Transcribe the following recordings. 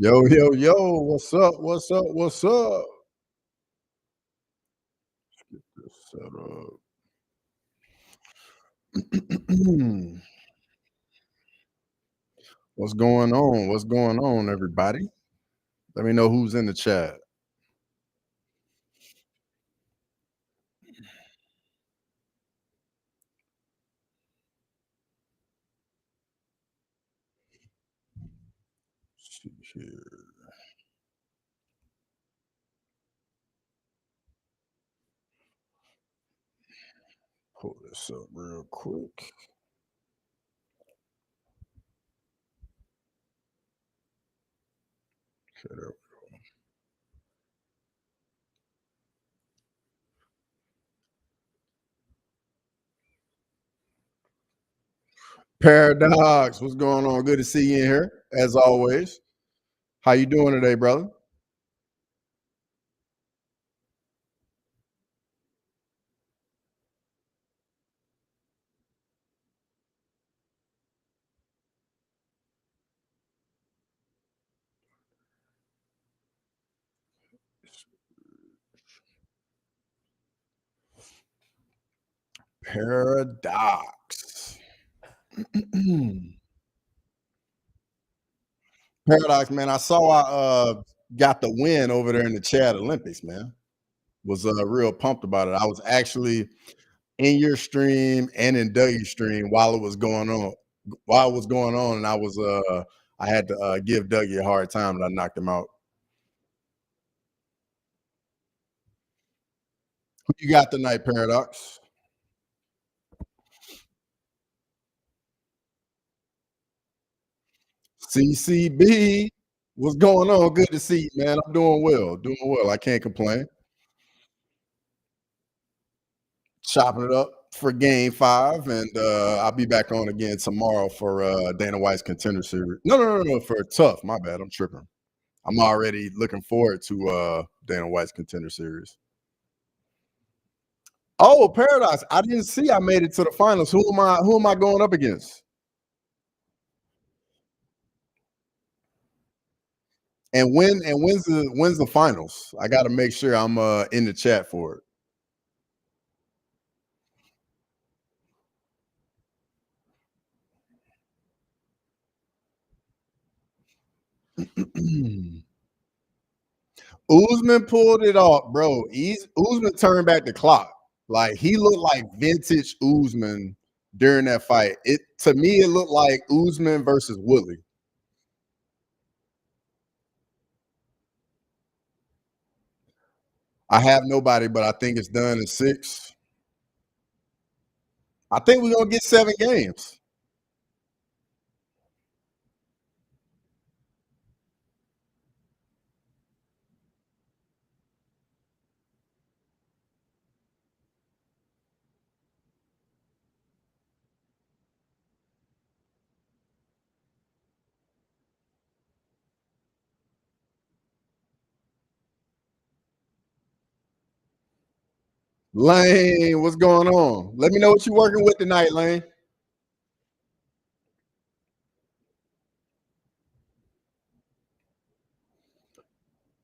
Yo, yo, yo, what's up? What's up? What's up? Just set up. What's going on? What's going on, everybody? Let me know who's in the chat. Let's see here. Pull this up real quick. Okay, there we go. Paradox, what's going on? Good to see you in here, as always. How you doing today, brother? Paradox. Paradox, man. I saw I got the win over there in the Chad Olympics, man. Was real pumped about it. I was actually in your stream and in Dougie's stream while it was going on. While it was going on, and I had to give Dougie a hard time, and I knocked him out. Who you got tonight, Paradox? CCB. What's going on? Good to see you, man. I'm doing well. Doing well. I can't complain. Chopping it up for game 5, and I'll be back on again tomorrow for Dana White's Contender Series. No, for Tough. My bad. I'm tripping. I'm already looking forward to Dana White's Contender Series. Oh, Paradox. I didn't see I made it to the finals. Who am I going up against? And when's the finals? I got to make sure I'm in the chat for it. Usman pulled it off, bro. Usman turned back the clock. Like he looked like vintage Usman during that fight. It to me, it looked like Usman versus Woodley. I have nobody, but I think it's done in 6. I think we're gonna get 7 games. Lane, what's going on? Let me know what you're working with tonight, Lane.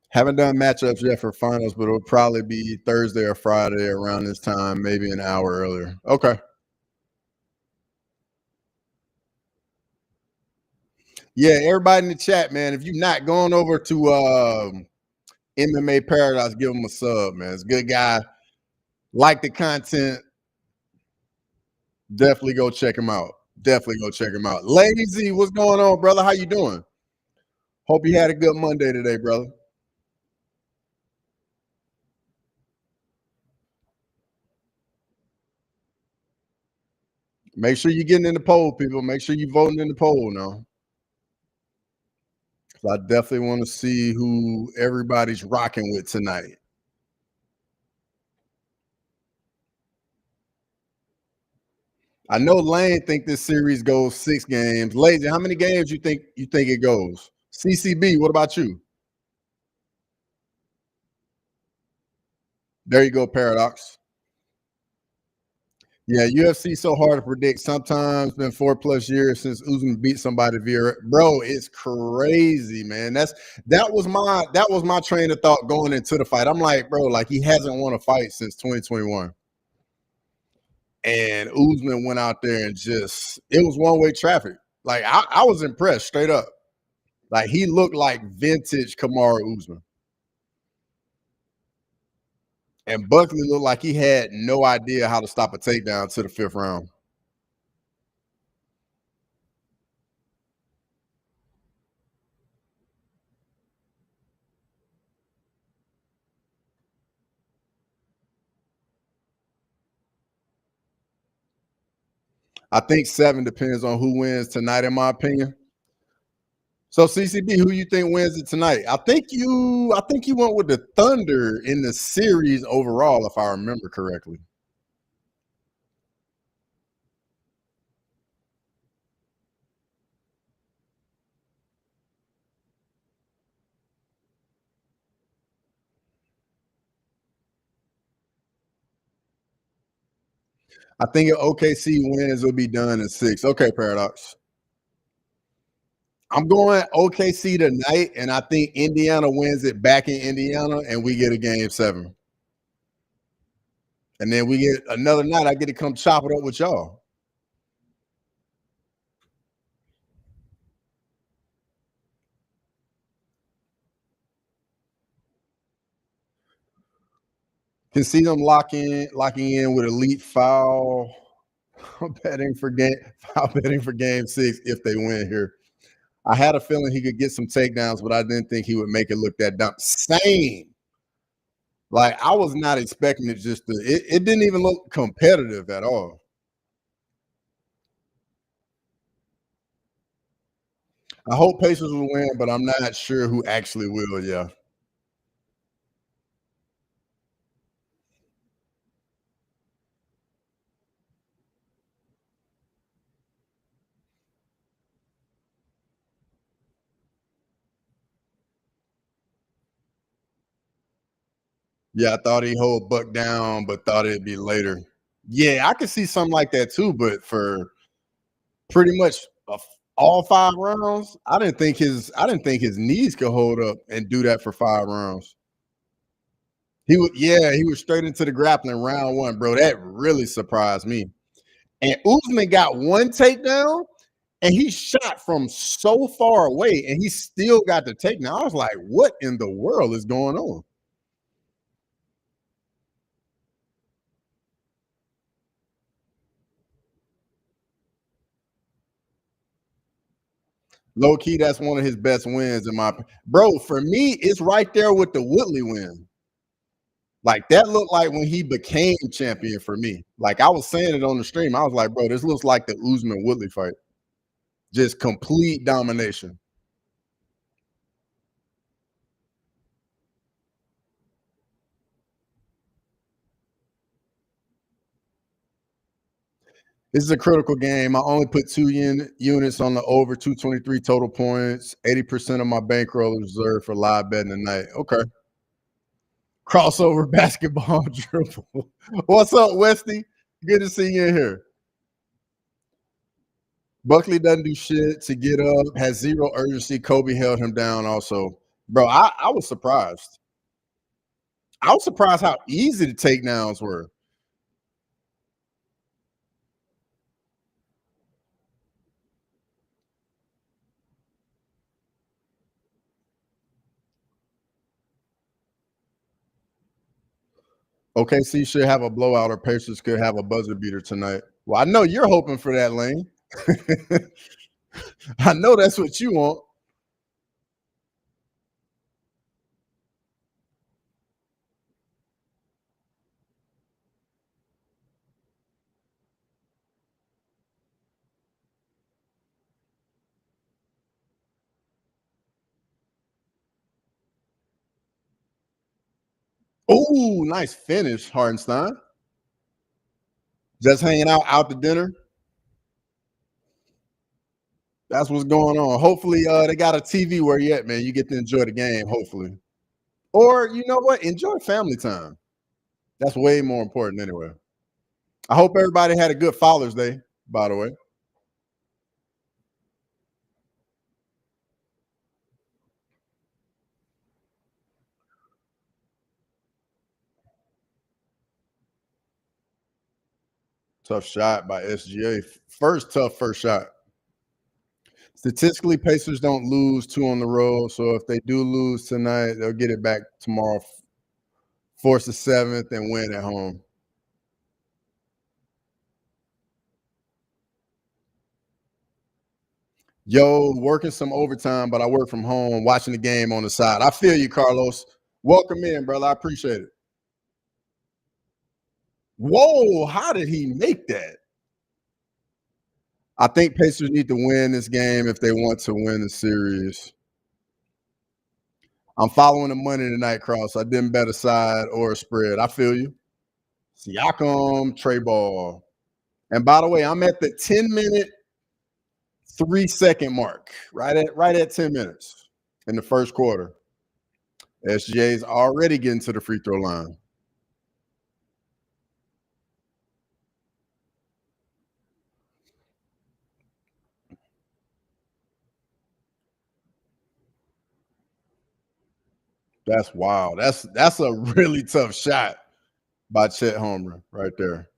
Haven't done matchups yet for finals, but it'll probably be Thursday or Friday around this time, maybe an hour earlier. Okay. Yeah, everybody in the chat, man. If you're not going over to MMA Paradise, give him a sub, man. It's a good guy. Like the content. Definitely go check him out. Definitely go check him out. Lazy, what's going on, brother? How you doing? Hope you had a good Monday today, brother. Make sure you're getting in the poll, people. Make sure you're voting in the poll now. I definitely want to see who everybody's rocking with tonight. I know Lane think this series goes 6 games. Lazy, how many games you think it goes? CCB, what about you? There you go, Paradox. Yeah, UFC so hard to predict. Sometimes been 4+ years since Usman beat somebody via bro. It's crazy, man. That was my train of thought going into the fight. I'm like, bro, like he hasn't won a fight since 2021. And Usman went out there and just it was one-way traffic. Like I was impressed straight up. Like he looked like vintage Kamaru Usman. And Buckley looked like he had no idea how to stop a takedown to the 5th round. I think 7 depends on who wins tonight, in my opinion. So CCB, who you think wins it tonight? I think you went with the Thunder in the series overall, if I remember correctly. I think if OKC wins, it'll be done in 6. Okay, Paradox. I'm going OKC tonight, and I think Indiana wins it back in Indiana, and we get a game 7. And then we get another night. I get to come chop it up with y'all. Can see them locking in with elite foul. I'm betting for game 6 if they win here. I had a feeling he could get some takedowns, but I didn't think he would make it look that dumb. Same. Like I was not expecting it just to it didn't even look competitive at all. I hope Pacers will win, but I'm not sure who actually will. Yeah. Yeah, I thought he'd hold Buck down, but thought it'd be later. Yeah, I could see something like that too, but for pretty much all 5 rounds, I didn't think his knees could hold up and do that for 5 rounds. He was straight into the grappling round 1, bro. That really surprised me. And Usman got 1 takedown, and he shot from so far away, and he still got the takedown. I was like, "What in the world is going on?" Low key, that's one of his best wins in my bro. For me, it's right there with the Woodley win. Like that looked like when he became champion for me. Like I was saying it on the stream. I was like, bro, this looks like the Usman Woodley fight. Just complete domination. This is a critical game. I only put 2 units on the over 223 total points. 80% of my bankroll is reserved for live betting tonight. Okay. Crossover basketball dribble. What's up, Westy? Good to see you in here. Buckley doesn't do shit to get up, has zero urgency. Kobe held him down also. Bro, I was surprised. I was surprised how easy the takedowns were. OKC should have a blowout, or Pacers could have a buzzer beater tonight. Well, I know you're hoping for that, Lane. I know that's what you want. Oh, nice finish, Hardenstein. Just hanging out to dinner. That's what's going on. Hopefully, they got a TV where you at, man. You get to enjoy the game, hopefully. Or you know what? Enjoy family time. That's way more important anyway. I hope everybody had a good Father's Day, by the way. Tough shot by SGA. First shot. Statistically, Pacers don't lose two on the road. So if they do lose tonight, they'll get it back tomorrow, force the seventh, and win at home. Yo, working some overtime, but I work from home, watching the game on the side. I feel you, Carlos. Welcome in, brother. I appreciate it. Whoa, how did he make that? I think Pacers need to win this game if they want to win the series. I'm following the money tonight, Cross. I didn't bet a side or a spread. I feel you. Siakam, Trey Ball. And by the way, I'm at the 10-minute, 3-second mark, right at 10 minutes in the first quarter. SJ's already getting to the free throw line. That's wild. That's a really tough shot by Chet Holmgren right there.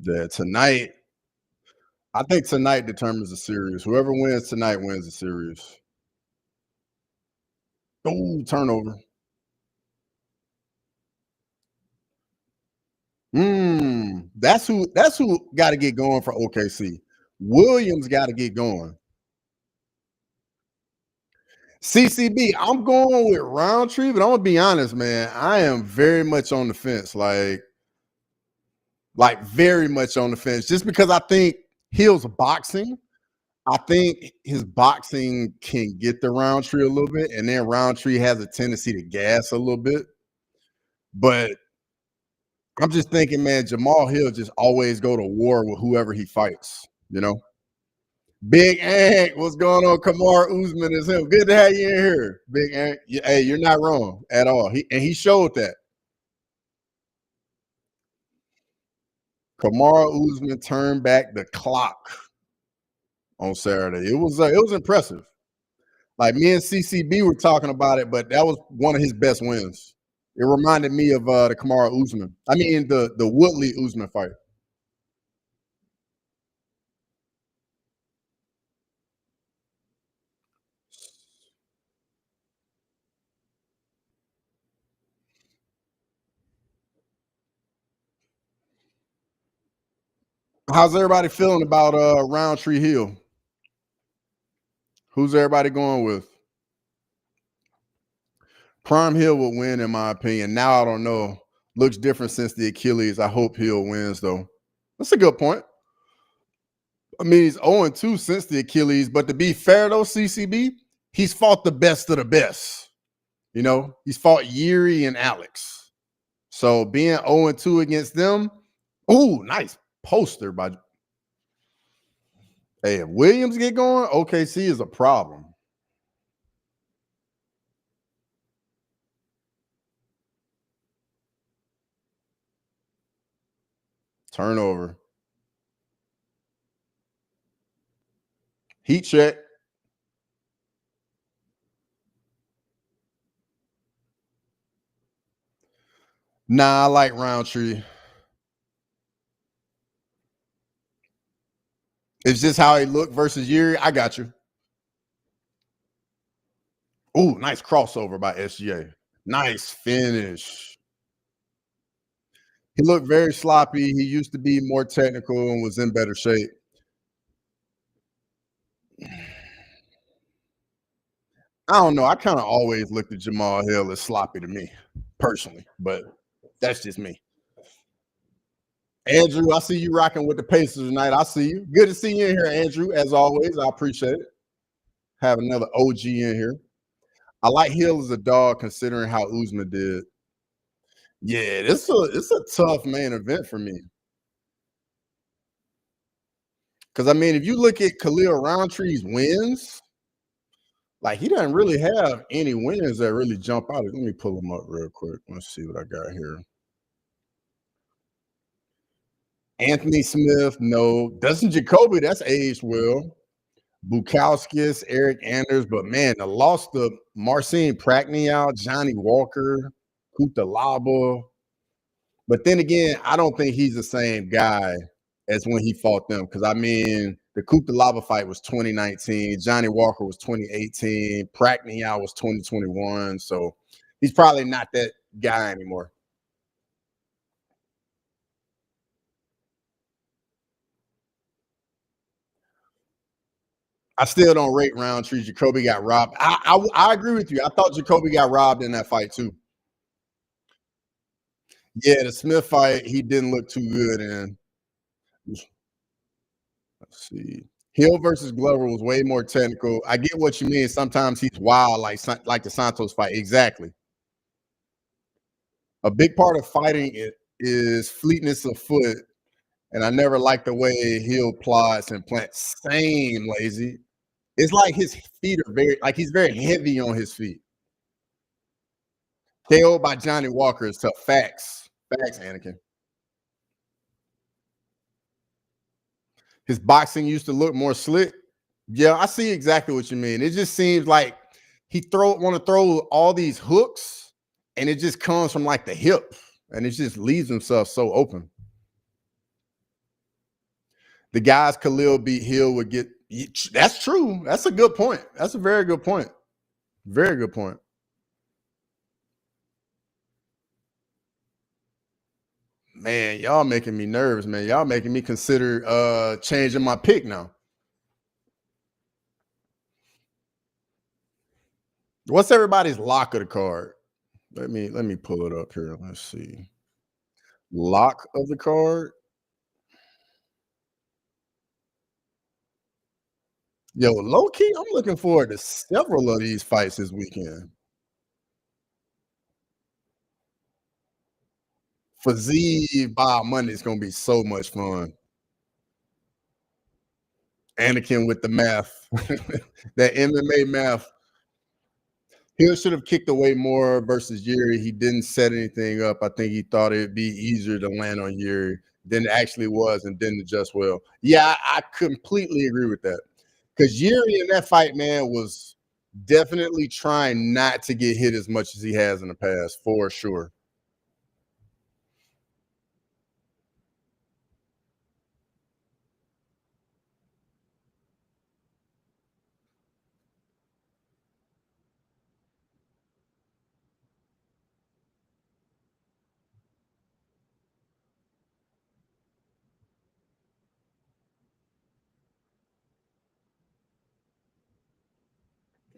Yeah, tonight. I think tonight determines the series. Whoever wins tonight wins the series. Oh, turnover. That's who got to get going for OKC. Williams got to get going. CCB, I'm going with Roundtree, but I'm gonna be honest, man. I am very much on the fence, like very much on the fence, just because I think Hill's boxing. I think his boxing can get the Roundtree a little bit, and then Roundtree has a tendency to gas a little bit. But I'm just thinking, man, Jamal Hill just always go to war with whoever he fights, you know? Big Ant, what's going on? Kamar Usman is him. Good to have you in here, Big Ant. Hey, you're not wrong at all. He showed that. Kamar Usman turned back the clock on Saturday. It was impressive. Like me and CCB were talking about it, but that was one of his best wins. It reminded me of the Kamara Usman. I mean the Woodley Usman fight. How's everybody feeling about Roundtree Hill? Who's everybody going with? Prime Hill will win, in my opinion. Now I don't know. Looks different since the Achilles. I hope Hill wins, though. That's a good point. I mean, he's 0-2 since the Achilles, but to be fair, though, CCB, he's fought the best of the best. You know, he's fought Yuri and Alex. So being 0-2 against them, ooh, nice poster by. Hey, if Williams get going, OKC is a problem. Turnover. Heat check. Nah, I like Roundtree. It's just how he looked versus Yuri. I got you. Ooh, nice crossover by SGA. Nice finish. He looked very sloppy. He used to be more technical and was in better shape. I don't know. I kind of always looked at Jamal Hill as sloppy to me, personally, but that's just me. Andrew, I see you rocking with the Pacers tonight. I see you. Good to see you in here, Andrew. As always, I appreciate it. Have another OG in here. I like Hill as a dog, considering how Uzma did. Yeah, it's a tough main event for me. Because I mean, if you look at Khalil Roundtree's wins, like he doesn't really have any wins that really jump out. Let me pull them up real quick. Let's see what I got here. Anthony Smith, no. Dustin Jacoby, that's aged well. Bukowskis, Eric Anders, but man, the loss to Marcin Prachniow, Johnny Walker, Kutalaba. But then again, I don't think he's the same guy as when he fought them. Because I mean, the Kutalaba fight was 2019, Johnny Walker was 2018, Prachniow was 2021. So he's probably not that guy anymore. I still don't rate Roundtree. Jacoby got robbed. I agree with you. I thought Jacoby got robbed in that fight too. Yeah, the Smith fight, he didn't look too good in. Let's see. Hill versus Glover was way more technical. I get what you mean. Sometimes he's wild, like the Santos fight. Exactly. A big part of fighting it is fleetness of foot, and I never liked the way Hill plots and plants. Same, lazy. It's like his feet are he's very heavy on his feet. KO by Johnny Walker is tough. Facts. Facts, Anakin. His boxing used to look more slick. Yeah, I see exactly what you mean. It just seems like he want to throw all these hooks, and it just comes from like the hip, and it just leaves himself so open. The guys Khalil beat Hill would get. That's true. That's a good point. That's a very good point. Very good point. Man, y'all making me nervous, man. Y'all making me consider changing my pick now. What's everybody's lock of the card? Let me pull it up here. Let's see. Lock of the card. Yo, low key, I'm looking forward to several of these fights this weekend. Fazee by Monday is gonna be so much fun. Anakin with the math, that MMA math. Hill should have kicked away more versus Yuri. He didn't set anything up. I think he thought it'd be easier to land on Yuri than it actually was, and didn't adjust well. Yeah, I completely agree with that. Because Yuri in that fight, man, was definitely trying not to get hit as much as he has in the past, for sure.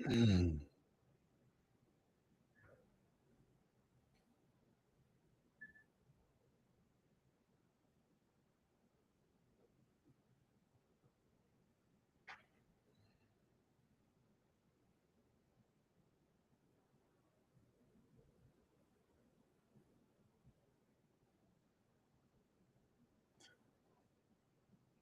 Mm.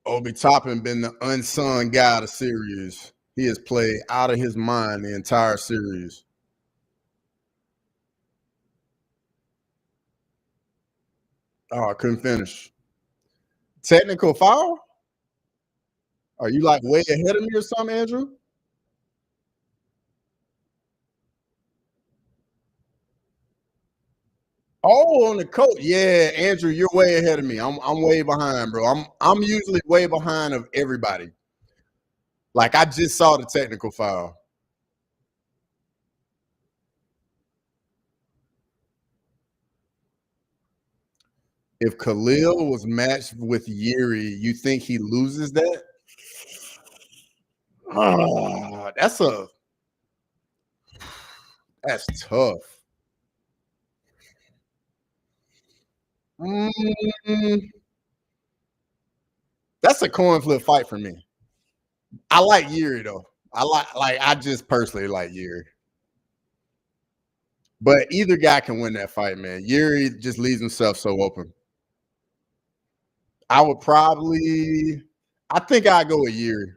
Obi Toppin been the unsung guy of the series. He has played out of his mind the entire series. Oh, I couldn't finish. Technical foul? Are you like way ahead of me or something, Andrew? Oh, on the coat. Yeah, Andrew, you're way ahead of me. I'm way behind, bro. I'm usually way behind of everybody. Like I just saw the technical foul. If Khalil was matched with Yuri, you think he loses that? Oh, that's tough. Mm, That's a coin flip fight for me. I like Yuri though. I just personally like Yuri. But either guy can win that fight, man. Yuri just leaves himself so open. I would probably, I think I'd go with Yuri.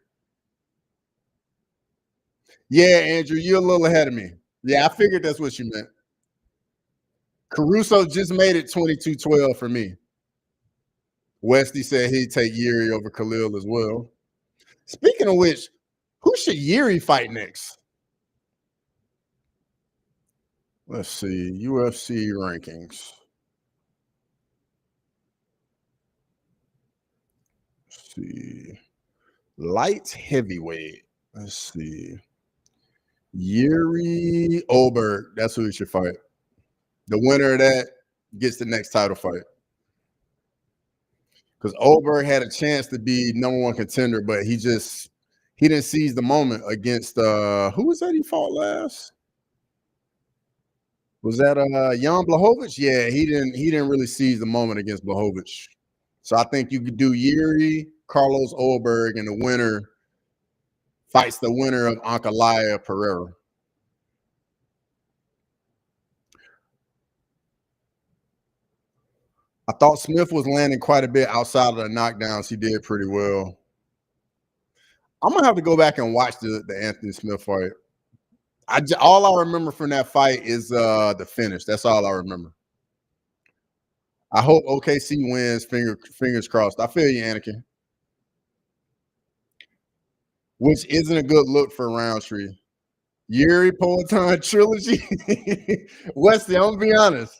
Yeah, Andrew, you're a little ahead of me. Yeah, I figured that's what you meant. Caruso just made it 22-12 for me. Westy said he'd take Yuri over Khalil as well. Speaking of which, who should Yuri fight next? Let's see. UFC rankings. Let's see. Light heavyweight. Let's see. Yuri Oberg. That's who he should fight. The winner of that gets the next title fight. Because Oberg had a chance to be #1 contender, but he didn't seize the moment against who was that he fought last? Was that Jan Blachowicz? Yeah, he didn't really seize the moment against Blachowicz. So I think you could do Yuri, Carlos Oberg, and the winner fights the winner of Ankalaev Pereira. I thought Smith was landing quite a bit outside of the knockdowns. He did pretty well. I'm gonna have to go back and watch the Anthony Smith fight. All I remember from that fight is the finish. That's all I remember. I hope OKC wins. Fingers crossed. I feel you, Anakin. Which isn't a good look for Roundtree. Yuri Poetan trilogy. Wesley, I'm gonna be honest.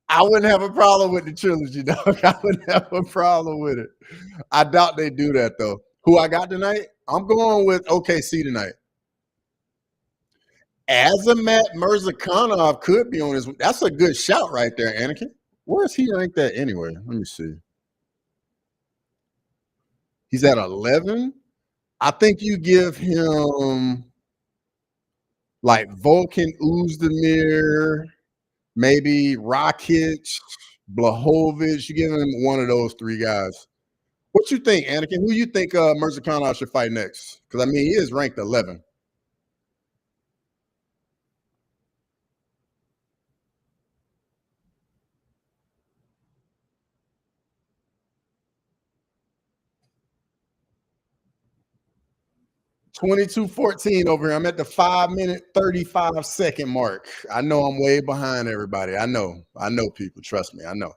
I wouldn't have a problem with the trilogy, dog. I wouldn't have a problem with it. I doubt they do that though. Who I got tonight? I'm going with OKC tonight. Azamat Mirzakhanov could be on his. That's a good shout right there, Anakin. Where's he ranked at anyway? Let me see. He's at 11. I think you give him like Volkan Oezdemir, maybe Rakic, Blachowicz. You give him one of those three guys. What you think, Anakin? Who you think Mirzakhanov should fight next? Because I mean, he is ranked 11. $22-14 over here. I'm at the 5-minute, 35-second mark. I know I'm way behind everybody. I know people. Trust me. I know.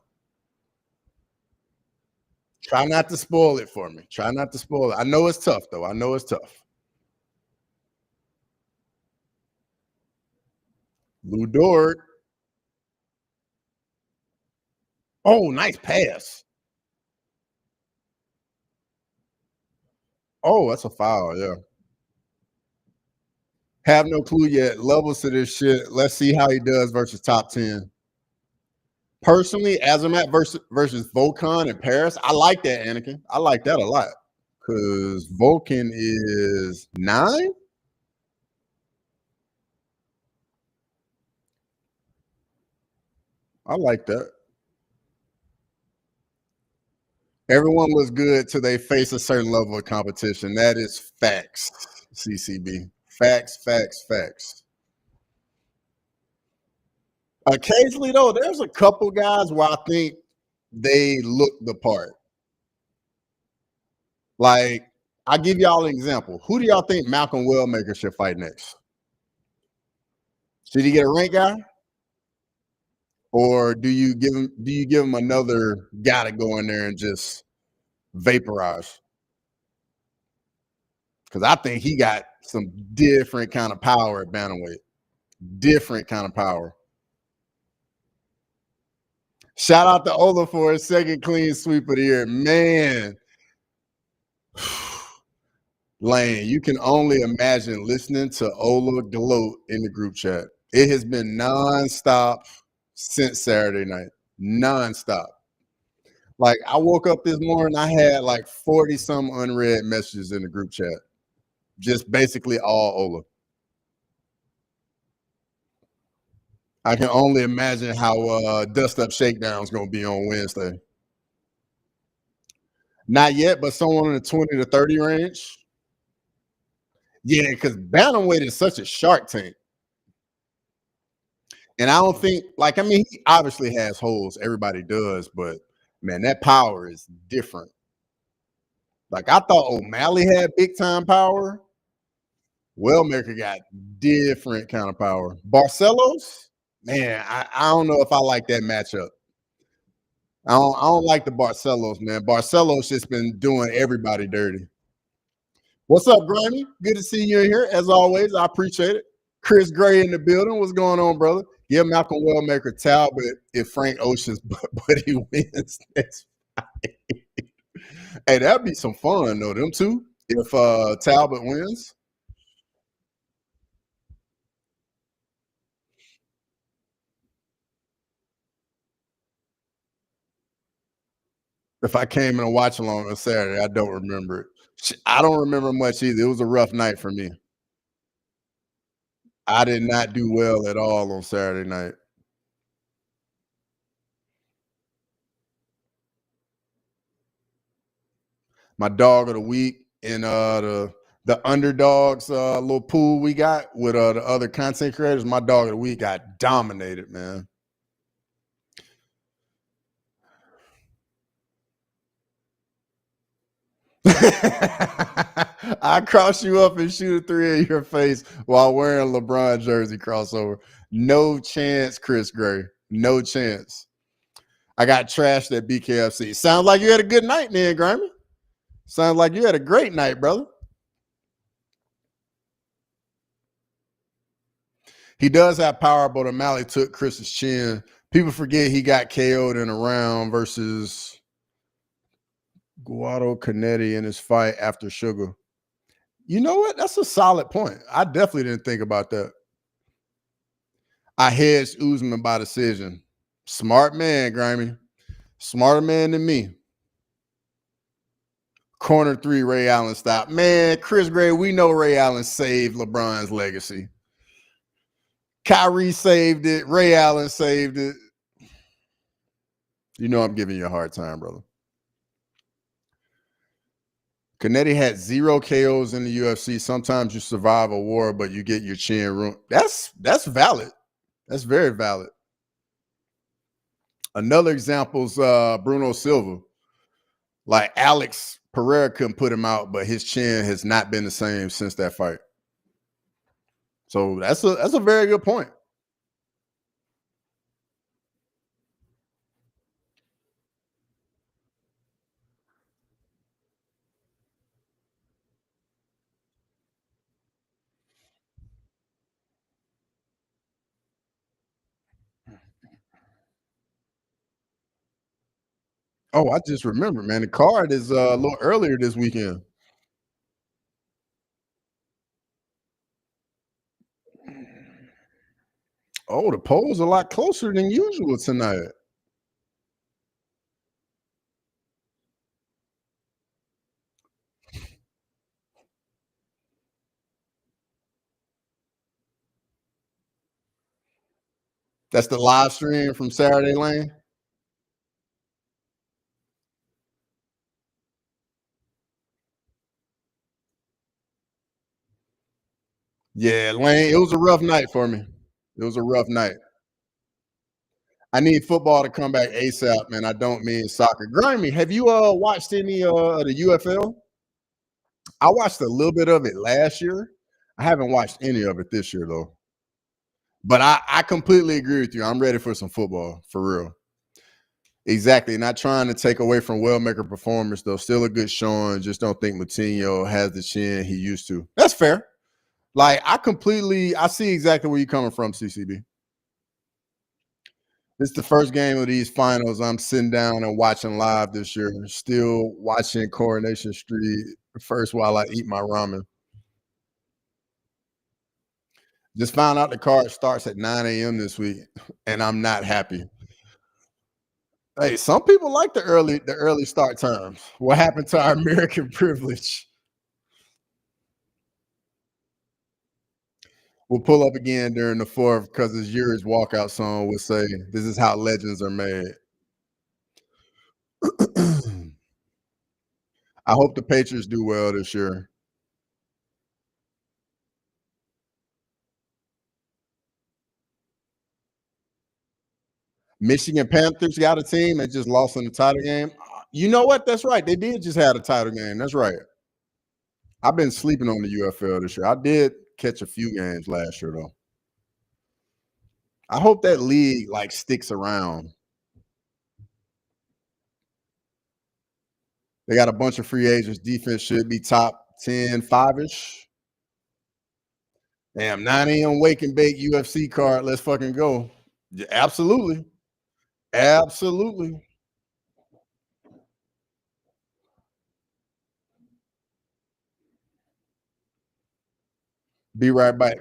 Try not to spoil it for me. Try not to spoil it. I know it's tough, though. I know it's tough. Lou Dort. Oh, nice pass. Oh, that's a foul. Yeah. Have no clue yet. Levels to this shit. Let's see how he does versus top 10. Personally, Azamat versus Volkan in Paris, I like that, Anakin. I like that a lot. Because Volkan is 9. I like that. Everyone looks good till they face a certain level of competition. That is facts, CCB. Facts, facts, facts. Occasionally, though, there's a couple guys where I think they look the part. Like, I'll give y'all an example. Who do y'all think Malcolm Wellmaker should fight next? Should he get a rank guy? Or do you give him another guy to go in there and just vaporize? Because I think he got some different kind of power at bantamweight. Different kind of power. Shout out to Ola for his second clean sweep of the year. Man. Lane, you can only imagine listening to Ola gloat in the group chat. It has been nonstop since Saturday night. Nonstop. Like, I woke up this morning, I had like 40 some unread messages in the group chat. Just basically all Ola. I can only imagine how Dust Up Shakedown is going to be on Wednesday. Not yet, but someone in the 20 to 30 range. Yeah, because bantamweight is such a shark tank. And I don't think, like, I mean, he obviously has holes. Everybody does, but man, that power is different. Like, I thought O'Malley had big time power. Wellmaker got different kind of power. Barcelos, man, I don't know if I like that matchup. I don't like the Barcelos, man. Barcelos just been doing everybody dirty. What's up, Granny? Good to see you in here. As always, I appreciate it. Chris Gray in the building. What's going on, brother? Give Malcolm Wellmaker Talbot if Frank Ocean's buddy wins next. Hey, that'd be some fun, though. Them two, if Talbot wins. If I came in a watch along on Saturday, I don't remember it. I don't remember much either. It was a rough night for me. I did not do well at all on Saturday night. My dog of the week in the underdogs little pool we got with the other content creators. My dog of the week got dominated, man. I cross you up and shoot a three in your face while wearing a LeBron jersey crossover. No chance, Chris Gray. No chance. I got trashed at BKFC. Sounds like you had a good night, then, Grammy. Sounds like you had a great night, brother. He does have power, but O'Malley took Chris's chin. People forget he got KO'd in a round versus Guado Canetti in his fight after Sugar. You know what? That's a solid point. I definitely didn't think about that. I hedged Usman by decision. Smart man, Grimy. Smarter man than me. Corner three, Ray Allen stop. Man, Chris Gray, we know Ray Allen saved LeBron's legacy. Kyrie saved it. Ray Allen saved it. You know I'm giving you a hard time, brother. Canetti had 0 KOs in the UFC. Sometimes you survive a war, but you get your chin ruined. That's valid. That's very valid. Another example is Bruno Silva. Like Alex Pereira couldn't put him out, but his chin has not been the same since that fight. So that's a very good point. Oh, I just remember, man. The card is a little earlier this weekend. Oh, the poll's a lot closer than usual tonight. That's the live stream from Saturday Lane. Yeah, Lane. It was a rough night for me. It was a rough night. I need football to come back ASAP, man. I don't mean soccer. Grimy, have you watched any the UFL? I watched a little bit of it last year. I haven't watched any of it this year though. But I completely agree with you. I'm ready for some football for real. Exactly. Not trying to take away from Wellmaker performance though. Still a good showing. Just don't think Matinho has the chin he used to. That's fair. Like I see exactly where you're coming from, CCB. This is the first game of these finals I'm sitting down and watching live this year. Still watching Coronation Street first while I eat my ramen. Just found out the card starts at 9 a.m. this week, and I'm not happy. Hey, some people like the early start times. What happened to our American privilege? We'll pull up again during the fourth because it's Yuri's walkout song would say, "This is how legends are made." I hope the Patriots do well this year. Michigan Panthers got a team that just lost in the title game. You know what? That's right. They did just have a title game. That's right. I've been sleeping on the UFL this year. I did catch a few games last year though. I hope that league like sticks around. They got a bunch of free agents. Defense should be top 10, 5-ish. Damn, 9 a.m. wake and bake UFC card. Let's fucking go. Yeah, absolutely. Absolutely. Be right back.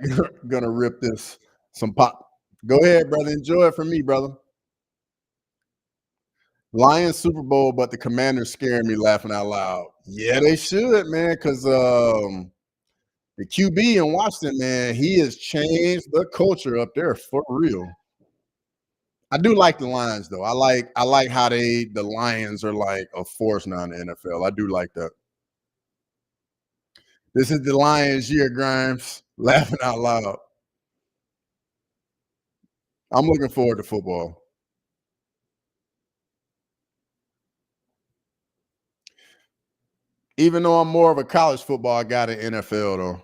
Gonna rip this some pop. Go ahead, brother. Enjoy it from me, brother. Lions Super Bowl, but the Commanders scaring me laughing out loud. Yeah, they should, man, because the QB in Washington, man, he has changed the culture up there for real. I do like the Lions though. I like how the Lions are like a force now in the NFL. I do like that. This is the Lions year, Grimes. Laughing out loud. I'm looking forward to football. Even though I'm more of a college football guy than NFL though.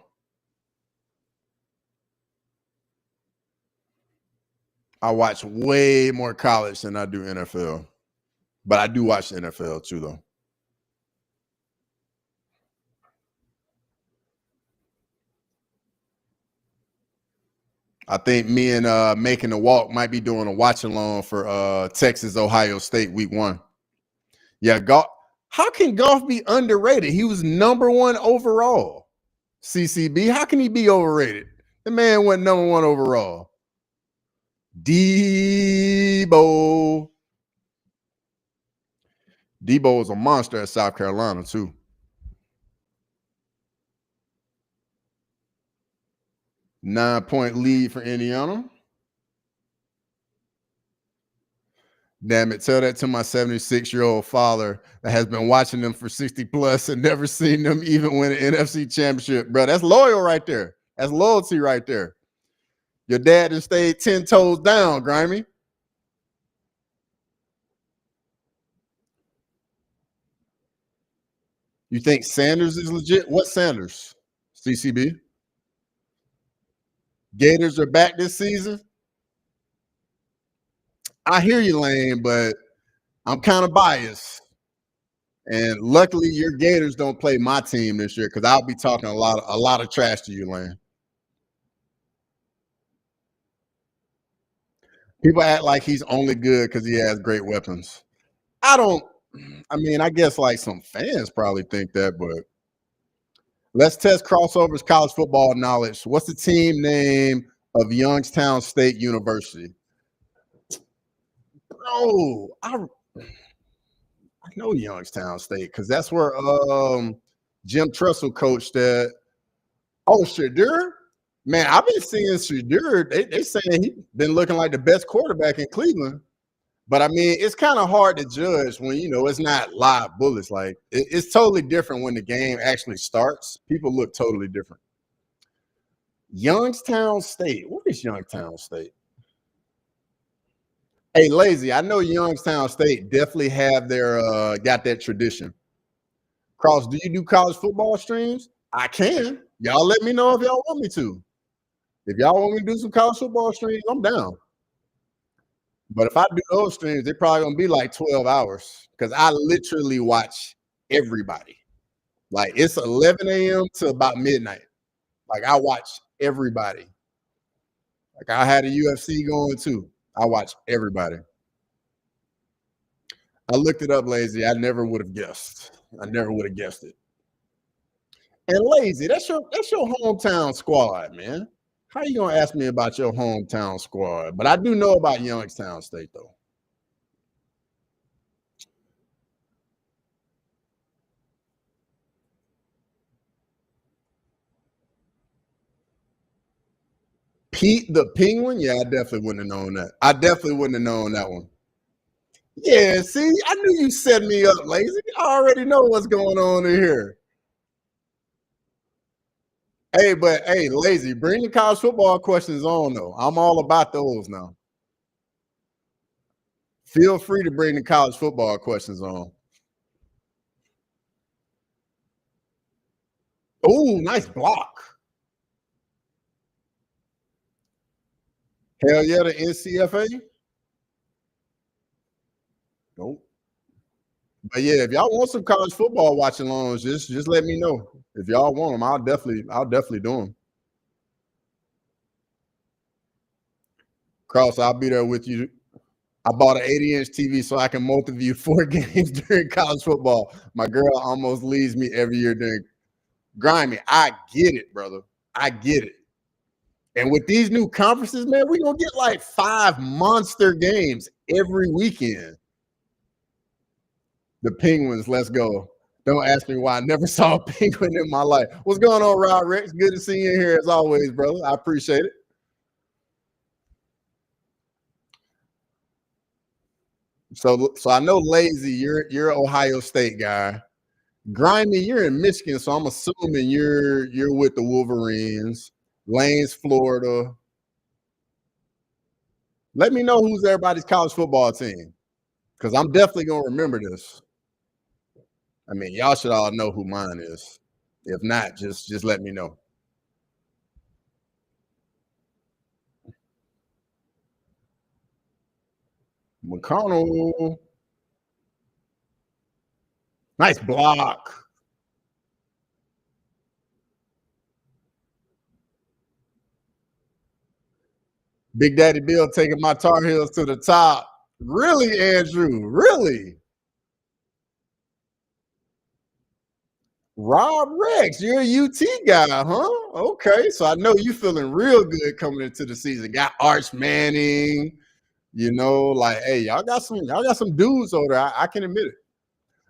I watch way more college than I do NFL. But I do watch the NFL too though. I think me and Making the Walk might be doing a watch along for Texas Ohio State week 1. Yeah, golf. How can golf be underrated? He was number 1 overall. CCB. How can he be overrated? The man went number 1 overall. Debo. Debo is a monster at South Carolina too. Nine-point lead for Indiana. Damn it, tell that to my 76-year-old father that has been watching them for 60 plus and never seen them even win an NFC championship. Bro, that's loyal right there. That's loyalty right there. Your dad has stayed 10 toes down, Grimy. You think Sanders is legit? What Sanders? CCB? Gators are back this season? I hear you, Lane, but I'm kind of biased. And luckily, your Gators don't play my team this year because I'll be talking a lot of trash to you, Lane. People act like he's only good because he has great weapons. I don't. I mean, I guess like some fans probably think that, but let's test Crossover's college football knowledge. What's the team name of Youngstown State University? Bro, I know Youngstown State because that's where Jim Tressel coached at. Oh, Shadur? Man, I've been seeing Shadur. They saying he's been looking like the best quarterback in Cleveland. But I mean, it's kind of hard to judge when it's not live bullets. Like it's totally different when the game actually starts. People look totally different. Youngstown State. What is Youngstown State? Hey, Lazy, I know Youngstown State definitely have their got that tradition. Cross, do you do college football streams? I can. Y'all let me know if y'all want me to. If y'all want me to do some college football streams, I'm down. But if I do those streams, they're probably gonna be like 12 hours because I literally watch everybody. Like it's 11 a.m. to about midnight. Like I watch everybody. Like I had a UFC going too. I watch everybody. I looked it up, Lazy. I never would have guessed. I never would have guessed it. And Lazy, that's your hometown squad, man. How you gonna ask me about your hometown squad? But I do know about Youngstown State though. Pete the Penguin? Yeah, I definitely wouldn't have known that. I definitely wouldn't have known that one. Yeah, see, I knew you set me up, Lazy. I already know what's going on in here. Hey, but hey, Lazy, bring the college football questions on though. I'm all about those now. Feel free to bring the college football questions on. Oh, nice block. Hell yeah, the NCFA. Nope. But yeah, if y'all want some college football watching alongs, just let me know. If y'all want them, I'll definitely do them. Cross, I'll be there with you. I bought an 80-inch TV so I can multi-view 4 games during college football. My girl almost leaves me every year during grimy. I get it, brother. I get it. And with these new conferences, man, we're gonna get like 5 monster games every weekend. The Penguins, let's go. Don't ask me why I never saw a penguin in my life. What's going on, Rod Rex? Good to see you in here as always, brother. I appreciate it. So I know Lazy, you're an Ohio State guy. Grimy, you're in Michigan, so I'm assuming you're with the Wolverines. Lane's Florida. Let me know who's everybody's college football team, because I'm definitely gonna remember this. I mean, y'all should all know who mine is. If not, just let me know. McConnell, nice block. Big Daddy Bill taking my Tar Heels to the top. Really, Andrew? Really? Rob Rex, you're a UT guy, huh? Okay, so I know you feeling real good coming into the season. Got Arch Manning, like, hey, y'all got some dudes over there. I can admit it.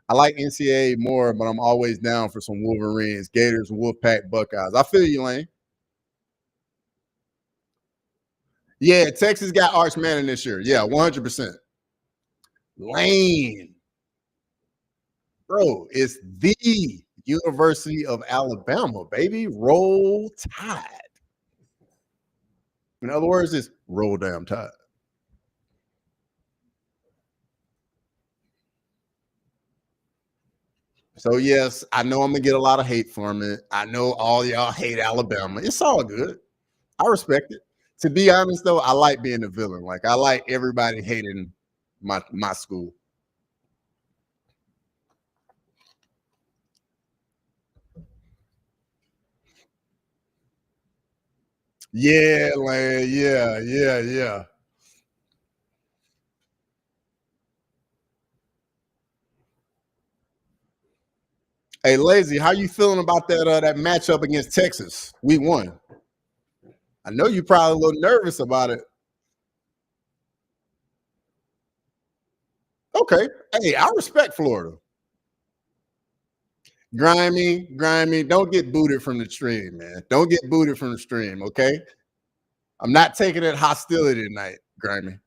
I like NCAA more, but I'm always down for some Wolverines, Gators, Wolfpack, Buckeyes. I feel you, Lane. Yeah, Texas got Arch Manning this year. Yeah, 100%. Lane, bro, it's the University of Alabama, baby. Roll Tide. In other words, it's roll damn tide. So yes, I know I'm gonna get a lot of hate from it. I know all y'all hate Alabama. It's all good. I respect it. To be honest, though, I like being a villain. Like I like everybody hating my school. Yeah, Lane. Yeah, yeah, yeah. Hey, Lazy, how you feeling about that matchup against Texas? We won. I know you probably a little nervous about it. Okay. Hey, I respect Florida. Grimy, don't get booted from the stream, man. Don't get booted from the stream, okay? I'm not taking it hostility tonight, Grimy.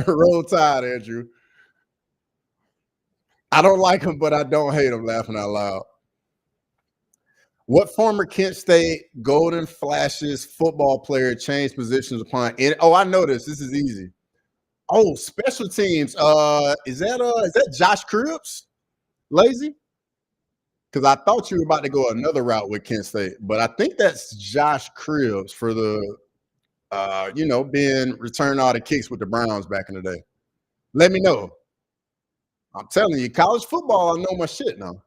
Roll Tide, Andrew. I don't like him, but I don't hate him. Laughing out loud. What former Kent State Golden Flashes football player changed positions upon? Oh, I know this. This is easy. Oh, special teams. Is that Josh Cribbs? Lazy? Because I thought you were about to go another route with Kent State, but I think that's Josh Cribbs for the being returning all the kicks with the Browns back in the day. Let me know. I'm telling you, college football, I know my shit now.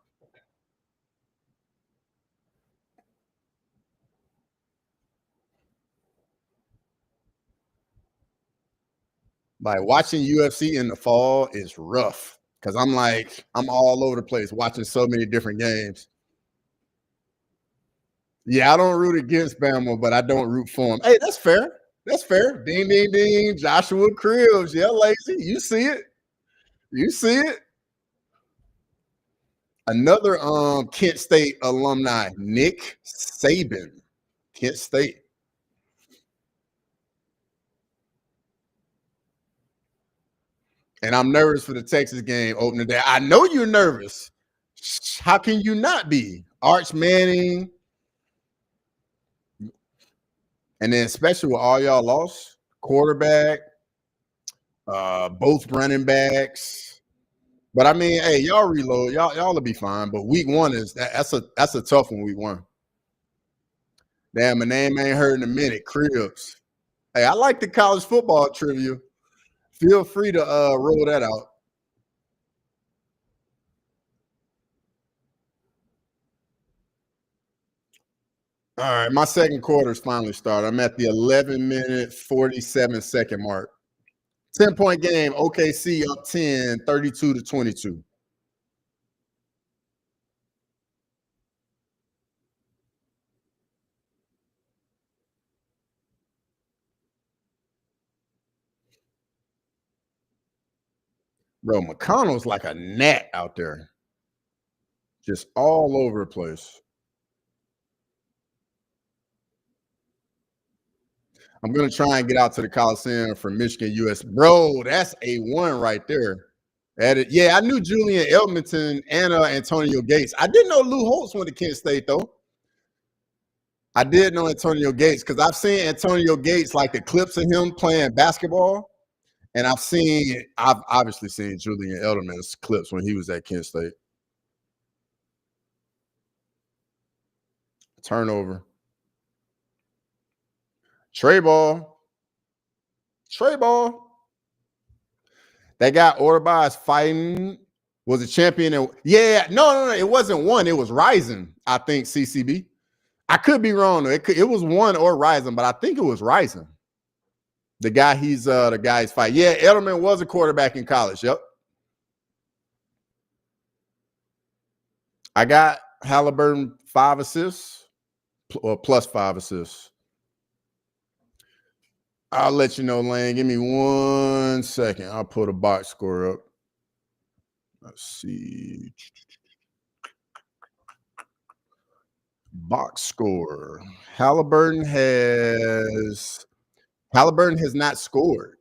Like watching UFC in the fall is rough because I'm all over the place watching so many different games. Yeah, I don't root against Bama, but I don't root for him. Hey, that's fair. That's fair. Ding, ding, ding. Joshua Cribbs. Yeah, Lazy. You see it. You see it. Another Kent State alumni, Nick Saban. Kent State. And I'm nervous for the Texas game opening day. I know you're nervous. How can you not be? Arch Manning, and then especially with all y'all lost, quarterback, both running backs. But I mean, hey, y'all reload. Y'all will be fine. But week one that's a tough one, week one. Damn, my name ain't heard in a minute. Cribs. Hey, I like the college football trivia. Feel free to roll that out. All right, my second quarter's finally started. I'm at the 11-minute, 47-second mark. 10-point game, OKC up 10, 32-22. Bro, McConnell's like a gnat out there. Just all over the place. I'm gonna try and get out to the Coliseum for Michigan US. Bro, that's a one right there. Yeah, I knew Julian Edmonton and Antonio Gates. I didn't know Lou Holtz went to Kent State though. I did know Antonio Gates because I've seen Antonio Gates, like the clips of him playing basketball, and I've obviously seen Julian Edelman's clips when he was at Kent State. Turnover. Trey ball. That guy Orba is fighting. Was a champion. Yeah, no. It wasn't one. It was Ryzen. I think CCB. I could be wrong. It was one or Ryzen, but I think it was Ryzen. The guy he's fighting. Yeah, Edelman was a quarterback in college. Yep. I got Halliburton 5 assists or plus 5 assists. I'll let you know, Lane. Give me 1 second. I'll put a box score up. Let's see. Box score. Halliburton has not scored.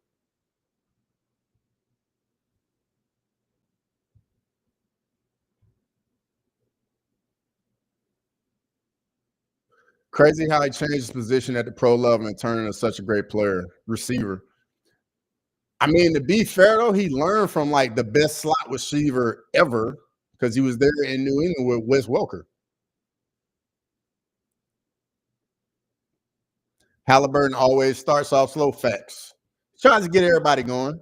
Crazy how he changed his position at the pro level and turned into such a great player, receiver. I mean, to be fair though, he learned from like the best slot receiver ever because he was there in New England with Wes Welker. Halliburton always starts off slow. Facts. Tries to get everybody going.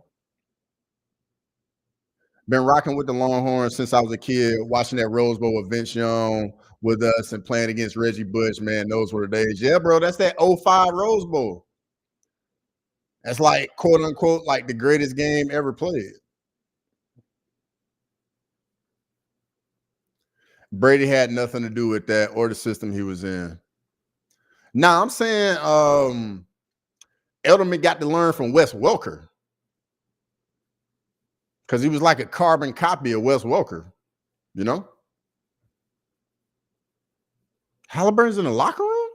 Been rocking with the Longhorns since I was a kid, watching that Rose Bowl with Vince Young with us and playing against Reggie Bush. Man, those were the days. Yeah, bro, that's that 05 Rose Bowl. That's like, quote unquote, like the greatest game ever played. Brady had nothing to do with that or the system he was in. Now, I'm saying Edelman got to learn from Wes Welker because he was like a carbon copy of Wes Welker, you know? Halliburton's in the locker room?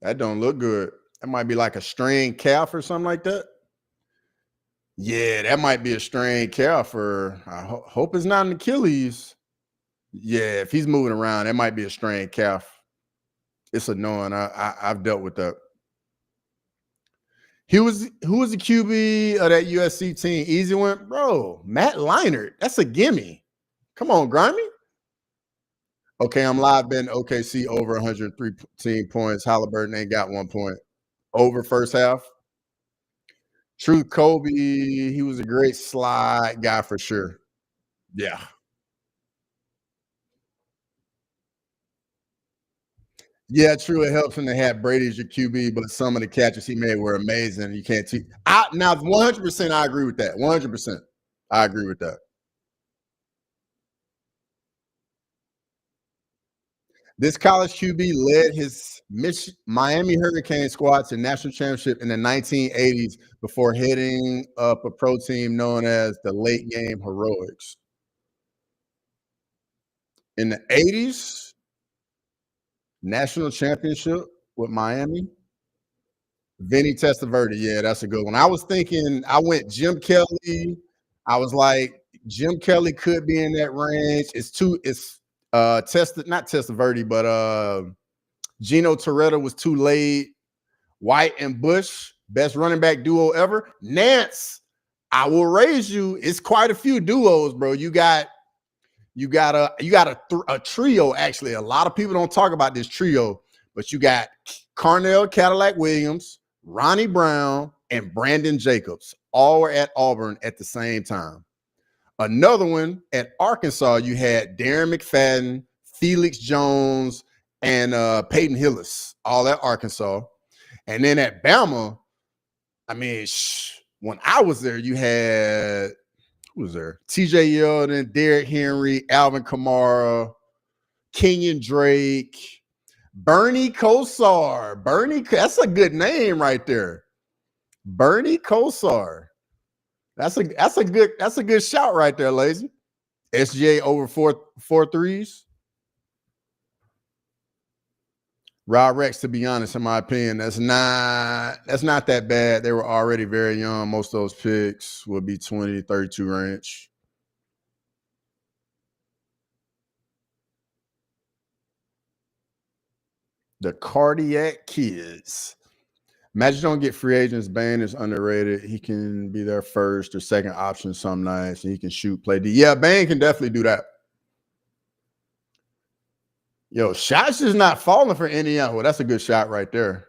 That don't look good. That might be like a strained calf or something like that. Yeah, that might be a strained calf, or I hope it's not an Achilles. Yeah, if he's moving around, that might be a strained calf. It's annoying. I've dealt with that. Who was the QB of that USC team? Easy one, bro. Matt Leinart. That's a gimme. Come on, Grimy. Okay, I'm live betting OKC over 113 points. Halliburton ain't got 1 point. Over first half. Truth Kobe, he was a great slide guy for sure. Yeah. Yeah, true. It helps him to have Brady as your QB, but some of the catches he made were amazing. You can't teach. Now, 100%, I agree with that. 100%, I agree with that. This college QB led his Miami Hurricane squad to national championship in the 1980s before heading up a pro team known as the Late Game Heroics. In the 80s, national championship with Miami. Vinny Testaverde, yeah, that's a good one. I was thinking, I went Jim Kelly. I was like, Jim Kelly could be in that range. It's not Testaverde, but Gino Toretta was too late. White and Bush, best running back duo ever. Nance, I will raise you. It's quite a few duos, bro. You got a trio. Actually, a lot of people don't talk about this trio, but you got Carnell Cadillac Williams, Ronnie Brown, and Brandon Jacobs. All were at Auburn at the same time. Another one at Arkansas, you had Darren McFadden, Felix Jones, and Peyton Hillis, all at Arkansas. And then at Bama, I mean, when I was there, you had, who was there? TJ Yeldon, Derrick Henry, Alvin Kamara, Kenyon Drake, Bernie Kosar. That's a good name right there. Bernie Kosar. That's a good shout right there, Lazy. SGA over four threes. Rob Rex, to be honest, in my opinion, that's not that bad. They were already very young. Most of those picks would be 20, 32 range. The Cardiac Kids. Imagine don't get free agents. Bane is underrated. He can be their first or second option some nights, and he can shoot, play D. Yeah, Bane can definitely do that. Yo, shots is not falling for Indiana. Well, that's a good shot right there.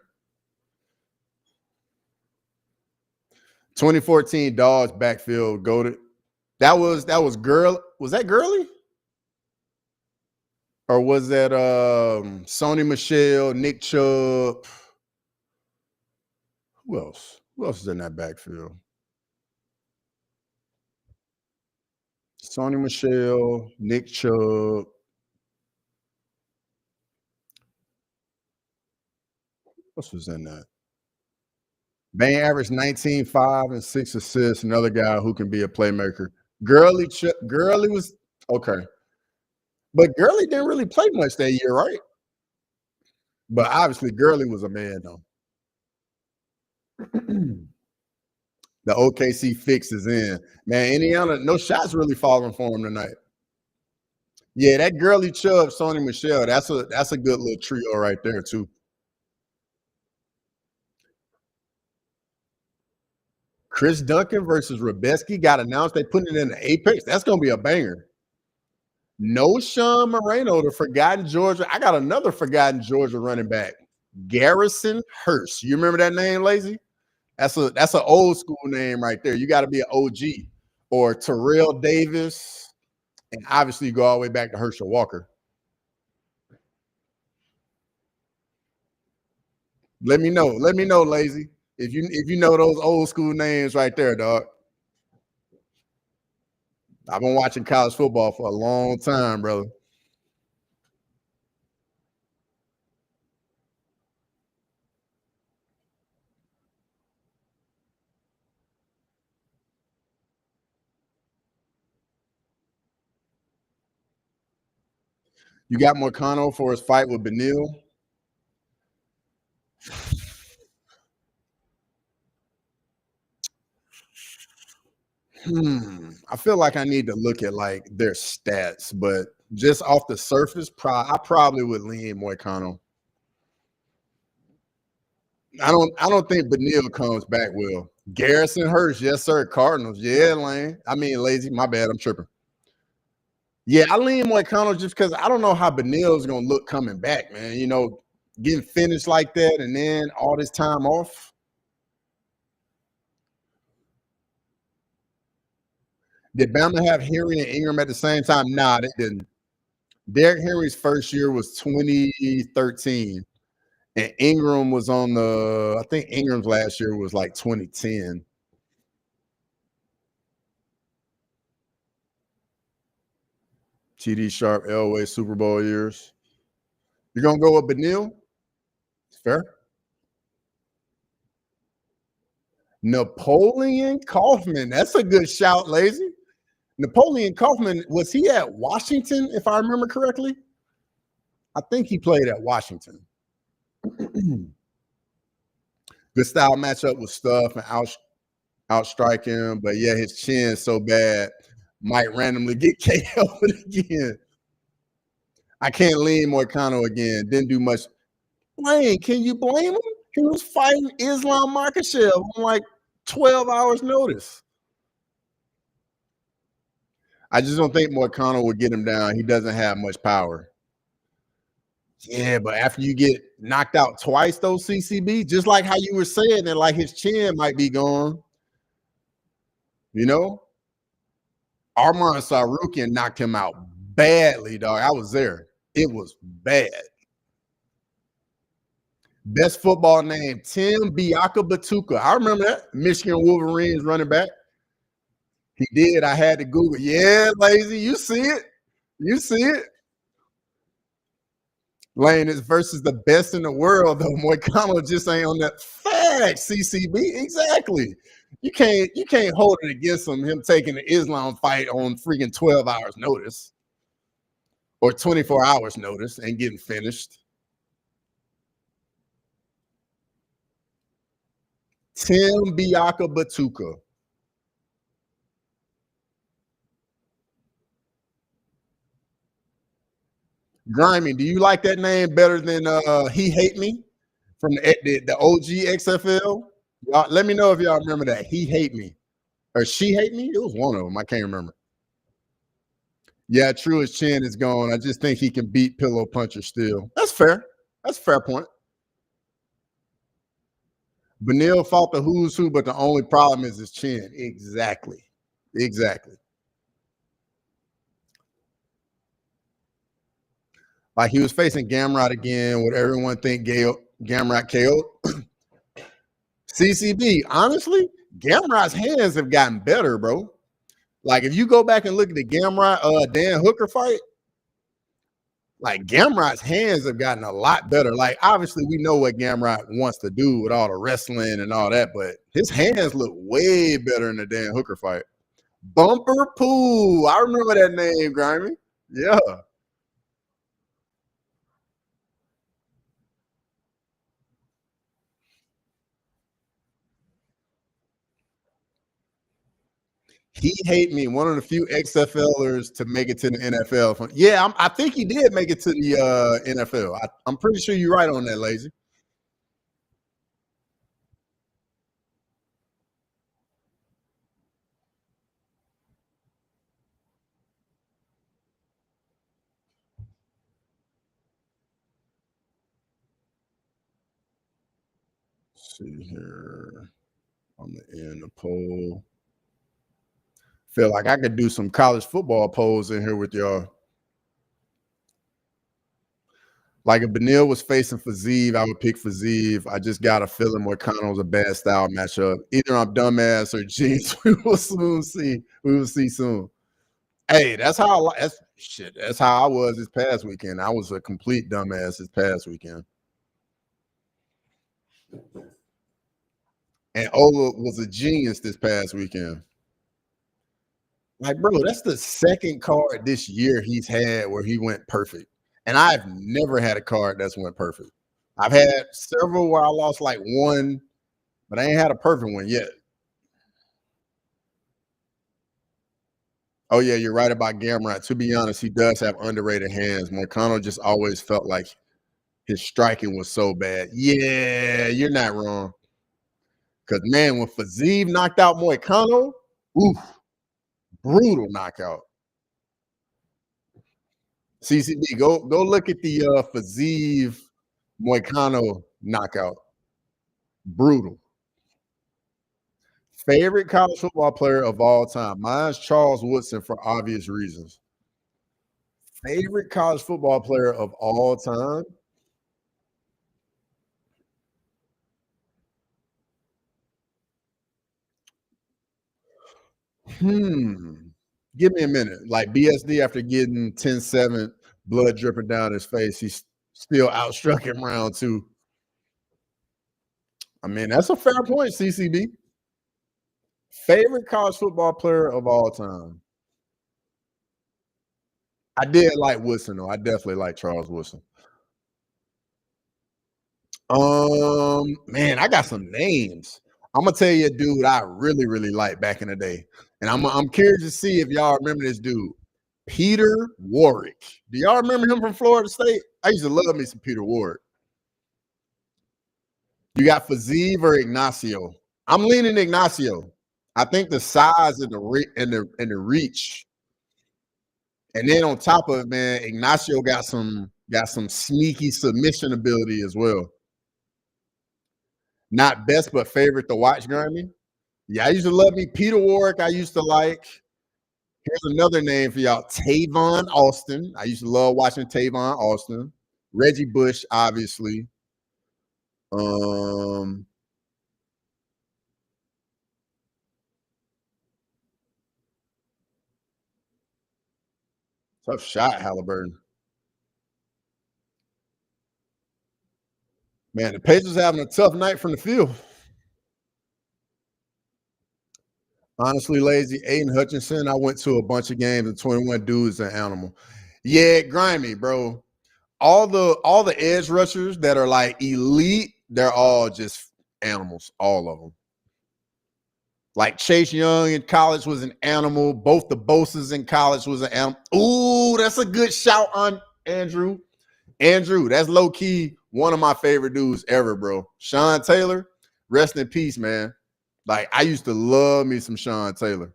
2014 Dogs backfield goated. That was Girl. Was that Gurley? Or was that Sony Michel, Nick Chubb? Who else? Who else is in that backfield? Sony Michel, Nick Chubb. Who else was in that? Bane averaged 19, 5, and 6 assists. Another guy who can be a playmaker. Gurley was okay. But Gurley didn't really play much that year, right? But obviously, Gurley was a man, though. The OKC fix is in. Man, Indiana, no shots really falling for him tonight. Yeah, that Gurley Chubb, Sony Michel, that's a good little trio right there, too. Chris Duncan versus Rabeski got announced. They put it in the Apex. That's going to be a banger. No Sean Moreno, the forgotten Georgia. I got another forgotten Georgia running back, Garrison Hurst. You remember that name, Lazy? That's an old school name right there. You got to be an OG. Or Terrell Davis, and obviously you go all the way back to Herschel Walker. Let me know, Lazy, if you know those old school names right there, dog. I've been watching college football for a long time, brother. You got Moicano for his fight with Benil. I feel like I need to look at like their stats, but just off the surface, I probably would lean Moicano. I don't think Benil comes back well. Garrison Hurst, yes, sir. Cardinals. Yeah, Lane. I mean, Lazy. My bad. I'm tripping. Yeah, I lean Moicano just because I don't know how Benil's gonna look coming back, man. You know, getting finished like that and then all this time off. Did Bama have Henry and Ingram at the same time? Nah, they didn't. Derrick Henry's first year was 2013. And Ingram was I think Ingram's last year was like 2010. TD Sharp, Elway, Super Bowl years. You're gonna go with Benil? Fair. Napoleon Kaufman. That's a good shout, Lazy. Napoleon Kaufman, was he at Washington, if I remember correctly? I think he played at Washington. Good style matchup with Stuff and outstrike him, but yeah, his chin so bad, might randomly get KO'd again. I can't lean Moicano again. Didn't do much. Can you blame him? He was fighting Islam Makhachev on like 12 hours notice. I just don't think Moicano would get him down. He doesn't have much power. Yeah, but after you get knocked out twice, though, CCB, just like how you were saying that, like his chin might be gone. You know, Arman Sarukian knocked him out badly, dog. I was there. It was bad. Best football name, Tim Biaka Batuka. I remember that. Michigan Wolverines running back. He did. I had to Google. Yeah, lazy. You see it. You see it. Lane is versus the best in the world, though. Moicano just ain't on that fact. CCB, exactly. You can't hold it against him taking the Islam fight on freaking 12 hours notice or 24 hours notice and getting finished. Tim Biaka Batuka. Grimy, do you like that name better than He Hate Me from the OG XFL? Y'all, let me know if y'all remember that. He Hate Me or She Hate Me. It was one of them. I can't remember. Yeah, true. His chin is gone. I just think he can beat Pillow Puncher still. That's fair. That's a fair point. Benil fought the who's who, but the only problem is his chin. Exactly. Exactly. Like he was facing Gamrot again. Would everyone think Gamrot KO? CCB, honestly, Gamrot's hands have gotten better, bro. Like if you go back and look at the Gamrot Dan Hooker fight, like Gamrot's hands have gotten a lot better. Like obviously we know what Gamrot wants to do with all the wrestling and all that, but his hands look way better in the Dan Hooker fight. Bumper Pool. I remember that name, Grimy. Yeah. He hate me. One of the few XFLers to make it to the NFL. Yeah, I think he did make it to the NFL. I'm pretty sure you're right on that, Lazy. Let's see here on the end of the poll. Feel like I could do some college football polls in here with y'all. Like if Benil was facing Fazeev, I would pick Fazeev. I just got a feeling Moicano's a bad style matchup. Either I'm dumbass or jeez. We will soon see. We will see soon. Hey, that's how that's how I was this past weekend. I was a complete dumbass this past weekend. And Ola was a genius this past weekend. Like, bro, that's the second card this year he's had where he went perfect. And I've never had a card that's went perfect. I've had several where I lost like one, but I ain't had a perfect one yet. Oh, yeah, you're right about Gamrot. To be honest, he does have underrated hands. Moicano just always felt like his striking was so bad. Yeah, you're not wrong. Because, man, when Fazeev knocked out Moicano, oof, brutal knockout. CCB, go look at the Fazeev Moicano knockout. Brutal. Favorite college football player of all time. Mine's Charles Woodson for obvious reasons. Favorite college football player of all time. Give me a minute. Like BSD after getting 10-7, blood dripping down his face, he's still outstruck him round two. I mean, that's a fair point, CCB. Favorite college football player of all time. I did like Woodson though. I definitely like Charles Woodson. Man, I got some names. I'm gonna tell you a dude I really, really liked back in the day, and I'm curious to see if y'all remember this dude, Peter Warwick. Do y'all remember him from Florida State? I used to love me some Peter Warwick. You got Fazeev or Ignacio? I'm leaning Ignacio. I think the size and the reach, and then on top of it, man, Ignacio got some sneaky submission ability as well. Not best, but favorite to watch, Grammy. Yeah, I used to love me Peter Warwick. I used to like. Here's another name for y'all: Tavon Austin. I used to love watching Tavon Austin. Reggie Bush, obviously. Um, Tough shot, Halliburton. Man, the Pacers having a tough night from the field. Honestly, lazy. Aiden Hutchinson. I went to a bunch of games and 21 dudes an animal. Yeah, grimy, bro. All the edge rushers that are like elite, they're all just animals, all of them. Like Chase Young in college was an animal. Both the Bosas in college was an animal. Ooh, that's a good shout on Andrew. Andrew, that's low key one of my favorite dudes ever, bro. Sean Taylor, rest in peace, man. Like I used to love me some Sean Taylor.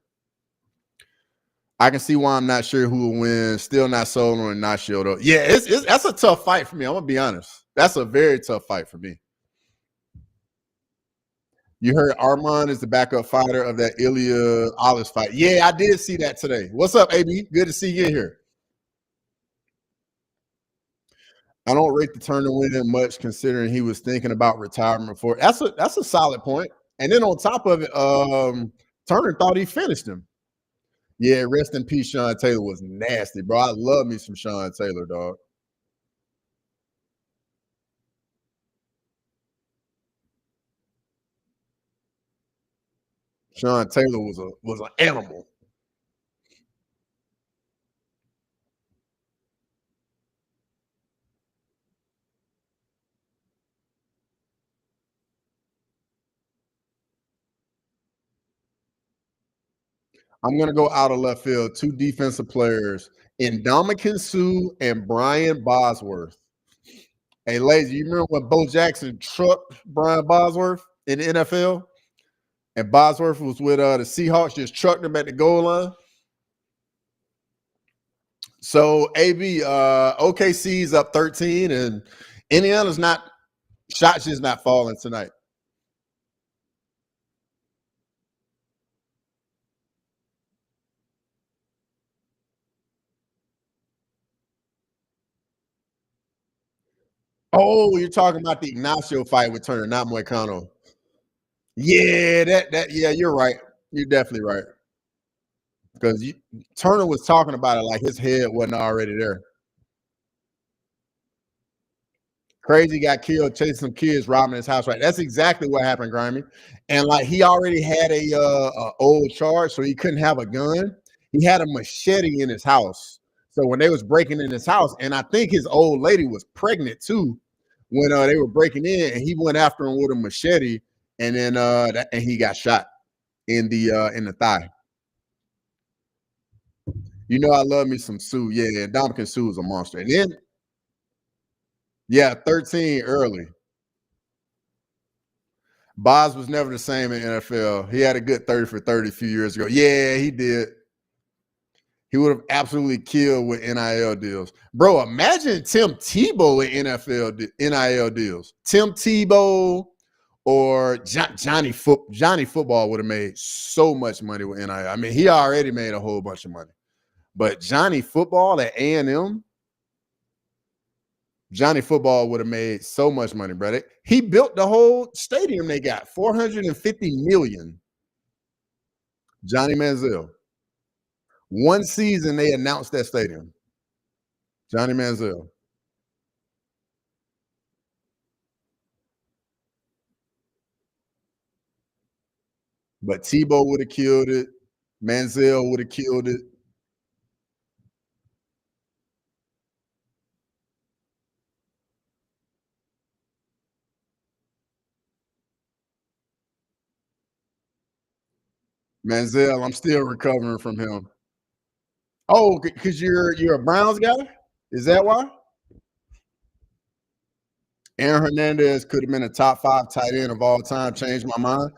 I can see why I'm not sure who will win. Still not sold on Ignacio though. Yeah, it's that's a tough fight for me. I'm gonna be honest. That's a very tough fight for me. You heard Armand is the backup fighter of that Ilya Olives fight. Yeah, I did see that today. What's up, AB? Good to see you here. I don't rate the tournament winning much, considering he was thinking about retirement before. That's a solid point. And then on top of it, Turner thought he finished him. Yeah, rest in peace. Sean Taylor was nasty, bro. I love me some Sean Taylor, dog. Sean Taylor was an animal. I'm gonna go out of left field. Two defensive players, Indomitian Sue and Brian Bosworth. Hey, Lazy, you remember when Bo Jackson trucked Brian Bosworth in the NFL? And Bosworth was with the Seahawks, just trucked him at the goal line. So AB, OKC's up 13, and Indiana's not shots just not falling tonight. Oh, you're talking about the Ignacio fight with Turner, not Moicano. Yeah, that yeah, you're right. You're definitely right. Because Turner was talking about it like his head wasn't already there. Crazy got killed chasing some kids robbing his house. Right, that's exactly what happened, Grimy. And like he already had a old charge, so he couldn't have a gun. He had a machete in his house. So when they was breaking in his house, and I think his old lady was pregnant too when they were breaking in, and he went after him with a machete, and then and he got shot in the thigh. You know, I love me some Sue. Yeah, Dominican Sue is a monster. And then, yeah, 13 early. Boz was never the same in NFL. He had a good 30 for 30 a few years ago. Yeah, he did. He would have absolutely killed with NIL deals. Bro, imagine Tim Tebow with NIL deals. Tim Tebow or Johnny Football would have made so much money with NIL. I mean, he already made a whole bunch of money. But Johnny Football at A&M, Johnny Football would have made so much money, brother. He built the whole stadium they got, 450 million. Johnny Manziel. One season they announced that stadium. Johnny Manziel. But Tebow would have killed it. Manziel would have killed it. Manziel, I'm still recovering from him. Oh, because you're a Browns guy? Is that why? Aaron Hernandez could have been a top 5 tight end of all time. Changed my mind.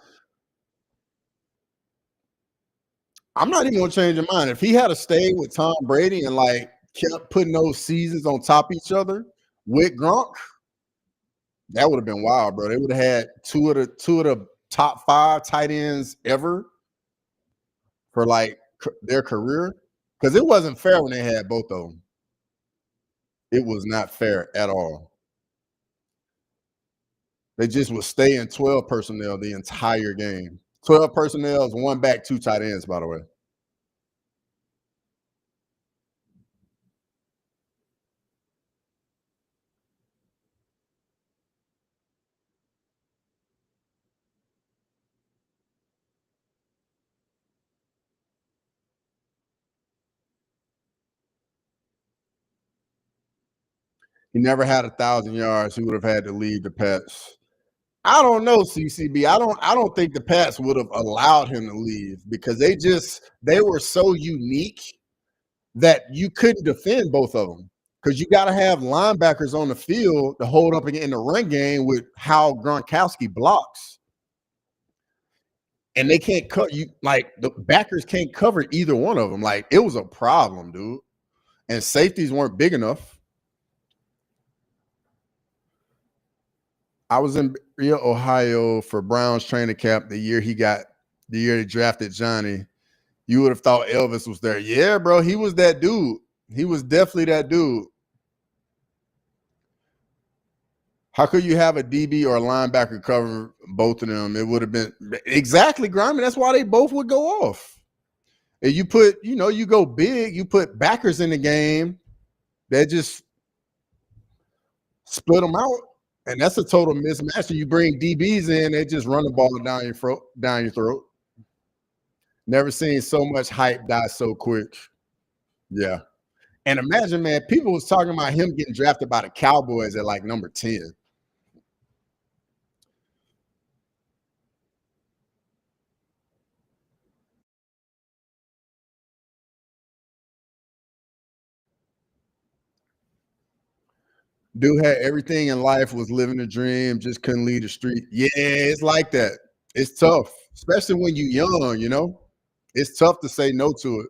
I'm not even gonna change your mind. If he had stayed with Tom Brady and like kept putting those seasons on top of each other with Gronk, that would have been wild, bro. They would have had two of the top 5 tight ends ever for like their career. Because it wasn't fair when they had both of them. It was not fair at all. They just would stay in 12 personnel the entire game. 12 personnel is 1 back, 2 tight ends, by the way. He never had 1,000 yards. He would have had to leave the Pats. I don't know, CCB. I don't think the Pats would have allowed him to leave because they were so unique that you couldn't defend both of them. Because you got to have linebackers on the field to hold up in the run game with how Gronkowski blocks. And they can't cut you, like the backers can't cover either one of them. Like it was a problem, dude. And safeties weren't big enough. I was in Berea, Ohio for Browns training camp the year they drafted Johnny. You would have thought Elvis was there. Yeah, bro. He was that dude. He was definitely that dude. How could you have a DB or a linebacker cover both of them? It would have been exactly Grimy. That's why they both would go off. And you put, you go big, you put backers in the game that just split them out. And that's a total mismatch. And you bring DBs in, they just run the ball down your throat. Never seen so much hype die so quick. Yeah. And imagine, man, people was talking about him getting drafted by the Cowboys at like number 10. Dude had everything in life, was living a dream, just couldn't leave the street. Yeah, it's like that. It's tough, especially when you're young. It's tough to say no to it.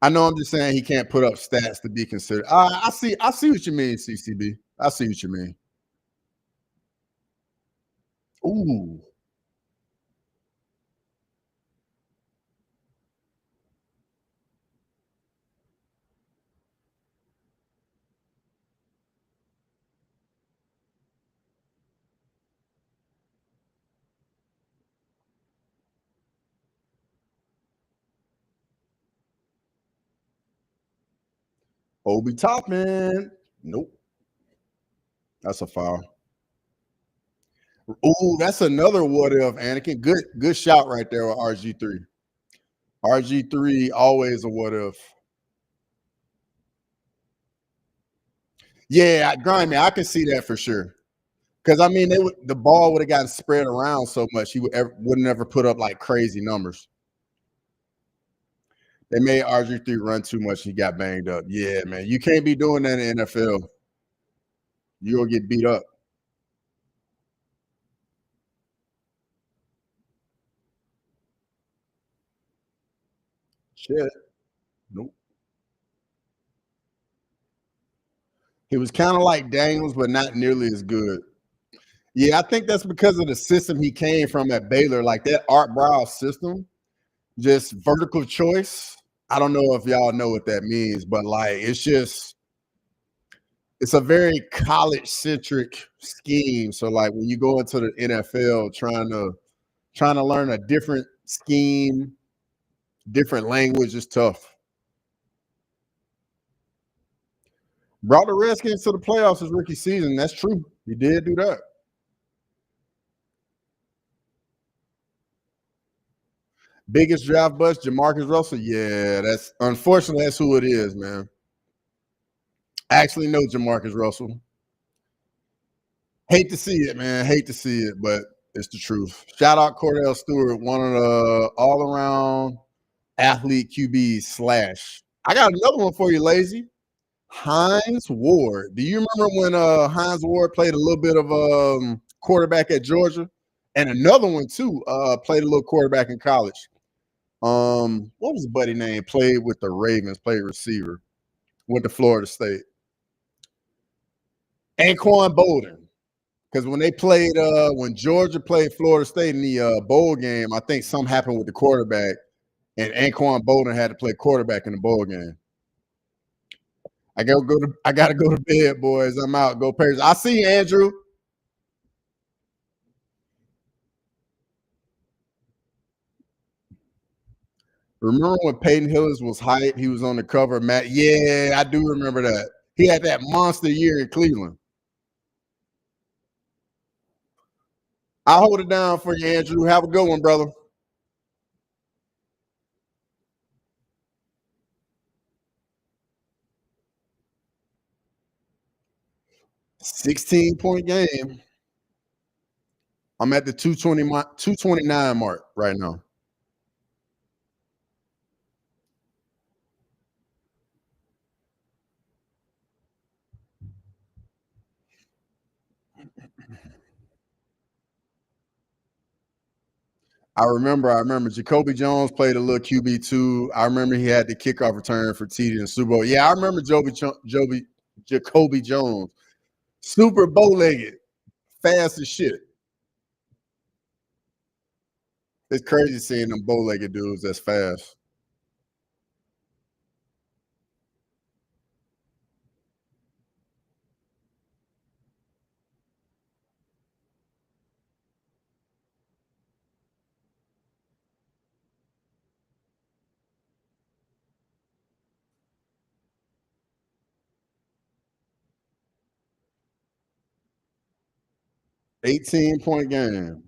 I know I'm just saying he can't put up stats to be considered. I see what you mean, CCB. I see what you mean. Ooh. Obi Toppin. Nope. That's a foul. Ooh, that's another what if, Anakin. Good shout right there with RG3. RG3 always a what if. Yeah, Grimy, I can see that for sure. Because I mean, the ball would have gotten spread around so much, he wouldn't ever put up like crazy numbers. They made RG3 run too much. He got banged up. Yeah, man, you can't be doing that in the NFL. You'll get beat up. Shit. Nope. He was kind of like Daniels, but not nearly as good. Yeah, I think that's because of the system he came from at Baylor, like that Art Briles system, just vertical choice. I don't know if y'all know what that means, but like it's a very college centric scheme. So like when you go into the NFL trying to learn a different scheme, different language is tough. Brought the Redskins to the playoffs his rookie season. That's true. He did do that. Biggest draft bust, Jamarcus Russell. Yeah, that's who it is, man. I actually know Jamarcus Russell. Hate to see it, man. Hate to see it, but It's the truth. Shout out Cordell Stewart, one of the all-around athlete QBs slash. I got another one for you, Lazy. Hines Ward. Do you remember when Hines Ward played a little bit of quarterback at Georgia? And another one too, played a little quarterback in college. What was the buddy name? Played with the Ravens, played receiver, went to Florida State. Anquan Bolden. Because when they played, when Georgia played Florida State in the bowl game, I think something happened with the quarterback, and Anquan Bolden had to play quarterback in the bowl game. I gotta go to bed, boys. I'm out. Go Patriots. I see you, Andrew. Remember when Peyton Hillis was hyped? He was on the cover of Matt. Yeah, I do remember that. He had that monster year in Cleveland. I'll hold it down for you, Andrew. Have a good one, brother. 16-point game. I'm at the 229 mark right now. I remember Jacoby Jones played a little QB2. I remember he had the kickoff return for TD in the Super Bowl. Yeah, I remember Jacoby Jones. Super bow-legged, fast as shit. It's crazy seeing them bow-legged dudes that's fast. $18-point game.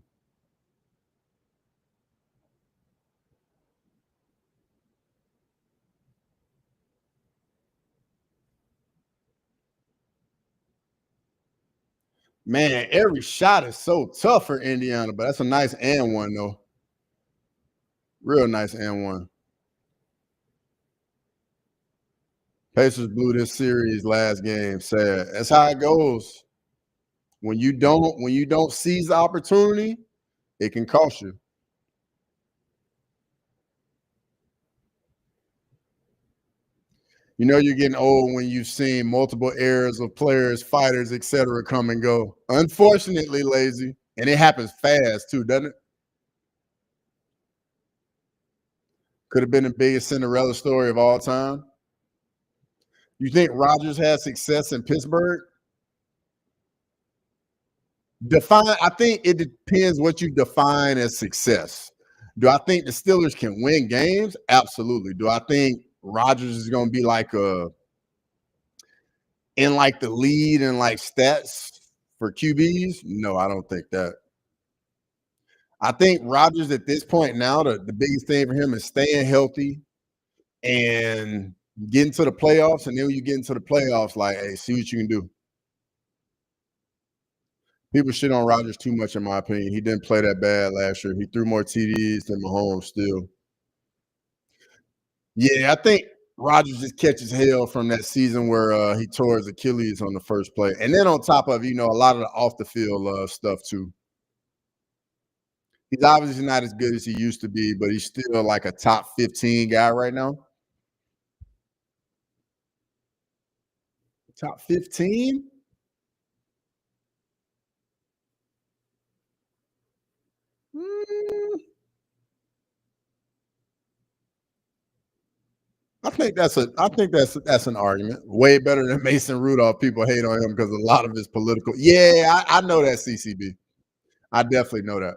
Man, every shot is so tough for Indiana, but that's a nice and one, though. Real nice and one. Pacers blew this series last game. Sad. That's how it goes. When you don't seize the opportunity, it can cost you. You know you're getting old when you've seen multiple eras of players, fighters, etc. come and go. Unfortunately, Lazy. And it happens fast too, doesn't it? Could have been the biggest Cinderella story of all time. You think Rodgers had success in Pittsburgh? I think it depends what you define as success. Do I think the Steelers can win games? Absolutely. Do I think Rodgers is going to be like in like the lead and like stats for QBs? No, I don't think that. I think Rodgers at this point now, the biggest thing for him is staying healthy and getting to the playoffs. And then when you get into the playoffs, like, hey, see what you can do. People shit on Rodgers too much, in my opinion. He didn't play that bad last year. He threw more TDs than Mahomes still. Yeah, I think Rodgers just catches hell from that season where he tore his Achilles on the first play. And then on top of, a lot of the off the field stuff too. He's obviously not as good as he used to be, but he's still like a top 15 guy right now. Top 15? I think that's an argument. Way better than Mason Rudolph. People hate on him because a lot of his political. Yeah, I know that CCB. I definitely know that.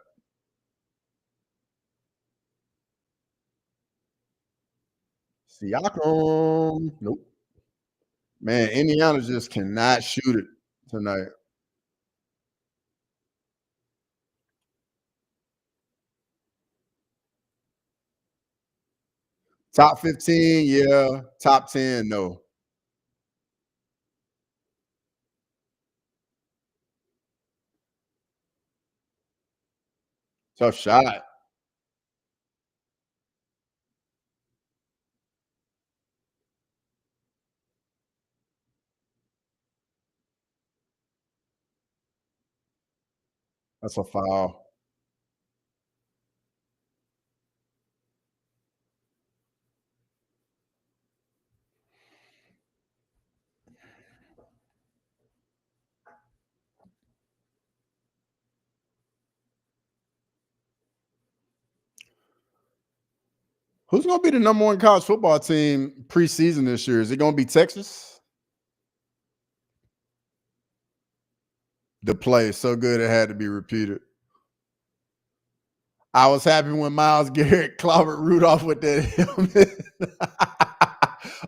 Siakam. Nope. Man, Indiana just cannot shoot it tonight. Top 15, yeah. Top 10, no. Tough shot. That's a foul. Who's going to be the number one college football team preseason this year? Is it going to be Texas? The play is so good it had to be repeated. I was happy when Myles Garrett clobbered Rudolph with that helmet.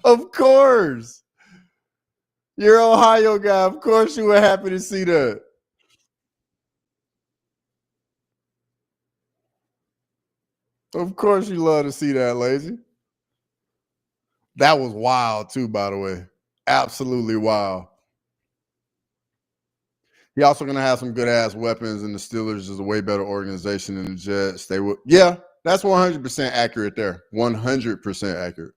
Of course. You're an Ohio guy. Of course you were happy to see that. Of course you love to see that, Lazy. That was wild too, by the way. Absolutely wild. He also going to have some good ass weapons, and the Steelers is a way better organization than the Jets. They would, yeah, that's 100% accurate there. 100% accurate.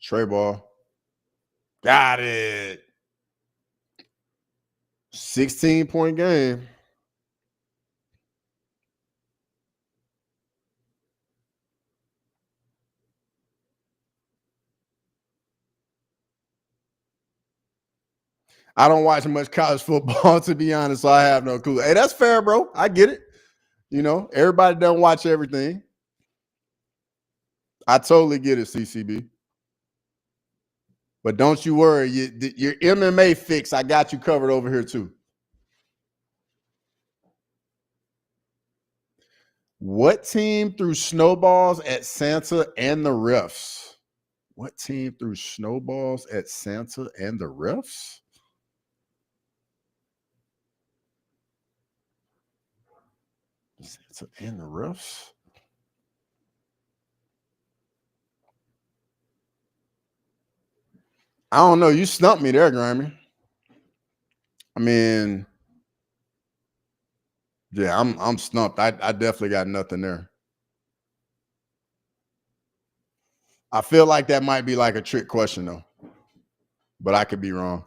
Trey ball. Got it. 16-point game. I don't watch much college football, to be honest, so I have no clue. Hey, that's fair, bro. I get it. You know, everybody doesn't watch everything. I totally get it, CCB. But don't you worry. Your MMA fix, I got you covered over here, too. What team threw snowballs at Santa and the refs? What team threw snowballs at Santa and the refs? Santa and the refs? I don't know. You stumped me there, Grammy. I mean, yeah, I'm stumped. I definitely got nothing there. I feel like that might be like a trick question though, but I could be wrong.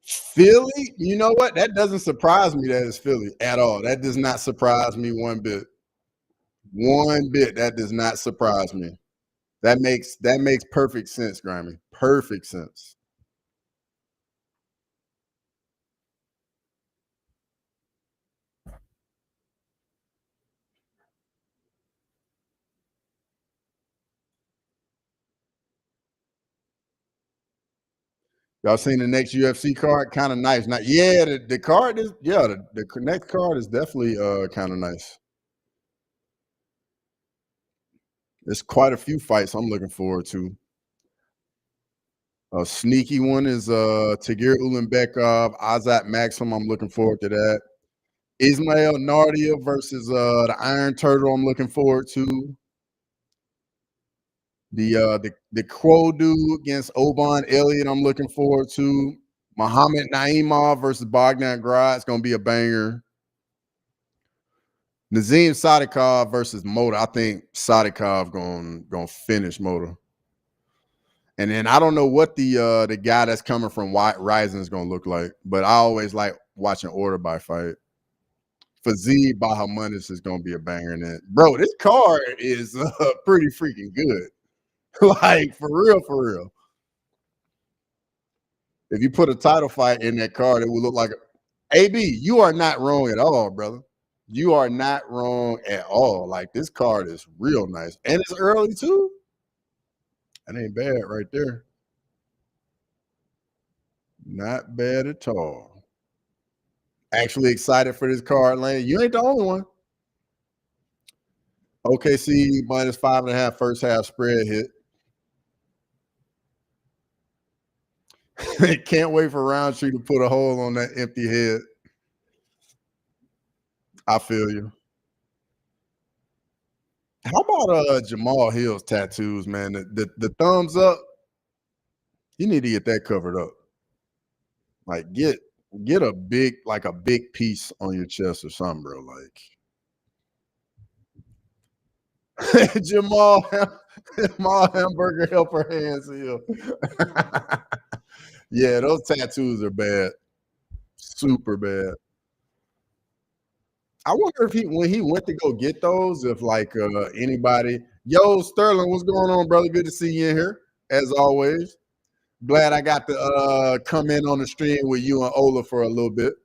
Philly, you know what? That doesn't surprise me that it's Philly at all. That does not surprise me one bit. One bit. That does not surprise me. That makes perfect sense, Grammy. Perfect sense. Y'all seen the next UFC card? Kind of nice. Not yeah, the card is the next card is definitely kind of nice. There's quite a few fights I'm looking forward to. A sneaky one is Tagir Ulanbekov, Azat Maxim. I'm looking forward to that. Ismail Nardia versus the Iron Turtle. I'm looking forward to. The Crow dude against Oban Elliott. I'm looking forward to. Muhammad Naimov versus Bogdan Grad. It's gonna be a banger. Nazim Sadikov versus Moda. I think Sadikov gonna finish Moda. And then I don't know what the guy that's coming from Rising is gonna look like, but I always like watching order by fight. Fazid Bahamanis is gonna be a banger in it. Bro, this card is pretty freaking good. Like for real, for real. If you put a title fight in that card, it would look like AB. You are not wrong at all, brother. You are not wrong at all. Like, this card is real nice, and it's early too. That ain't bad right there. Not bad at all. Actually excited for this card, Lane. You ain't the only one. OKC minus 5.5 first half spread hit. Can't wait for Roundtree to put a hole on that empty head. I feel you. How about Jamal Hill's tattoos, man? The thumbs up. You need to get that covered up. Like, get a big piece on your chest or something, bro. Like Jamal Hamburger Helper Hands Hill. Yeah, those tattoos are bad. Super bad. I wonder if when he went to go get those, if anybody, yo, Sterling, what's going on, brother? Good to see you in here, as always. Glad I got to come in on the stream with you and Ola for a little bit.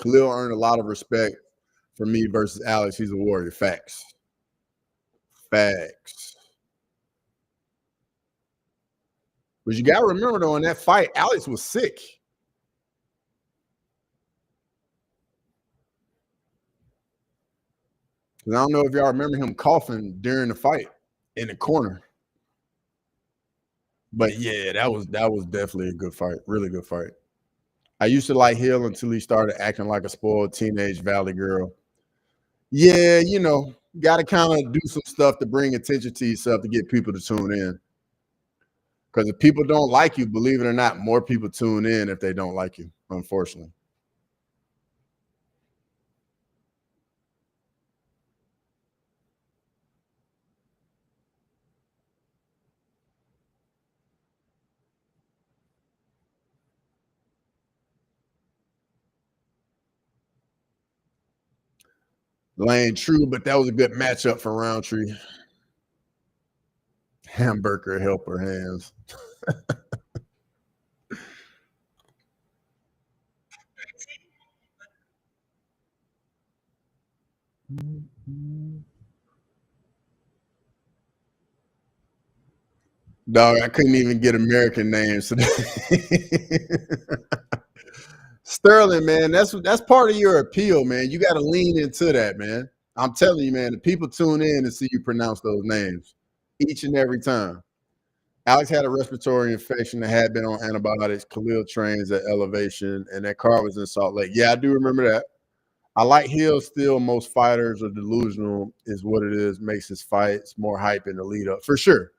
Khalil earned a lot of respect for me versus Alex. He's a warrior. Facts. Facts. But you got to remember, though, in that fight, Alex was sick. I don't know if y'all remember him coughing during the fight in the corner. But yeah, that was definitely a good fight. Really good fight. I used to like Hill until he started acting like a spoiled teenage Valley girl. Yeah, got to kind of do some stuff to bring attention to yourself to get people to tune in. Because if people don't like you, believe it or not, more people tune in if they don't like you, unfortunately. Lane, true, but that was a good matchup for Roundtree. Hamburger helper hands. Dog, I couldn't even get American names today. Sterling, man, that's part of your appeal, man. You got to lean into that, man. I'm telling you, man, the people tune in to see you pronounce those names each and every time. Alex had a respiratory infection and had been on antibiotics. Khalil trains at Elevation, and that car was in Salt Lake. Yeah, I do remember that. I like Hill still. Most fighters are delusional, is what it is. Makes his fights more hype in the lead up, for sure.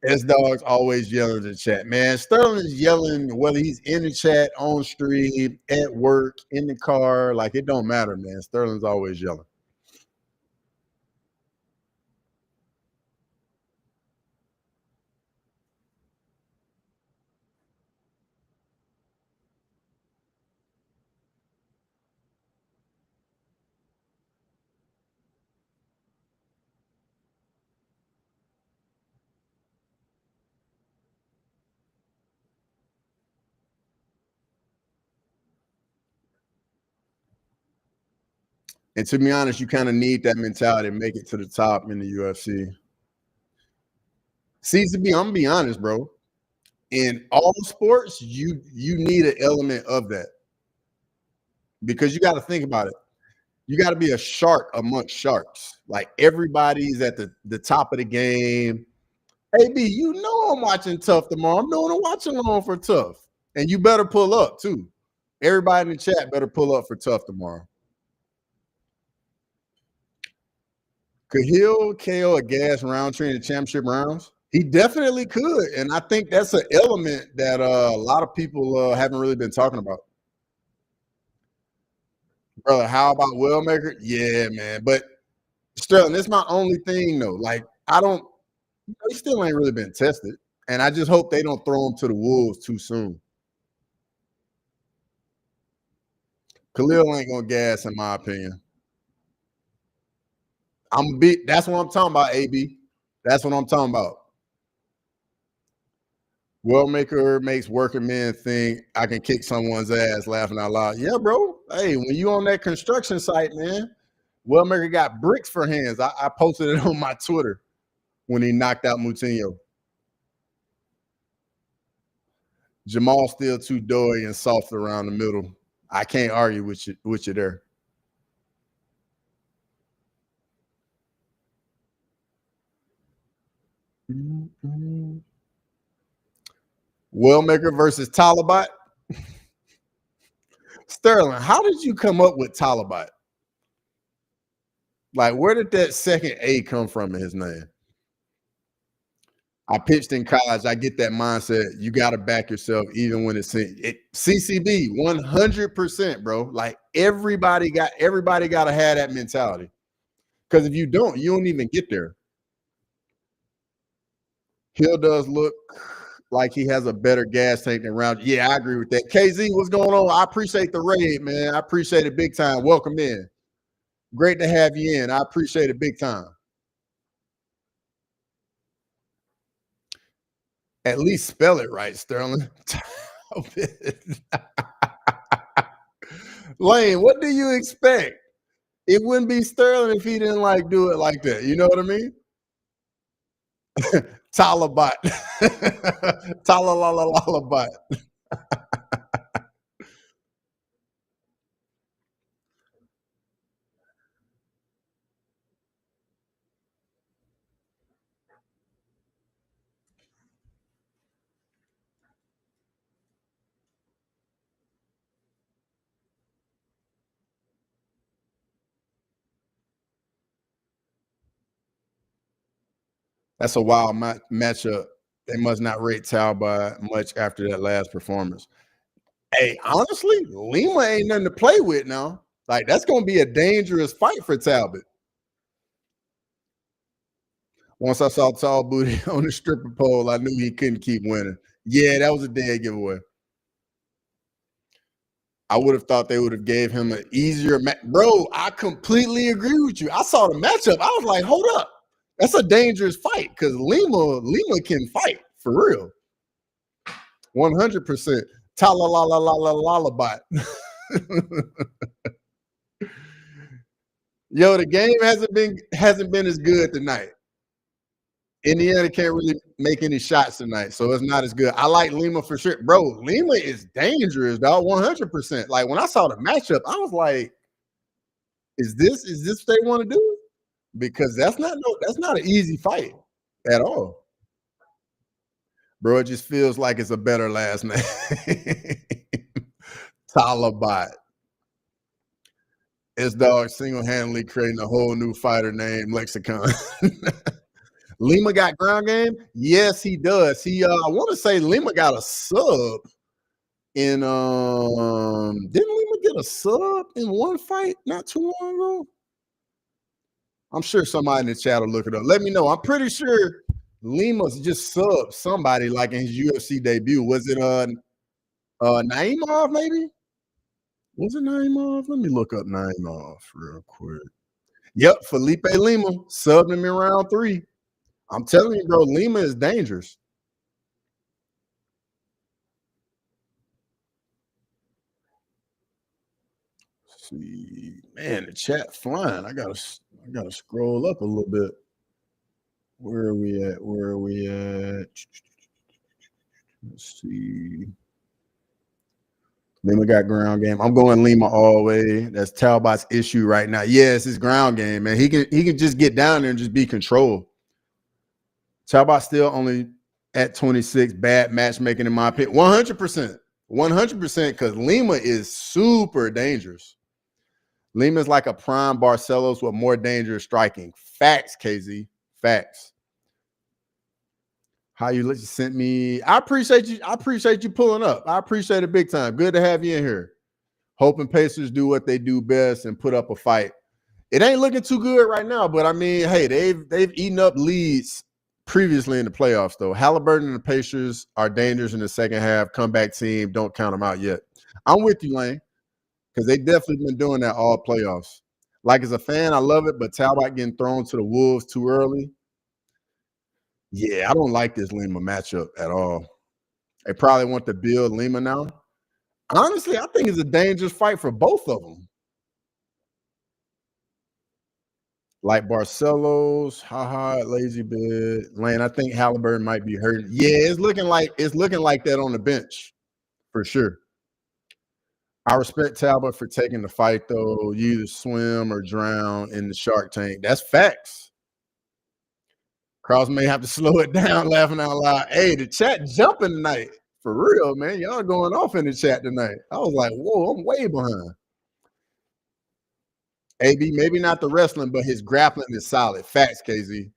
S Dog's always yelling in the chat. Man, Sterling is yelling whether he's in the chat, on stream, at work, in the car. Like, it don't matter, man. Sterling's always yelling. And to be honest, you kind of need that mentality to make it to the top in the UFC. See, I'm gonna be honest, bro. In all sports, you need an element of that. Because you got to think about it. You got to be a shark amongst sharks. Like, everybody's at the top of the game. AB, I'm watching Tough tomorrow. I'm doing a watch-along for Tough. And you better pull up, too. Everybody in the chat better pull up for Tough tomorrow. Could Hill KO a gas Roundtree in the championship rounds? He definitely could. And I think that's an element that a lot of people haven't really been talking about. Brother, how about Wellmaker? Yeah, man. But Sterling, that's my only thing, though. Like, he still ain't really been tested. And I just hope they don't throw him to the wolves too soon. Khalil ain't gonna gas, in my opinion. That's what I'm talking about, AB. That's what I'm talking about. Wellmaker makes working men think I can kick someone's ass laughing out loud. Yeah, bro. Hey, when you on that construction site, man, Wellmaker got bricks for hands. I posted it on my Twitter when he knocked out Moutinho. Jamal still too doughy and soft around the middle. I can't argue with you there. Wellmaker versus Talibat. Sterling, how did you come up with Talibat? Like, where did that second A come from in his name? I pitched in college. I get that mindset. You got to back yourself, even when it's CCB 100%, bro. Like everybody got to have that mentality. Because if you don't even get there. Hill does look like he has a better gas tank than Round. Yeah, I agree with that. KZ, what's going on? I appreciate the raid, man. I appreciate it big time. Welcome in. Great to have you in. I appreciate it big time. At least spell it right, Sterling. Lane, what do you expect? It wouldn't be Sterling if he didn't like do it like that. You know what I mean? Talabat. Talalalalalabot. That's a wild matchup. They must not rate Talbot much after that last performance. Hey, honestly, Lima ain't nothing to play with now. Like, that's going to be a dangerous fight for Talbot. Once I saw Tall Booty on the stripper pole, I knew he couldn't keep winning. Yeah, that was a dead giveaway. I would have thought they would have gave him an easier match. Bro, I completely agree with you. I saw the matchup. I was like, hold up. That's a dangerous fight because Lima can fight for real. 100%. Talalalalalabot. Yo, the game hasn't been as good tonight. Indiana can't really make any shots tonight, so it's not as good. I like Lima for sure. Bro, Lima is dangerous, dog. 100%. Like when I saw the matchup, I was like, is this what they want to do? Because that's not an easy fight at all. Bro, it just feels like it's a better last name. Talabat. This dog single-handedly creating a whole new fighter name lexicon. Lima got ground game? Yes, he does. I want to say Lima got a sub in didn't Lima get a sub in one fight not too long ago? I'm sure somebody in the chat will look it up. Let me know. I'm pretty sure Lima's just subbed somebody like in his UFC debut. Was it Naimov maybe? Was it Naimov? Let me look up Naimov real quick. Yep, Felipe Lima subbed him in round 3. I'm telling you, bro, Lima is dangerous. Let's see, man, the chat flying. I gotta scroll up a little bit. Where are we at? Let's see. Lima got ground game. I'm going Lima all the way. That's Talbot's issue right now. Yeah, it's his ground game, man. He can just get down there and just be controlled. Talbot still only at 26. Bad matchmaking in my opinion. 100%. 100% because Lima is super dangerous. Lima's like a prime Barcelos with more dangerous striking. Facts, KZ. Facts. How you sent me. I appreciate you. I appreciate you pulling up. I appreciate it big time. Good to have you in here. Hoping Pacers do what they do best and put up a fight. It ain't looking too good right now, but I mean, hey, they've eaten up leads previously in the playoffs, though. Halliburton and the Pacers are dangerous in the second half. Comeback team, don't count them out yet. I'm with you, Lane, because they definitely been doing that all playoffs. Like as a fan, I love it, but Talbot getting thrown to the Wolves too early. Yeah, I don't like this Lima matchup at all. They probably want to build Lima now. Honestly, I think it's a dangerous fight for both of them. Like Barcelos, haha, lazy bit. Lane, I think Halliburton might be hurting. Yeah, it's looking like that on the bench for sure. I respect Talbot for taking the fight, though. You either swim or drown in the shark tank. That's facts. Cross may have to slow it down, laughing out loud. Hey, the chat jumping tonight. For real, man. Y'all going off in the chat tonight. I was like, whoa, I'm way behind. AB, maybe not the wrestling, but his grappling is solid. Facts, KZ.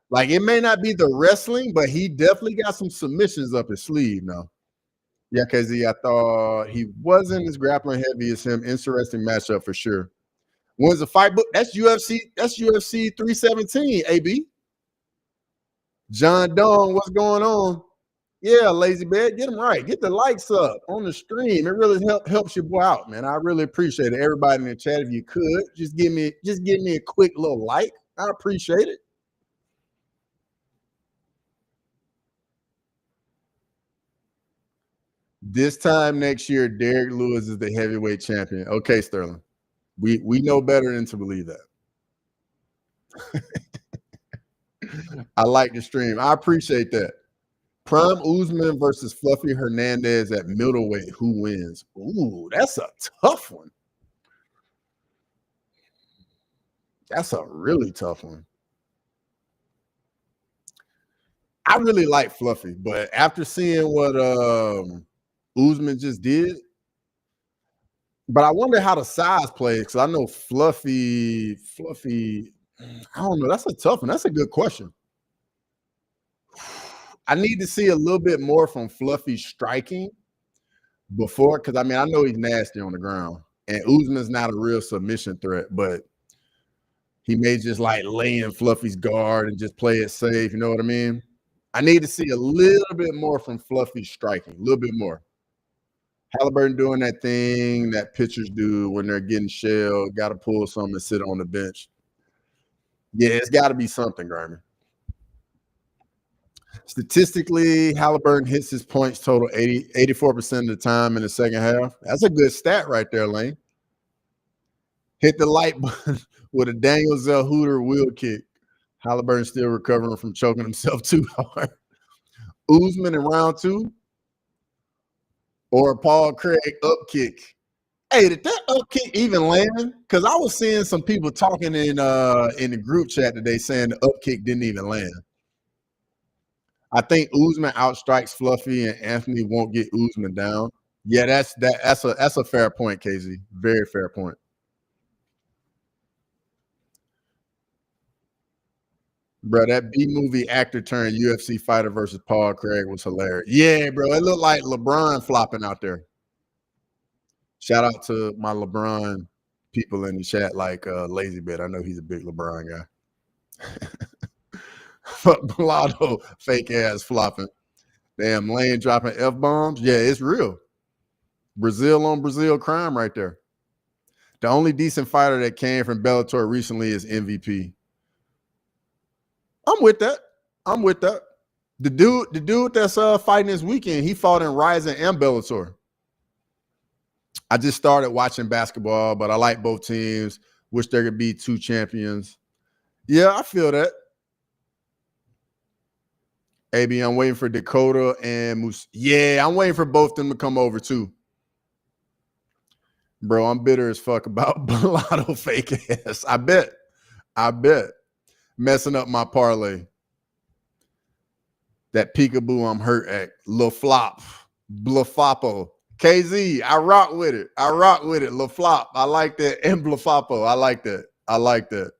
Like, it may not be the wrestling, but he definitely got some submissions up his sleeve now. Yeah, KZ, I thought he wasn't as grappling heavy as him. Interesting matchup for sure. When's the fight book? That's UFC 317, AB. John Dong, what's going on? Yeah, lazy bed, get them right. Get the likes up on the stream. It really helps your boy out, man. I really appreciate it. Everybody in the chat, if you could, just give me a quick little like. I appreciate it. This time next year, Derek Lewis is the heavyweight champion. Okay, Sterling. We know better than to believe that. I like the stream. I appreciate that. Prime Usman versus Fluffy Hernandez at middleweight. Who wins? Ooh, that's a tough one. That's a really tough one. I really like Fluffy, but after seeing what Usman just did, but I wonder how the size plays, because I know Fluffy, I don't know. That's a tough one. That's a good question. I need to see a little bit more from Fluffy striking before, because I mean, I know he's nasty on the ground, and Usman's not a real submission threat, but he may just like lay in Fluffy's guard and just play it safe. You know what I mean? I need to see a little bit more from Fluffy striking, a little bit more. Halliburton doing that thing that pitchers do when they're getting shelled, got to pull something and sit on the bench. Yeah, it's got to be something, Garmin. Statistically, Halliburton hits his points total 84% of the time in the second half. That's a good stat right there, Lane. Hit the light button with a Daniel Zellhuter wheel kick. Halliburton still recovering from choking himself too hard. Usman in round 2 or Paul Craig up kick. Hey, did that up kick even land? Because I was seeing some people talking in the group chat today saying the up kick didn't even land. I think Usman outstrikes Fluffy, and Anthony won't get Usman down. Yeah, that's a fair point, KZ. Very fair point. Bro, that B-movie actor turned UFC fighter versus Paul Craig was hilarious. Yeah, bro, it looked like LeBron flopping out there. Shout out to my LeBron people in the chat, like Lazy Bit. I know he's a big LeBron guy. Fuck Mulatto, fake ass flopping. Damn, Lane dropping F-bombs. Yeah, it's real. Brazil on Brazil crime right there. The only decent fighter that came from Bellator recently is MVP. I'm with that. The dude that's fighting this weekend, he fought in Rising and Bellator. I just started watching basketball, but I like both teams. Wish there could be 2 champions. Yeah, I feel that. AB, I'm waiting for Dakota and Moose. Yeah, I'm waiting for both of them to come over too. Bro, I'm bitter as fuck about Mulatto fake ass. I bet. Messing up my parlay. That peekaboo I'm hurt at. Lil Flop. Blafapo. KZ, I rock with it. Lil Flop. I like that. And Blafapo. I like that.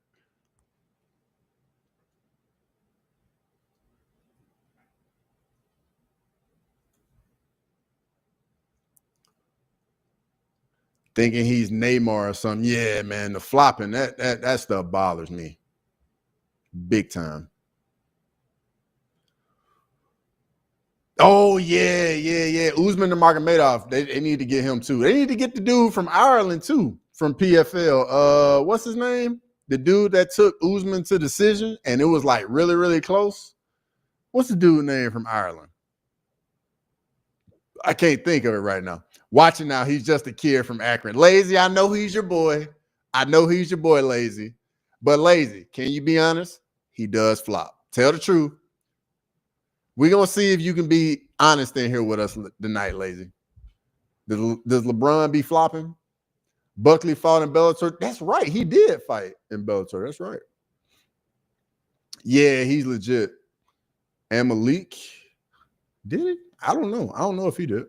Thinking he's Neymar or something. Yeah, man. The flopping, that stuff bothers me. Big time. Oh, yeah. Usman and Magomedov, they need to get him too. They need to get the dude from Ireland too, from PFL. What's his name? The dude that took Usman to decision, and it was like really, really close. What's the dude name from Ireland? I can't think of it right now. Watching now, he's just a kid from Akron. Lazy, I know he's your boy. I know he's your boy, Lazy. But Lazy, can you be honest? He does flop. Tell the truth. We're going to see if you can be honest in here with us tonight, Lazy. Does LeBron be flopping? Buckley fought in Bellator. That's right. He did fight in Bellator. That's right. Yeah, he's legit. And Malik, did it? I don't know. I don't know if he did.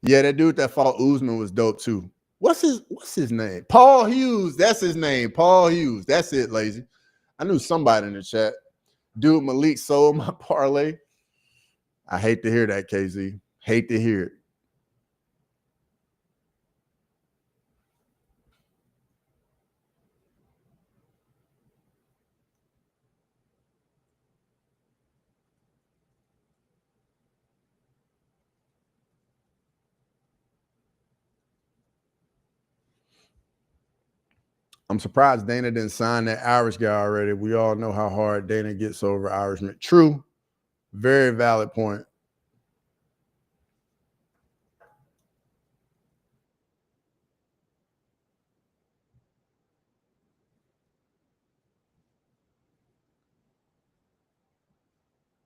Yeah, that dude that fought Usman was dope too. What's his name? Paul Hughes. That's his name. Paul Hughes. That's it, Lazy. I knew somebody in the chat. Dude, Malik sold my parlay. I hate to hear that, KZ. Hate to hear it. I'm surprised Dana didn't sign that Irish guy already. We all know how hard Dana gets over Irishmen. True. Very valid point.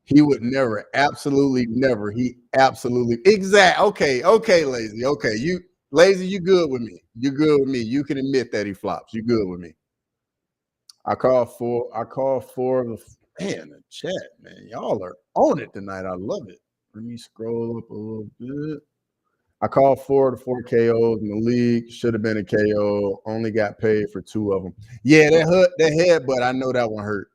He would never, absolutely never. He absolutely Okay, Lazy. Okay, you Lazy, you good with me. You good with me. You can admit that he flops. You good with me. I call four of the man, the chat, man. Y'all are on it tonight. I love it. Let me scroll up a little bit. I called 4 of the 4 KOs in the league. Should have been a KO. Only got paid for 2 of them. Yeah, that headbutt, I know that one hurt.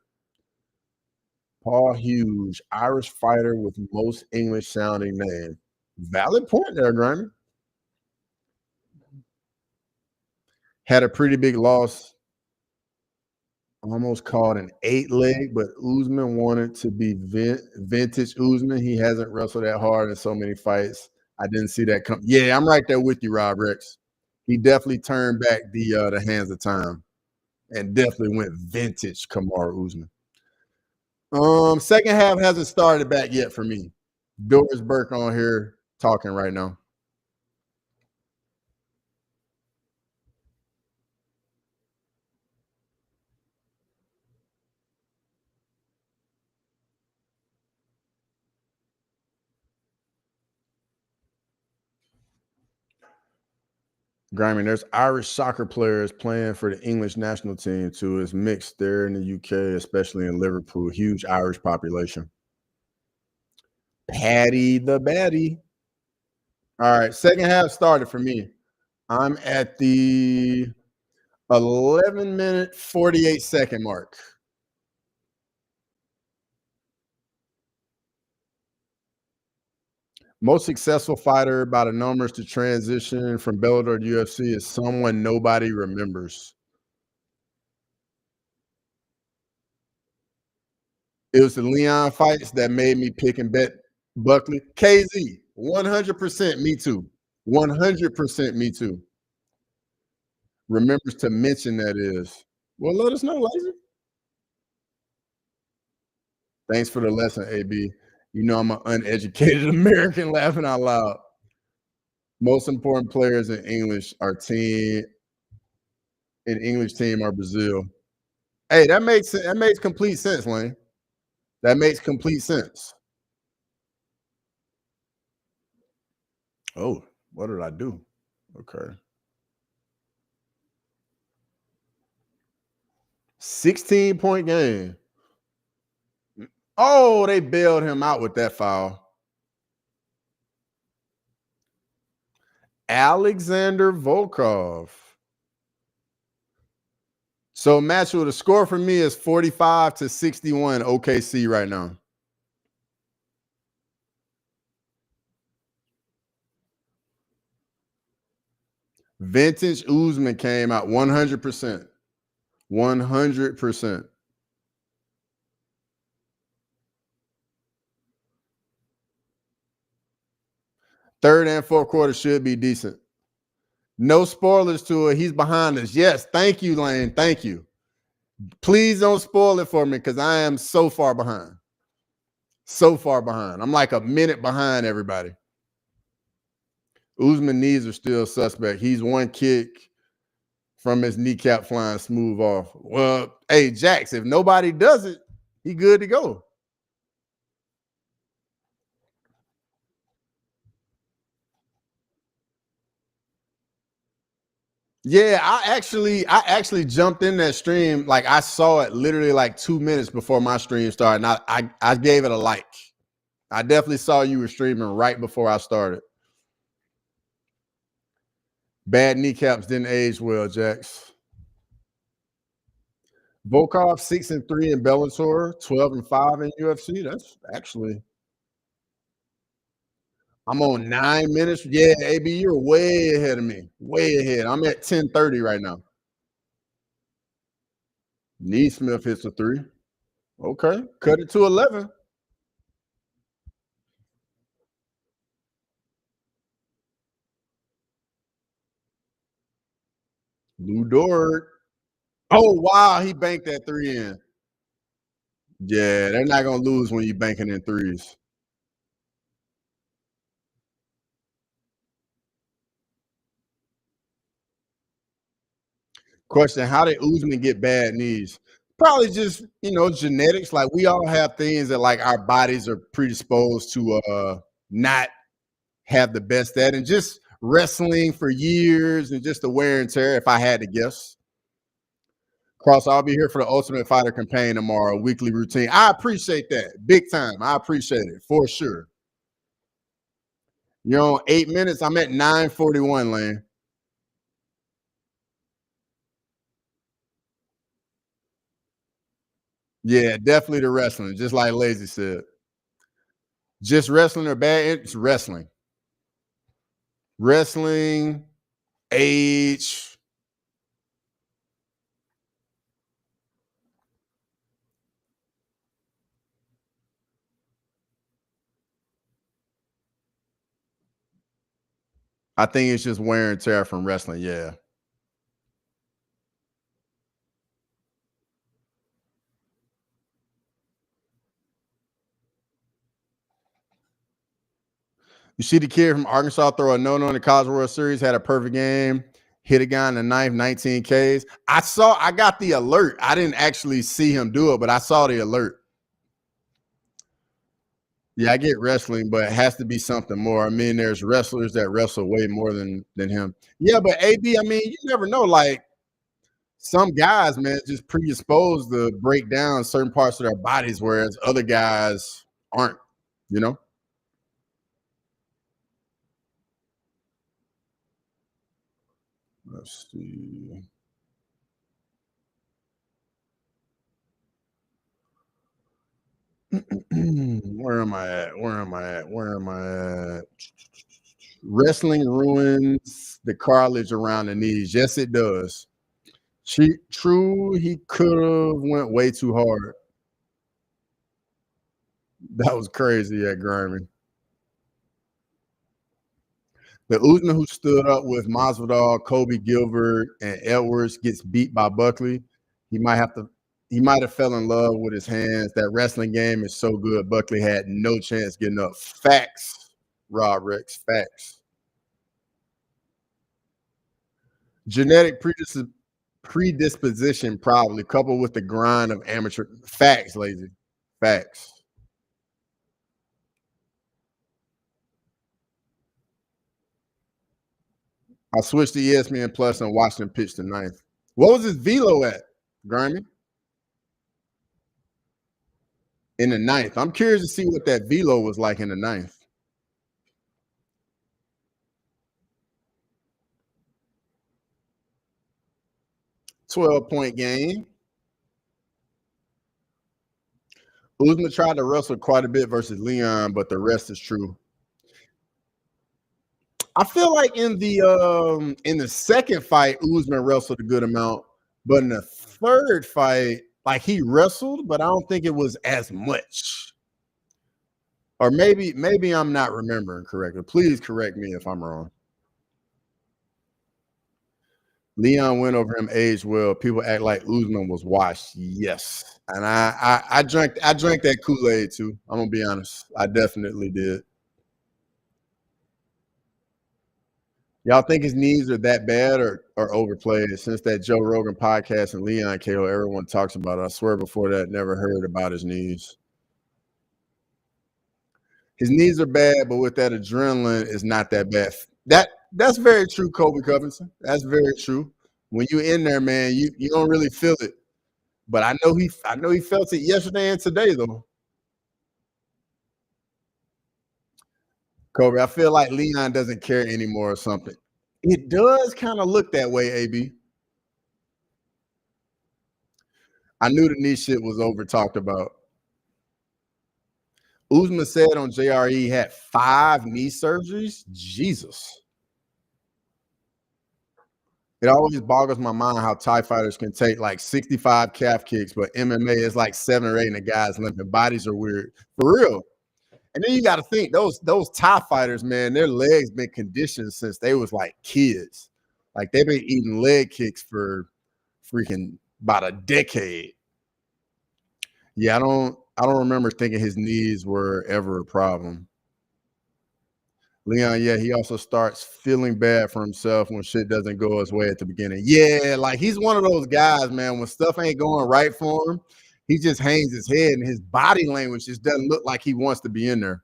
Paul Hughes, Irish fighter with most English sounding name. Valid point there, Grimy. Had a pretty big loss. Almost called an 8-leg, but Usman wanted to be vintage Usman. He hasn't wrestled that hard in so many fights. I didn't see that come. Yeah, I'm right there with you, Rob Rex. He definitely turned back the hands of time and definitely went vintage Kamaru Usman. Second half hasn't started back yet for me. Doris Burke on here talking right now. Grimy, there's Irish soccer players playing for the English national team too. It's mixed there in the UK, especially in Liverpool. Huge Irish population. Patty the Batty. All right, second half started for me. I'm at the 11-minute, 48-second mark. Most successful fighter by the numbers to transition from Bellator to UFC is someone nobody remembers. It was the Leon fights that made me pick and bet Buckley. KZ, 100% me too. 100% me too. Remembers to mention that is. Well, let us know, Lazy. Thanks for the lesson, AB. You know I'm an uneducated American laughing out loud. Most important players in English English team are Brazil. Hey, that makes complete sense, Lane. That makes complete sense. Oh, what did I do? Okay. 16-point game. Oh, they bailed him out with that foul. Alexander Volkov. So, Matthew, the score for me is 45-61 OKC right now. Vintage Usman came out 100%. 100%. Third and fourth quarter should be decent. No spoilers to it. He's behind us. Yes. Thank you, Lane. Thank you. Please don't spoil it for me because I am so far behind. So far behind. I'm like a minute behind everybody. Usman knees are still suspect. He's one kick from his kneecap flying smooth off. Well, hey, Jax, if nobody does it, he good to go. Yeah, I actually jumped in that stream. Like I saw it literally like 2 minutes before my stream started. And I gave it a like. I definitely saw you were streaming right before I started. Bad kneecaps didn't age well, Jax. Volkov 6-3 in Bellator, 12-5 in UFC. That's actually I'm on 9 minutes. Yeah, AB, you're way ahead of me. Way ahead. I'm at 10:30 right now. Neesmith hits a three. Okay. Cut it to 11. Lou Dort. Oh, wow. He banked that three in. Yeah, they're not going to lose when you're banking in threes. Question: how did Usman get bad knees? Probably just genetics. Like we all have things that like our bodies are predisposed to not have the best at, and just wrestling for years and just the wear and tear. If I had to guess, Cross, I'll be here for the Ultimate Fighter campaign tomorrow, weekly routine. I appreciate that big time. I appreciate it for sure. You're on 8 minutes. I'm at 9:41, Lane. Yeah, definitely the wrestling. Just like Lazy said, just wrestling or bad. It's wrestling. Wrestling, age. I think it's just wear and tear from wrestling. Yeah. You see the kid from Arkansas throw a no-no in the College World Series, had a perfect game, hit a guy in the ninth, 19 Ks. I got the alert. I didn't actually see him do it, but I saw the alert. Yeah, I get wrestling, but it has to be something more. I mean, there's wrestlers that wrestle way more than him. Yeah, but AB, I mean, you never know. Like some guys, man, just predisposed to break down certain parts of their bodies, whereas other guys aren't, you know? Let's see. Where am I at? Where am I at? Where am I at? Wrestling ruins the cartilage around the knees. Yes, it does. True, he could have went way too hard. That was crazy at Grimy. The Usman who stood up with Masvidal, Kobe Gilbert, and Edwards gets beat by Buckley. He might have to. He might have fell in love with his hands. That wrestling game is so good. Buckley had no chance getting up. Facts, Rob Rex. Facts. Genetic predisposition, probably coupled with the grind of amateur. Facts, Lazy. Facts. I switched to ESPN Plus and watched him pitch the ninth. What was his velo at, Grimy? In the ninth. I'm curious to see what that velo was like in the ninth. 12-point game. Usman tried to wrestle quite a bit versus Leon, but the rest is true. I feel like in the second fight, Usman wrestled a good amount, but in the third fight, like he wrestled, but I don't think it was as much. Or maybe I'm not remembering correctly. Please correct me if I'm wrong. Leon went over him aged well. People act like Usman was washed. Yes. And I drank that Kool-Aid too. I'm gonna be honest. I definitely did. Y'all think his knees are that bad or overplayed? Since that Joe Rogan podcast and Leon KO, everyone talks about it. I swear before that, never heard about his knees. His knees are bad, but with that adrenaline, it's not that bad. That's very true, Kobe Covington. That's very true. When you're in there, man, you don't really feel it. But I know he felt it yesterday and today, though. Kobe, I feel like Leon doesn't care anymore or something. It does kind of look that way, AB. I knew the knee shit was over talked about. Usman said on JRE he had 5 knee surgeries. Jesus. It always boggles my mind how Thai fighters can take like 65 calf kicks, but MMA is like 7 or 8 and the guys limping. Bodies are weird. For real. And then you got to think those Thai fighters, man, their legs been conditioned since they was like kids. Like they've been eating leg kicks for freaking about a decade. Yeah, I don't remember thinking his knees were ever a problem. Leon, yeah, he also starts feeling bad for himself when shit doesn't go his way at the beginning. Yeah, like he's one of those guys, man, when stuff ain't going right for him, he just hangs his head and his body language just doesn't look like he wants to be in there.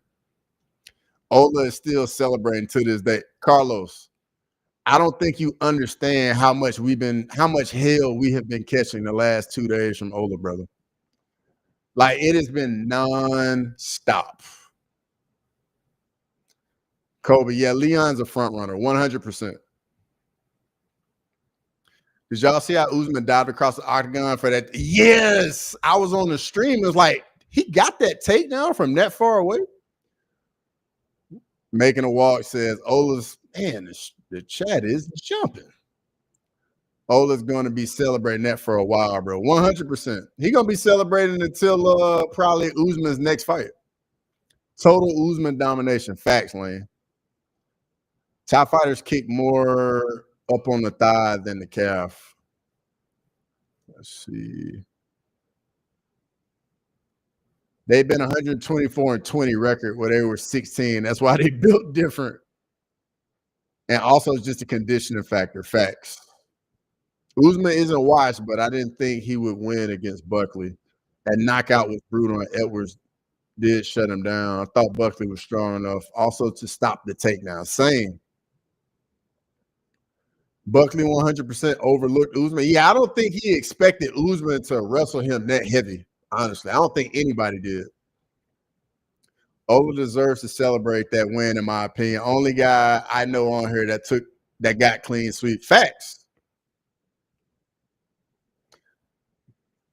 Ola is still celebrating to this day. Carlos, I don't think you understand how much hell we have been catching the last 2 days from Ola, brother. Like it has been non-stop. Kobe, yeah, Leon's a front runner, 100%. Did y'all see how Usman dived across the octagon for that? Yes, I was on the stream. It was like he got that takedown from that far away. Making a walk says Ola's man. The chat is jumping. Ola's going to be celebrating that for a while, bro. 100%. He's going to be celebrating until probably Usman's next fight. Total Usman domination. Facts, Lane. Top fighters kick more up on the thigh than the calf. Let's see. They've been 124-20 record where they were 16. That's why they built different. And also it's just a conditioning factor. Facts. Usman isn't washed, but I didn't think he would win against Buckley. That knockout was brutal, and Edwards did shut him down. I thought Buckley was strong enough also to stop the takedown. Same. Buckley 100% overlooked Usman. Yeah, I don't think he expected Usman to wrestle him that heavy, honestly. I don't think anybody did. Ola deserves to celebrate that win, in my opinion. Only guy I know on here that got clean sweep. Facts.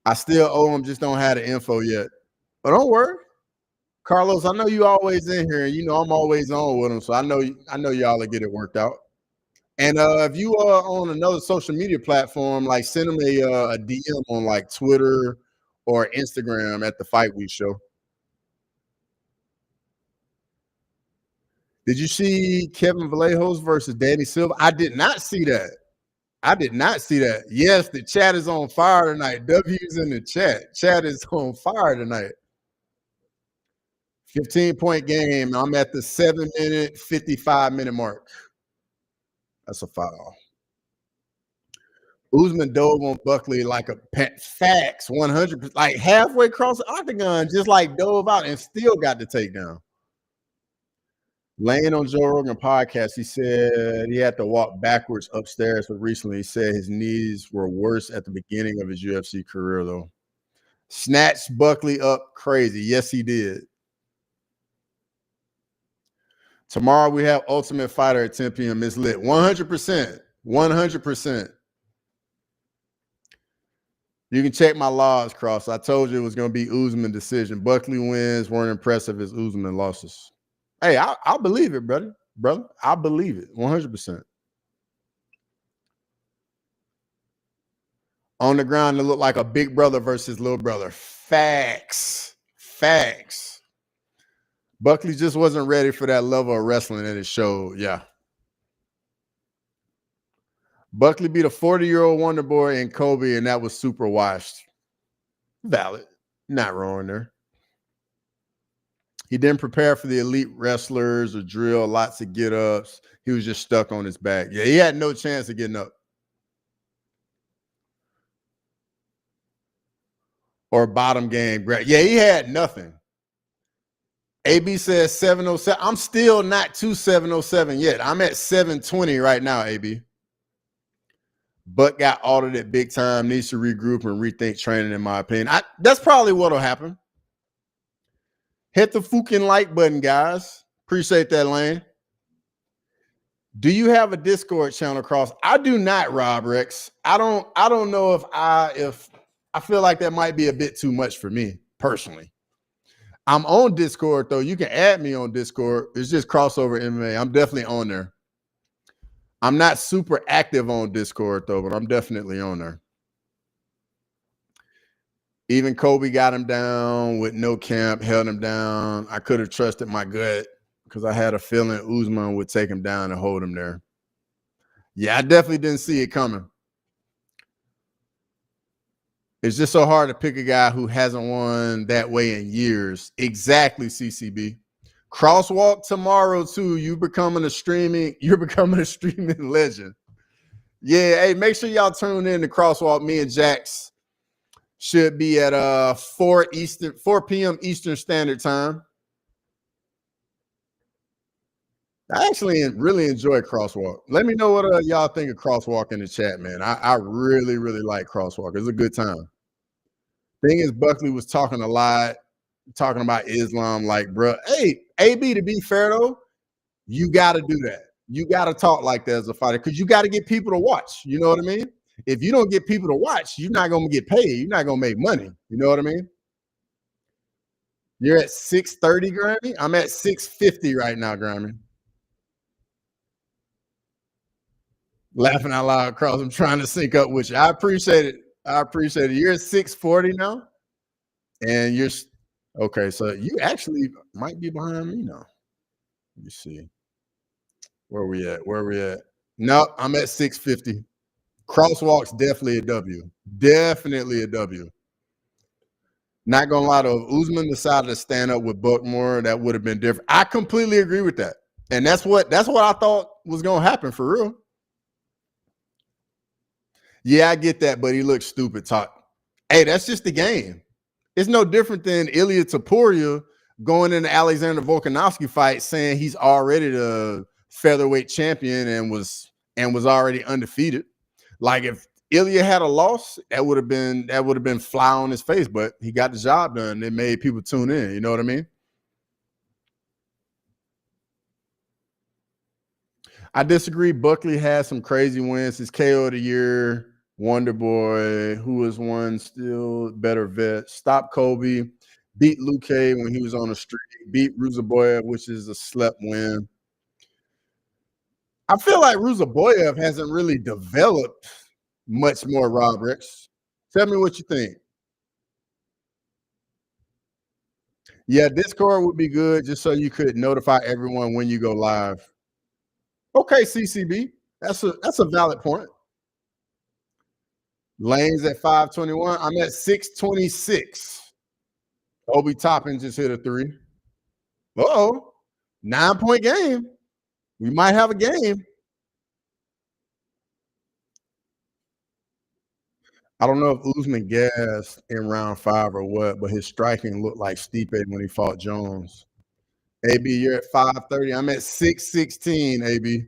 I still owe him, just don't have the info yet. But don't worry. Carlos, I know you always in here, and you know I'm always on with him, so I know y'all will get it worked out. And if you are on another social media platform, like send him a DM on like Twitter or Instagram at the Fight Week Show. Did you see Kevin Vallejos versus Danny Silva? I did not see that. Yes, the chat is on fire tonight. W's in the chat. Chat is on fire tonight. 15-point game. I'm at the 7-minute, 55-minute mark. That's a foul. Usman dove on Buckley like a facts, 100%, like halfway across the octagon, just like dove out and still got the takedown. Laying on Joe Rogan podcast, he said he had to walk backwards upstairs, but recently he said his knees were worse at the beginning of his UFC career, though. Snatched Buckley up crazy. Yes, he did. Tomorrow we have Ultimate Fighter at 10 p.m. It's lit. 100%. 100%. You can check my logs, Cross. I told you it was going to be Usman decision. Buckley wins weren't impressive as Usman losses. Hey, I'll believe it, brother. I'll believe it 100%. On the ground, it looked like a big brother versus little brother. Facts. Buckley just wasn't ready for that level of wrestling that it showed. Yeah. Buckley beat a 40-year-old Wonder Boy and Kobe, and that was super washed. Valid. Not wrong there. He didn't prepare for the elite wrestlers or drill lots of get-ups. He was just stuck on his back. Yeah, he had no chance of getting up. Or bottom game. Yeah, he had nothing. AB says 707. I'm still not to 707 yet. I'm at 720 right now, AB. But got audited big time. Needs to regroup and rethink training, in my opinion. That's probably what'll happen. Hit the fucking like button, guys. Appreciate that, Lane. Do you have a Discord channel, Cross? I do not, Rob Rex. I don't know if I feel like that might be a bit too much for me personally. I'm on Discord though. You can add me on Discord. It's just Crossover MMA. I'm definitely on there. I'm not super active on Discord though, but I'm definitely on there. Even Kobe got him down with no camp, held him down. I could have trusted my gut because I had a feeling Usman would take him down and hold him there. Yeah, I definitely didn't see it coming. It's just so hard to pick a guy who hasn't won that way in years. Exactly, CCB. Crosswalk tomorrow too. You're becoming a streaming legend. Yeah, hey, make sure y'all tune in to Crosswalk. Me and Jax should be at 4 p.m. Eastern Standard Time. I actually really enjoy Crosswalk. Let me know what y'all think of Crosswalk in the chat, man. I really, really like Crosswalk. It's a good time. Thing is, Buckley was talking a lot, talking about Islam. Like, bro, hey, AB, to be fair though, you got to do that. You got to talk like that as a fighter because you got to get people to watch. You know what I mean? If you don't get people to watch, you're not going to get paid. You're not going to make money. You know what I mean? You're at 630, Grammy. I'm at 650 right now, Grammy. Laughing out loud, Cross. I'm trying to sync up with you. I appreciate it. I appreciate it. You're at 640 now, and you're okay. So you actually might be behind me now. Let me see. Where we at? Where we at? Nope, I'm at 650. Crosswalk's definitely a W. Definitely a W. Not gonna lie though, if Usman decided to stand up with Buckmore, that would have been different. I completely agree with that. And that's what I thought was gonna happen for real. Yeah, I get that, but he looks stupid talk. Hey, that's just the game. It's no different than Ilya Taporia going in the Alexander Volkanovski fight saying he's already the featherweight champion and was already undefeated. Like if Ilya had a loss, that would have been fly on his face, but he got the job done. It made people tune in. You know what I mean? I disagree. Buckley has some crazy wins. His KO of the year, Wonder Boy, who is one still better vet. Stop Kobe, beat Luke when he was on the street, beat Ruzaboyev, which is a slept win. I feel like Ruzaboyev hasn't really developed much more, Roberts. Tell me what you think. Yeah, Discord would be good just so you could notify everyone when you go live. Okay, CCB. That's a valid point. Lane's at 521. I'm at 626. Obi Toppin just hit a 3. Uh-oh. 9-point game. We might have a game. I don't know if Usman gassed in round 5 or what, but his striking looked like Stipe when he fought Jones. AB, you're at 530. I'm at 616, AB.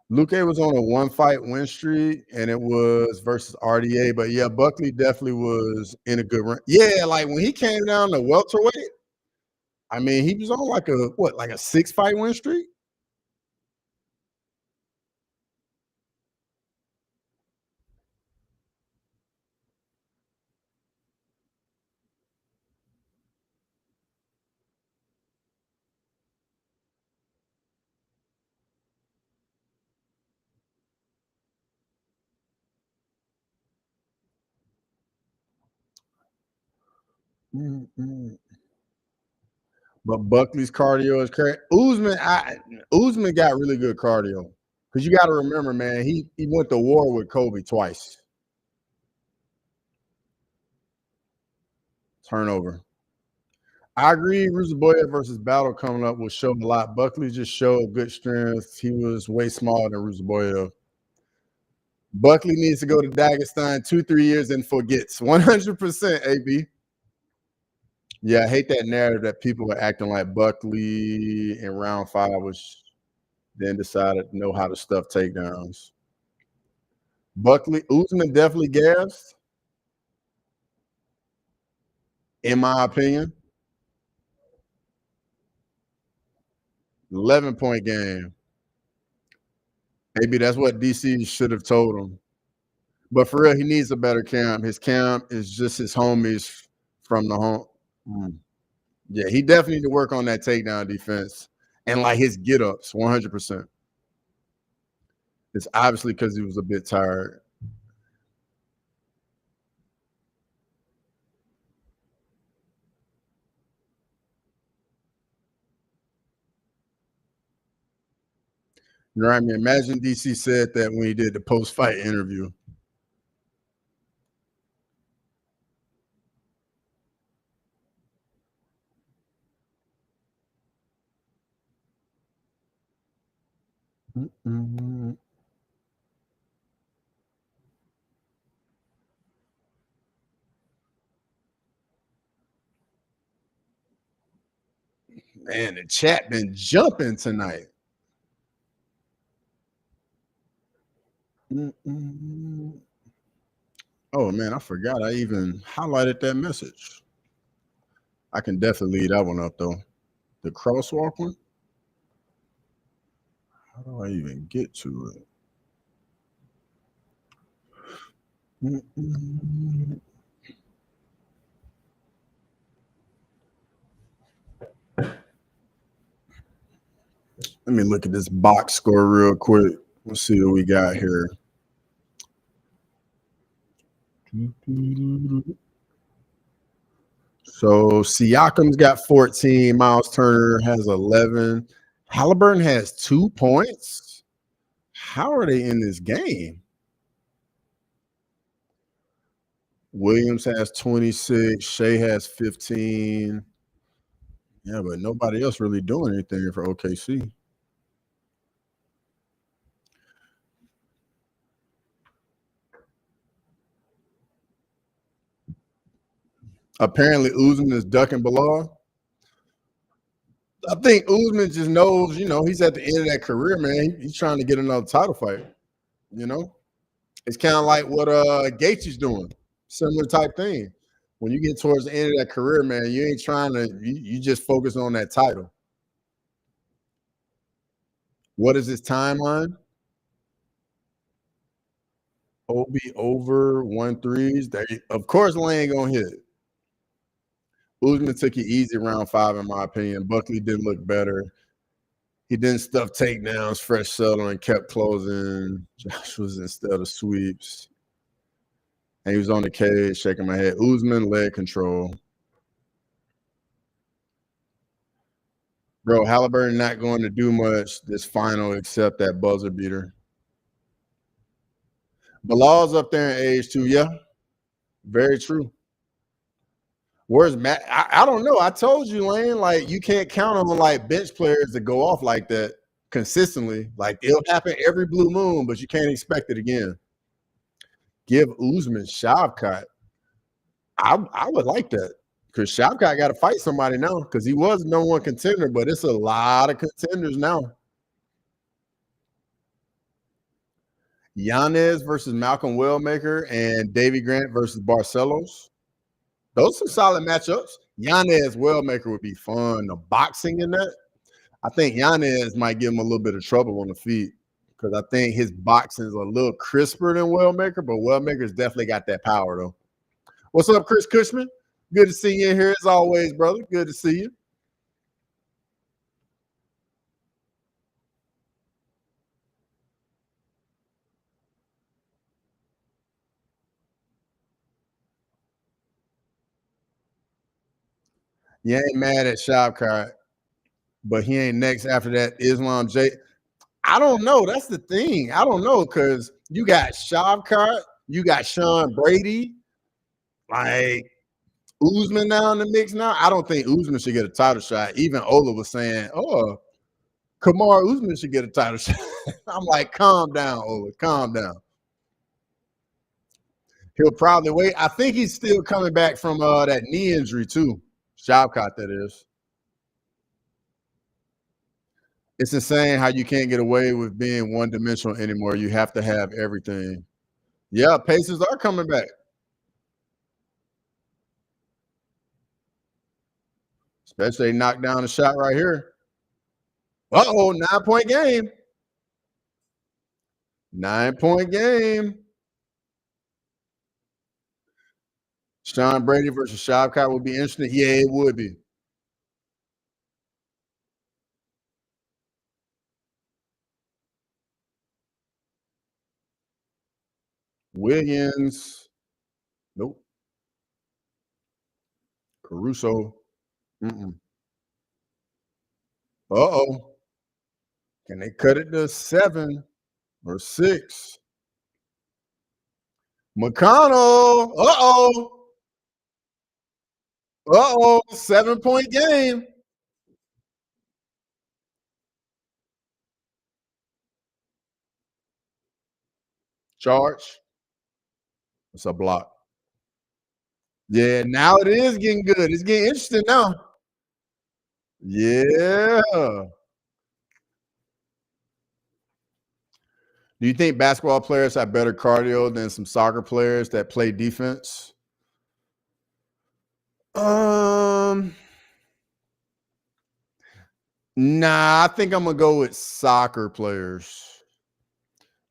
Luke was on a 1-fight win streak, and it was versus RDA. But yeah, Buckley definitely was in a good run. Yeah, like when he came down to welterweight, I mean, he was on like a 6-fight win streak. Mm-mm. But Buckley's cardio is crazy. Usman got really good cardio. Because you got to remember, man, he went to war with Kobe twice. Turnover. I agree. Ruziboya versus Battle coming up will show a lot. Buckley just showed good strength. He was way smaller than Ruziboya. Buckley needs to go to Dagestan 2-3 years and forgets 100%. AB. Yeah, I hate that narrative that people are acting like Buckley in round 5 was then decided to know how to stuff takedowns. Buckley, Usman definitely gassed, in my opinion. 11-point game. Maybe that's what DC should have told him. But for real, he needs a better camp. His camp is just his homies from the home. Yeah, he definitely need to work on that takedown defense and like his get ups 100%. It's obviously because he was a bit tired. You know what I mean? Imagine DC said that when he did the post fight interview. Man, the chat been jumping tonight. Oh man, I forgot I even highlighted that message. I can definitely leave that one up though. The crosswalk one. How do I even get to it? Let me look at this box score real quick. Let's see what we got here. So Siakam's got 14. Miles Turner has 11. Halliburton has 2 points. How are they in this game? Williams has 26. Shea has 15. Yeah, but nobody else really doing anything for OKC. Apparently, Usman is ducking Bilal. I think Usman just knows, he's at the end of that career, man. He's trying to get another title fight. It's kind of like what Gates is doing. Similar type thing. When you get towards the end of that career, man, you ain't trying to. You just focus on that title. What is his timeline? Obi over 1-3s. Of course, Lane gonna hit. Usman took it easy round 5, in my opinion. Buckley didn't look better. He didn't stuff takedowns, fresh settle, and kept closing. Josh was instead of sweeps. And he was on the cage, shaking my head. Usman leg control. Bro, Halliburton not going to do much this final except that buzzer beater. Bilal's up there in age too. Yeah, very true. Where's Matt? I don't know. I told you, Lane, like you can't count on like bench players to go off like that consistently. Like it'll happen every blue moon, but you can't expect it again. Give Usman Shavkat. I would like that because Shavkat got to fight somebody now because he was no one contender, but it's a lot of contenders now. Yanez versus Malcolm Wellmaker and Davy Grant versus Barcelos. Those are some solid matchups. Yanez Wellmaker would be fun. The boxing in that, I think Yanez might give him a little bit of trouble on the feet because I think his boxing is a little crisper than Wellmaker, but Wellmaker's definitely got that power though. What's up, Chris Cushman? Good to see you in here as always, brother. Good to see you. You ain't mad at Shavkat, but he ain't next after that Islam J. I don't know. That's the thing. I don't know because you got Shavkat, you got Sean Brady, like Usman now in the mix now. I don't think Usman should get a title shot. Even Ola was saying, "Oh, Kamar Usman should get a title shot." I'm like, calm down, Ola, calm down. He'll probably wait. I think he's still coming back from that knee injury too. Shavkat, that is. It's insane how you can't get away with being one dimensional anymore. You have to have everything. Yeah, Pacers are coming back. Especially they knocked down a shot right here. Uh-oh, 9-point game. 9-point game. Sean Brady versus Shavkat would be interesting. Yeah, it would be. Wiggins. Nope. Caruso. Mm-mm. Uh-oh. Can they cut it to 7 or 6? McConnell. Uh-oh. Uh-oh. 7-point game. Charge. It's a block. Yeah, now it is getting good. It's getting interesting now. Yeah. Do you think basketball players have better cardio than some soccer players that play defense? Um, nah, I think I'm gonna go with soccer players.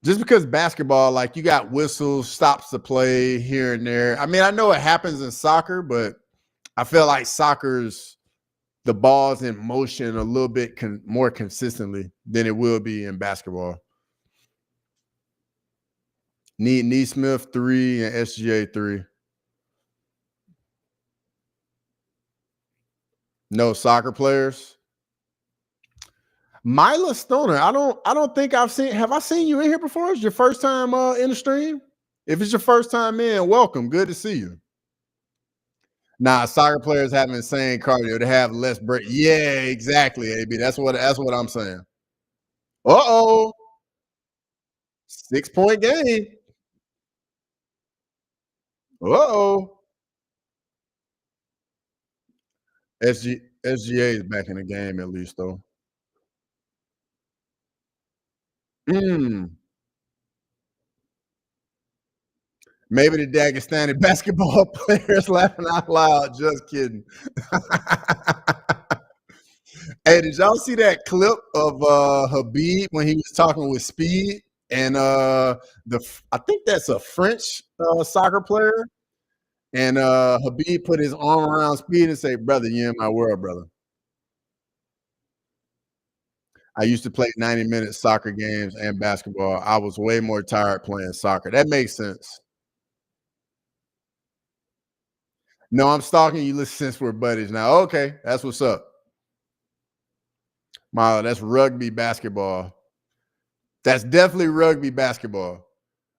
Just because basketball, like you got whistles, stops the play here and there. I mean, I know it happens in soccer, but I feel like soccer's the ball's in motion a little bit more consistently than it will be in basketball. Neesmith 3 and SGA 3. No soccer players. Mila Stoner. I don't think I've seen. Have I seen you in here before? Is your first time in the stream? If it's your first time in, welcome. Good to see you. Nah, soccer players have insane cardio. They have less break. Yeah, exactly, AB. That's what I'm saying. Uh-oh. 6-point game. Uh-oh. SGA is back in the game at least though. Mm. Maybe the Dagestani basketball players laughing out loud. Just kidding. Hey, did y'all see that clip of Habib when he was talking with Speed and I think that's a French soccer player, and Habib put his arm around Speed and say, "Brother, you in my world, brother. I used to play 90-minute soccer games and basketball. I was way more tired playing soccer." That makes sense. No, I'm stalking you since we're buddies now. Okay, that's what's up. Milo, that's rugby basketball. That's definitely rugby basketball.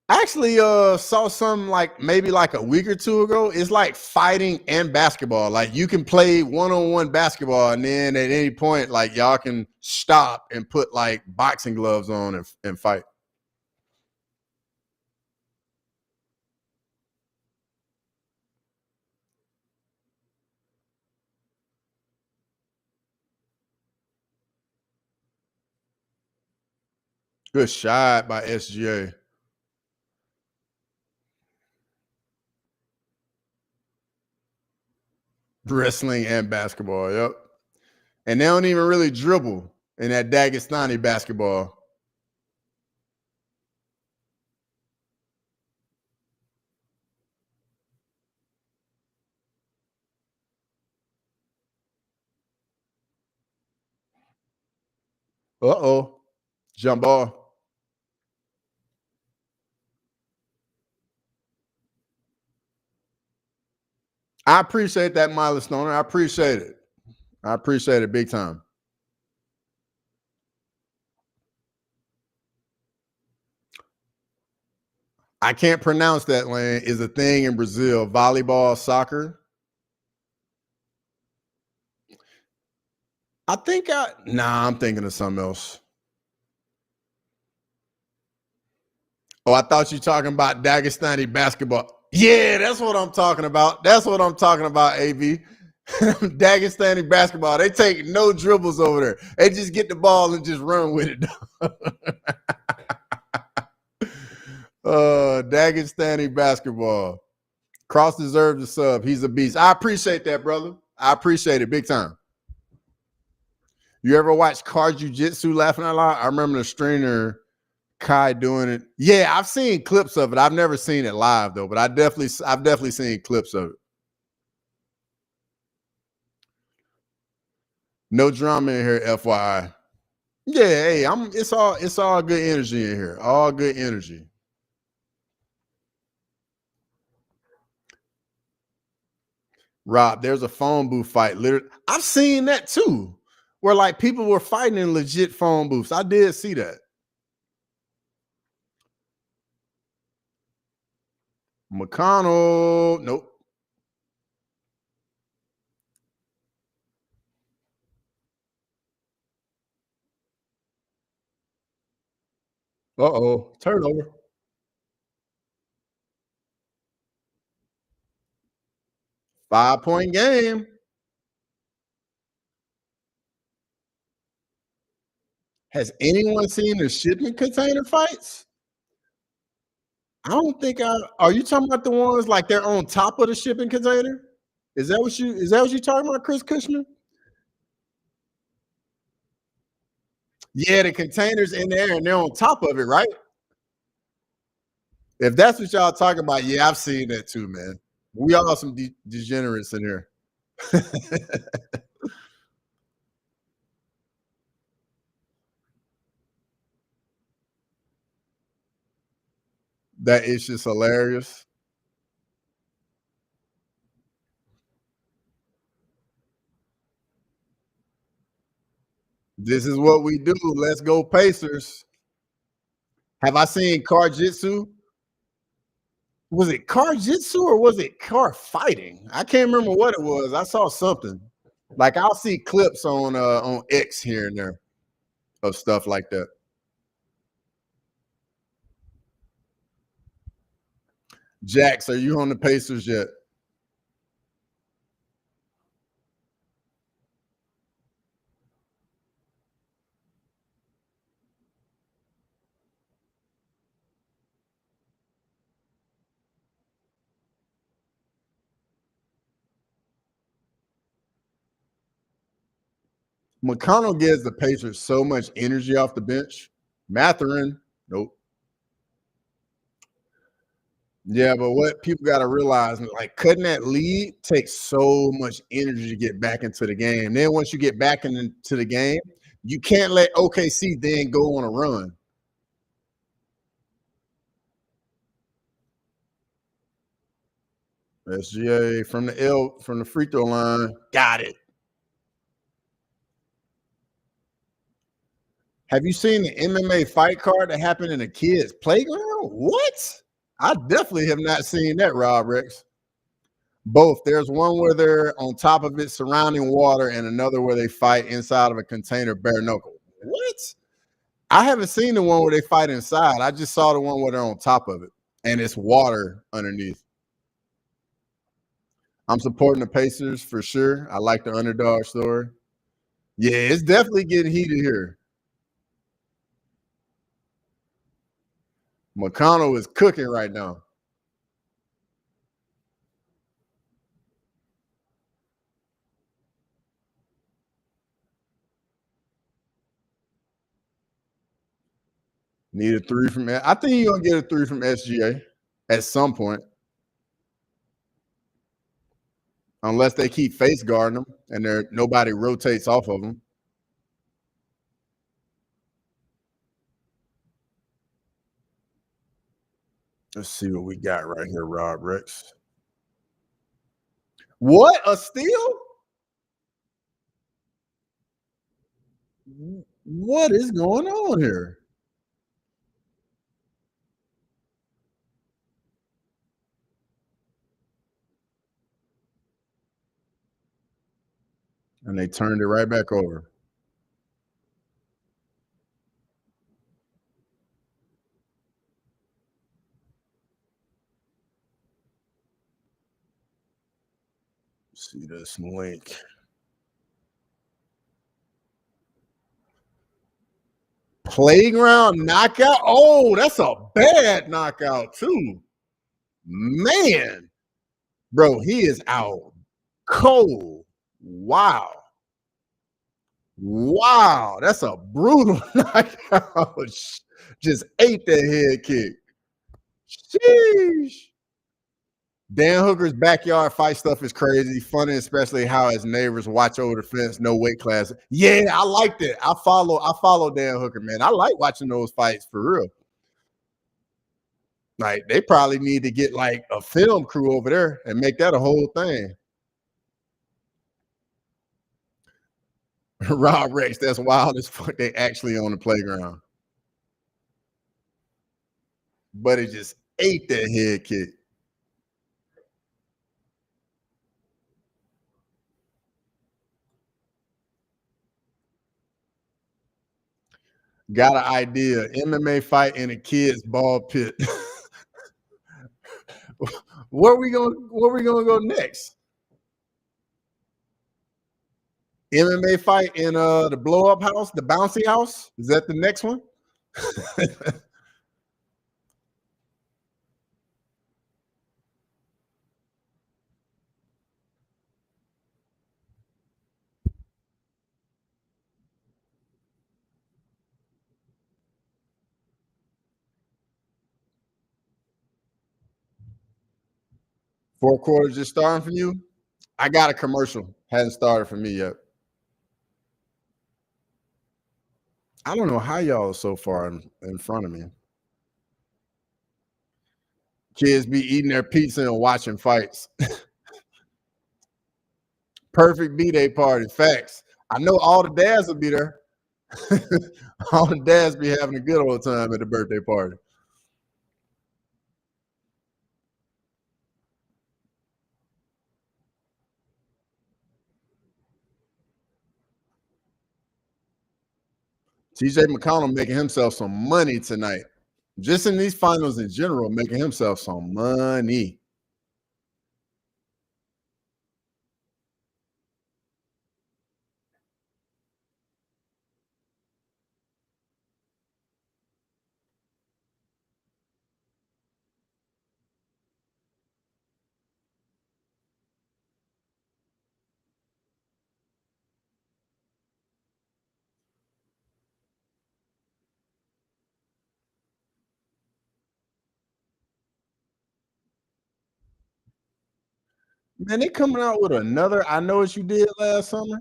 I actually saw some like maybe like a week or two ago. It's like fighting and basketball. Like you can play one-on-one basketball, and then at any point, like y'all can stop and put like boxing gloves on and fight. Good shot by SGA. Wrestling and basketball. Yep. And they don't even really dribble in that Dagestani basketball. Uh-oh. Jump ball. I appreciate that, milestone. I appreciate it. I appreciate it big time. I can't pronounce that, Lane. Is a thing in Brazil. Volleyball, soccer. I'm thinking of something else. Oh, I thought you were talking about Dagestani basketball. Yeah, that's what I'm talking about. That's what I'm talking about, AB. Dagestani basketball. They take no dribbles over there. They just get the ball and just run with it. Dagestani basketball. Cross deserves a sub. He's a beast. I appreciate that, brother. I appreciate it big time. You ever watch car jiu-jitsu laughing out loud? I remember the trainer Kai doing it. Yeah, I've seen clips of it. I've never seen it live though, but I've definitely seen clips of it. No drama in here, FYI. Yeah, hey, it's all good energy in here. All good energy. Rob, there's a phone booth fight. Literally, I've seen that too, where like people were fighting in legit phone booths. I did see that. McConnell, nope. Uh-oh, turnover. 5-point game. Has anyone seen the shipping container fights? I don't think are you talking about the ones like they're on top of the shipping container? Is that what you talking about, Chris Cushman? Yeah, the container's in there and they're on top of it, right? If that's what y'all talking about, yeah, I've seen that too, man. We all some degenerates in here. That is just hilarious. This is what we do. Let's go Pacers. Have I seen car jitsu? Was it car jitsu or was it car fighting? I can't remember what it was. I saw something. Like I'll see clips on X here and there of stuff like that. Jax, are you on the Pacers yet? McConnell gives the Pacers so much energy off the bench. Matherin, nope. Yeah, but what people got to realize, like cutting that lead takes so much energy to get back into the game. Then once you get back into the game, you can't let OKC then go on a run. SGA from the free throw line. Got it. Have you seen the MMA fight card that happened in a kid's playground? What? I definitely have not seen that, Rob Rex. Both. There's one where they're on top of it surrounding water and another where they fight inside of a container bare knuckle. What? I haven't seen the one where they fight inside. I just saw the one where they're on top of it and it's water underneath. I'm supporting the Pacers for sure. I like the underdog story. Yeah, it's definitely getting heated here. McConnell is cooking right now. Need a three from I think you're gonna get a three from SGA at some point. Unless they keep face guarding them and there nobody rotates off of them. Let's see what we got right here, Rob Rex. What? A steal? What is going on here? And they turned it right back over. See this link. Playground knockout. Oh, that's a bad knockout, too. Man, bro, he is out cold. Wow. Wow. That's a brutal knockout. Just ate that head kick. Sheesh. Dan Hooker's backyard fight stuff is crazy, funny, especially how his neighbors watch over the fence, no weight class. Yeah, I like that. I follow Dan Hooker, man. I like watching those fights for real. Like they probably need to get like a film crew over there and make that a whole thing. Rob Rex, that's wild as fuck. They actually on the playground, but it just ate that head kick. Got an idea. MMA fight in a kid's ball pit. Where we gonna go next? MMA fight in the blow up house, the bouncy house. Is that the next one? Four quarters just starting for you. I got a commercial. Hasn't started for me yet. I don't know how y'all are so far in front of me. Kids be eating their pizza and watching fights. Perfect B-Day party. Facts. I know all the dads will be there. All the dads be having a good old time at the birthday party. TJ McConnell making himself some money tonight. Just in these finals in general, making himself some money. Man, they coming out with another I Know What You Did Last Summer.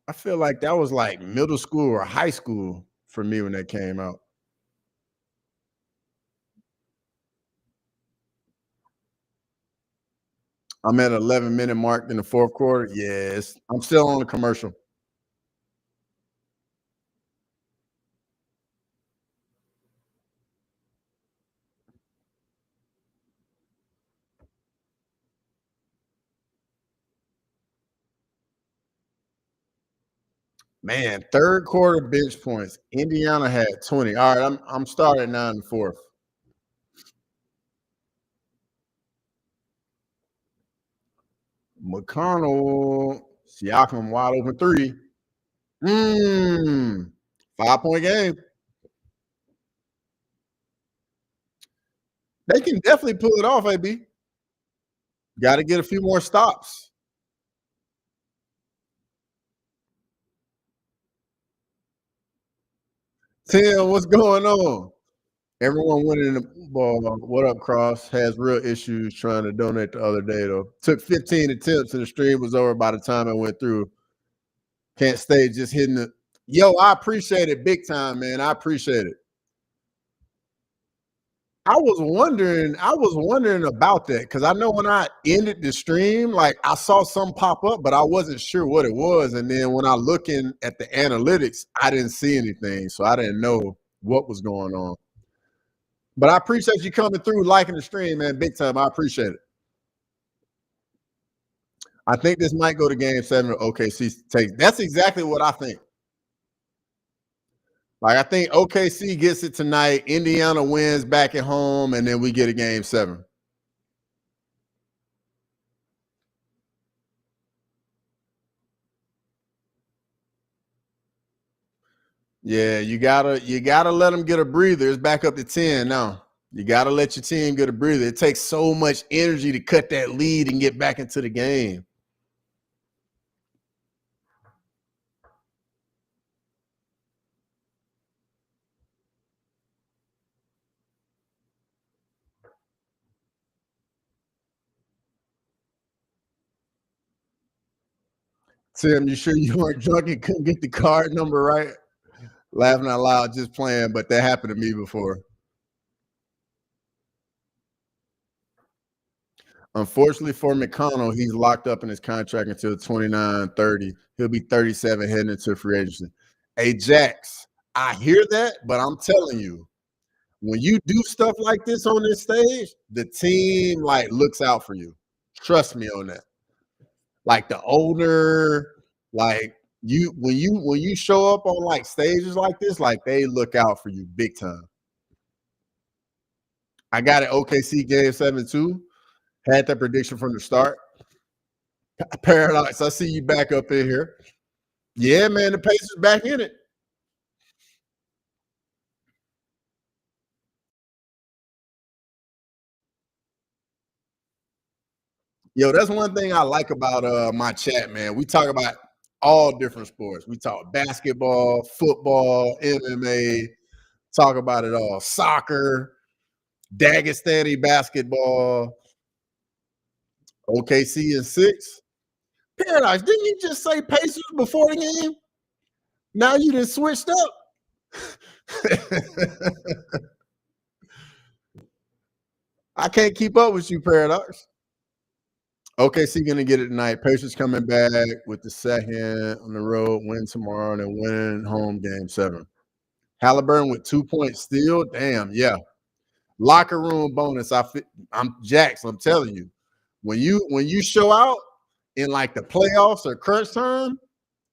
I feel like that was like middle school or high school for me when that came out. I'm at 11-minute mark in the fourth quarter. Yes, I'm still on the commercial. Man, third quarter bench points. Indiana had 20. All right, I'm starting now in the fourth. McConnell, Siakam wide open three. 5-point game. They can definitely pull it off, AB. Got to get a few more stops. Tim, what's going on? Everyone winning the ball. What up, Cross? Has real issues trying to donate the other day, though. Took 15 attempts and the stream was over by the time it went through. Can't stay just hitting it. Yo, I appreciate it big time, man. I appreciate it. I was wondering about that because I know when I ended the stream, like I saw some pop up, but I wasn't sure what it was. And then when I looking at the analytics, I didn't see anything, so I didn't know what was going on. But I appreciate you coming through, liking the stream, man. Big time. I appreciate it. I think this might go to game 7 of OKC takes. That's exactly what I think. Like I think OKC gets it tonight. Indiana wins back at home, and then we get a game 7. Yeah, you gotta let them get a breather. It's back up to 10 now. You gotta let your team get a breather. It takes so much energy to cut that lead and get back into the game. Tim, you sure you weren't drunk and couldn't get the card number right? Laughing out loud, just playing, but that happened to me before. Unfortunately for McConnell, he's locked up in his contract until 29-30. He'll be 37 heading into free agency. Hey, Jax, I hear that, but I'm telling you, when you do stuff like this on this stage, the team like looks out for you. Trust me on that. Like the owner, like when you show up on like stages like this, like they look out for you big time. I got it. OKC game 7 too. Had that prediction from the start. Paradox, I see you back up in here. Yeah, man, the Pacers back in it. Yo, that's one thing I like about my chat, man. We talk about all different sports. We talk basketball, football, MMA, talk about it all. Soccer, Dagestani basketball, OKC in 6. Paradise, didn't you just say Pacers before the game? Now you done switched up. I can't keep up with you, Paradox. OKC gonna get it tonight. Pacers coming back with the second on the road, win tomorrow, and then win home game 7. Halliburton with 2 points steal. Damn, yeah. Locker room bonus. I'm Jax. I'm telling you, when you show out in like the playoffs or crunch time,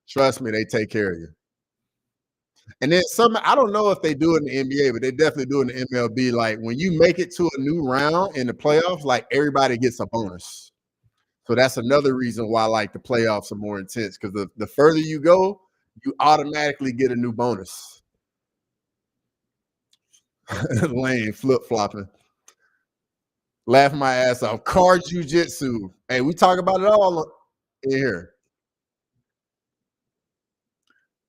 trust me, they take care of you. And then I don't know if they do it in the NBA, but they definitely do it in the MLB. Like when you make it to a new round in the playoffs, like everybody gets a bonus. So that's another reason why like the playoffs are more intense because the further you go, you automatically get a new bonus. Lane flip flopping, laughing my ass off. Car jujitsu. Hey, we talk about it all in here.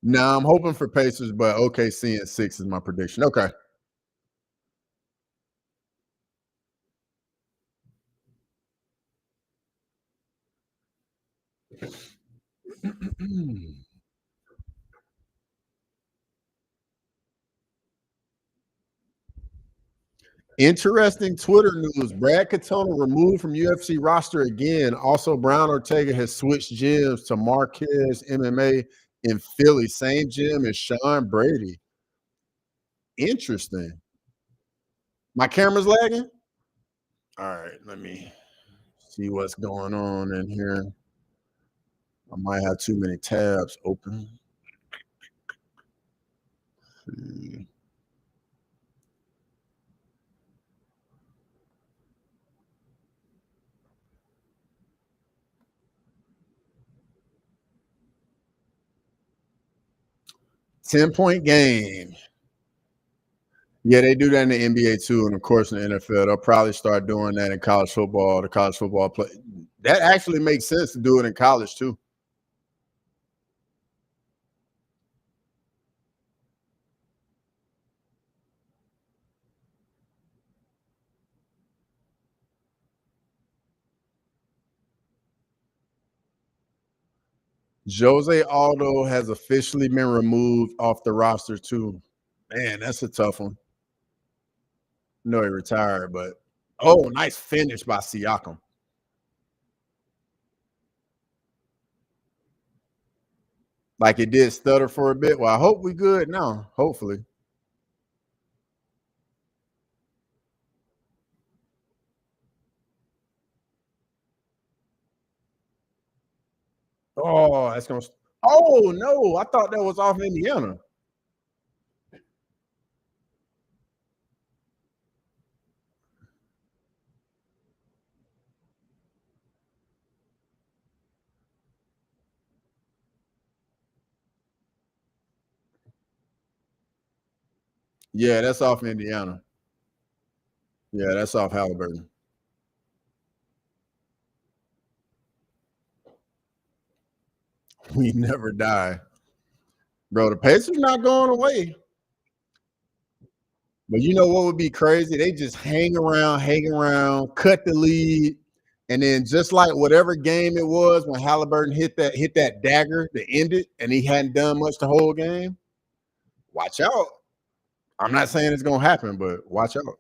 Now I'm hoping for Pacers, but OKC in 6 is my prediction. Okay. Interesting Twitter news. Brad Katona removed from UFC roster again. Also, Brown Ortega has switched gyms to Marquez MMA in Philly. Same gym as Sean Brady. Interesting. My camera's lagging? All right, let me see what's going on in here. I might have too many tabs open. 10-point game. Yeah, they do that in the NBA too, and of course in the NFL. They'll probably start doing that in college football. The college football play that actually makes sense to do it in college too. Jose Aldo has officially been removed off the roster too. Man, that's a tough one. No, he retired, but oh, nice finish by Siakam. Like it did stutter for a bit. Well, I hope we good now. Hopefully. Oh, that's gonna. Oh no, I thought that was off Indiana. Yeah, that's off Indiana. Yeah, that's off Halliburton. We never die, bro. The Pacers not going away. But you know what would be crazy? They just hang around, cut the lead, and then just like whatever game it was when Halliburton hit that dagger to end it, and he hadn't done much the whole game. Watch out. I'm not saying it's gonna happen, but watch out.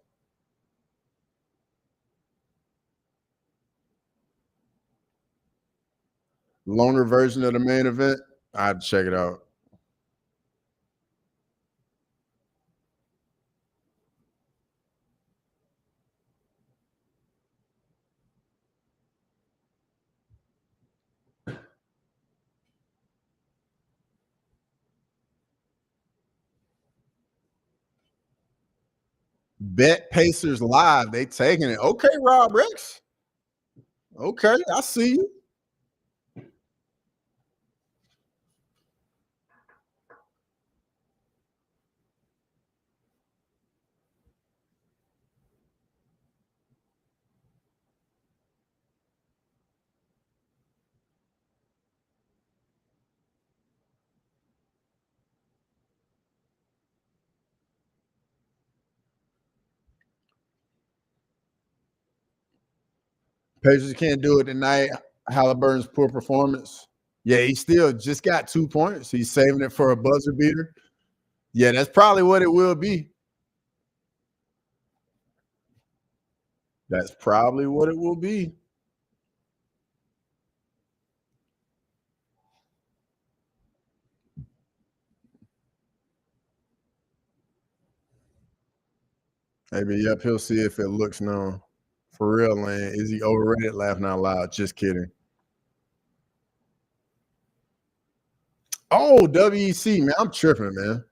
Longer version of the main event. I'd check it out. Bet Pacers live. They taking it. Okay, Rob Rex. Okay, I see you. Pacers can't do it tonight. Halliburton's poor performance. Yeah, he still just got 2 points. He's saving it for a buzzer beater. Yeah, that's probably what it will be. That's probably what it will be. Maybe, yep, he'll see if it looks known. For real, man. Is he overrated? Laughing out loud. Just kidding. Oh, WEC, man. I'm tripping, man.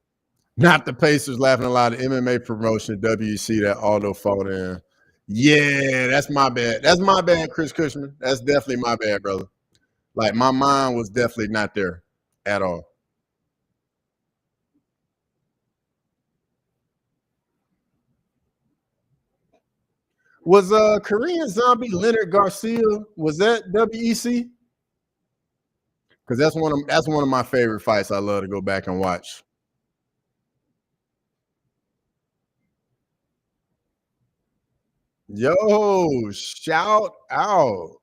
Not the Pacers laughing a lot of MMA promotion, WEC that Aldo fought in. Yeah, that's my bad. That's my bad, Chris Cushman. That's definitely my bad, brother. Like my mind was definitely not there at all. Was Korean Zombie Leonard Garcia? Was that WEC? Because that's one of my favorite fights. I love to go back and watch. Yo, shout out!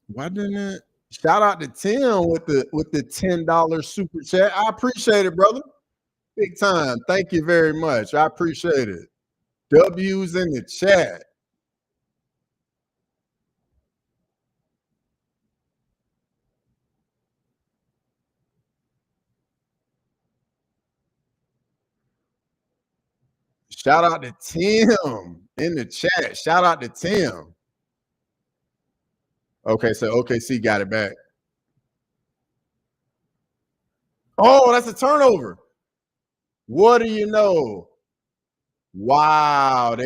Why didn't it? Shout out to Tim with the $10 super chat. I appreciate it, brother. Big time. Thank you very much. I appreciate it. W's in the chat. Shout out to Tim in the chat. Shout out to Tim. Okay, so OKC got it back. Oh, that's a turnover. What do you know? Wow.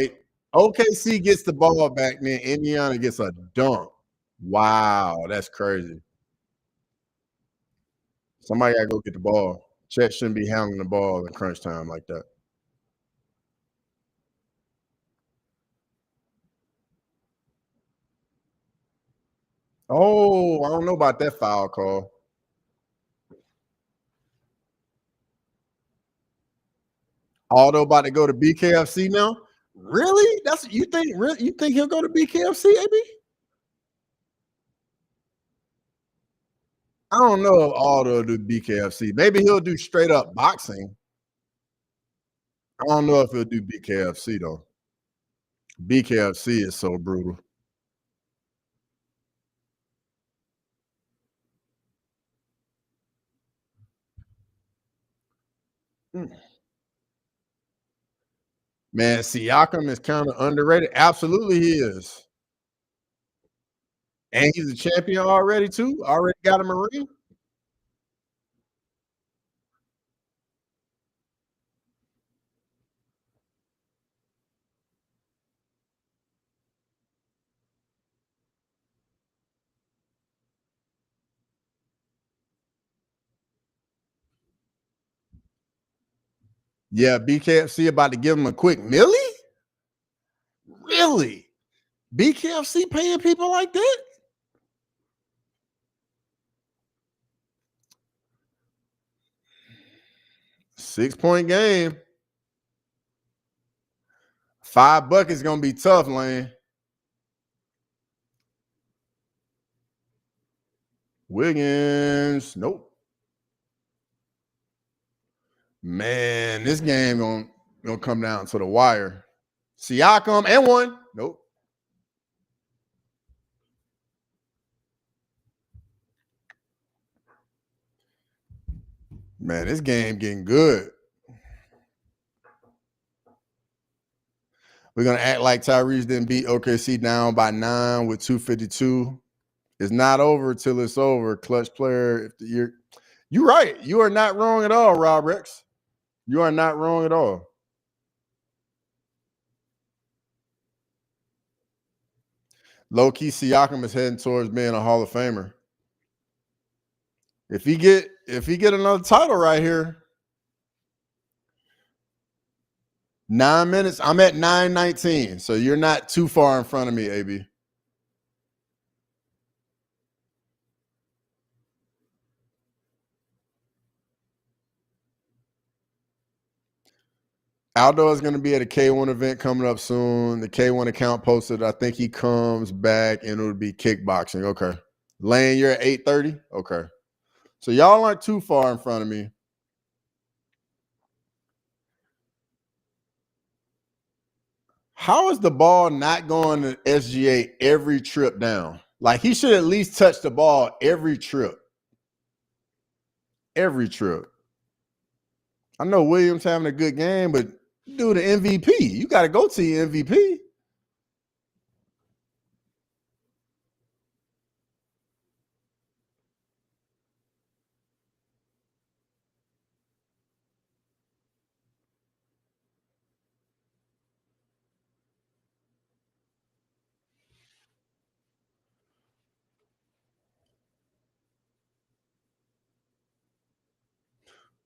OKC gets the ball back, then Indiana gets a dunk. Wow, that's crazy. Somebody gotta go get the ball. Chet shouldn't be handling the ball in crunch time like that. Oh, I don't know about that foul call. Aldo about to go to BKFC now. Really? That's you think? Really? You think he'll go to BKFC, AB? I don't know if Aldo do BKFC. Maybe he'll do straight up boxing. I don't know if he'll do BKFC though. BKFC is so brutal. Mm. Man, Siakam is kind of underrated. Absolutely, he is. And he's a champion already too. Already got him a ring. Yeah, BKFC about to give him a quick millie. Really? BKFC paying people like that? 6-point game. 5 buckets gonna be tough, Lane. Wiggins. Nope. Man, this game gonna come down to the wire. Siakam and one. Nope. Man, this game getting good. We're gonna act like Tyrese didn't beat OKC down by 9 with 2:52. It's not over till it's over. Clutch player. You're right. You are not wrong at all, Rob Rex. You are not wrong at all. Low key, Siakam is heading towards being a Hall of Famer. If he get another title right here, 9 minutes. I'm at 9:19, so you're not too far in front of me, AB. Aldo is going to be at a K1 event coming up soon. The K1 account posted. I think he comes back and it would be kickboxing. Okay. Lane, you're at 8:30. Okay. So y'all aren't too far in front of me. How is the ball not going to SGA every trip down? Like he should at least touch the ball every trip. Every trip. I know Williams having a good game, but dude, the MVP. You got to go to your MVP.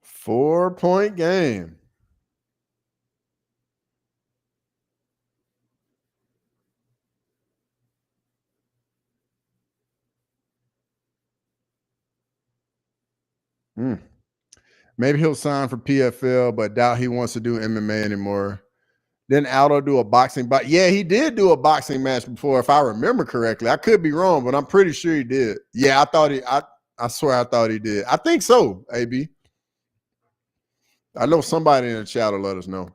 Four-point game. Maybe he'll sign for PFL, but doubt he wants to do MMA anymore. Didn't Aldo do a boxing? But yeah, he did do a boxing match before, if I remember correctly. I could be wrong, but I'm pretty sure he did. Yeah, I swear I thought he did. I think so, AB. I know somebody in the chat will let us know.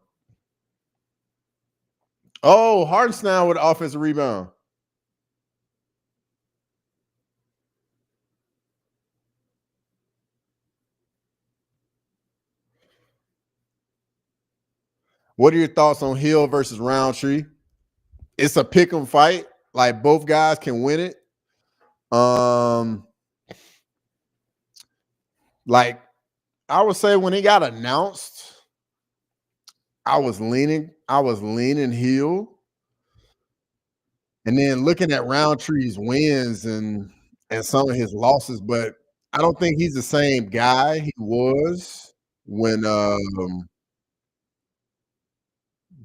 Oh, Hardenstein with the offensive rebound. What are your thoughts on Hill versus Roundtree? It's a pick 'em fight. Like both guys can win it. Like I would say when he got announced, I was leaning Hill. And then looking at Roundtree's wins and some of his losses, but I don't think he's the same guy he was when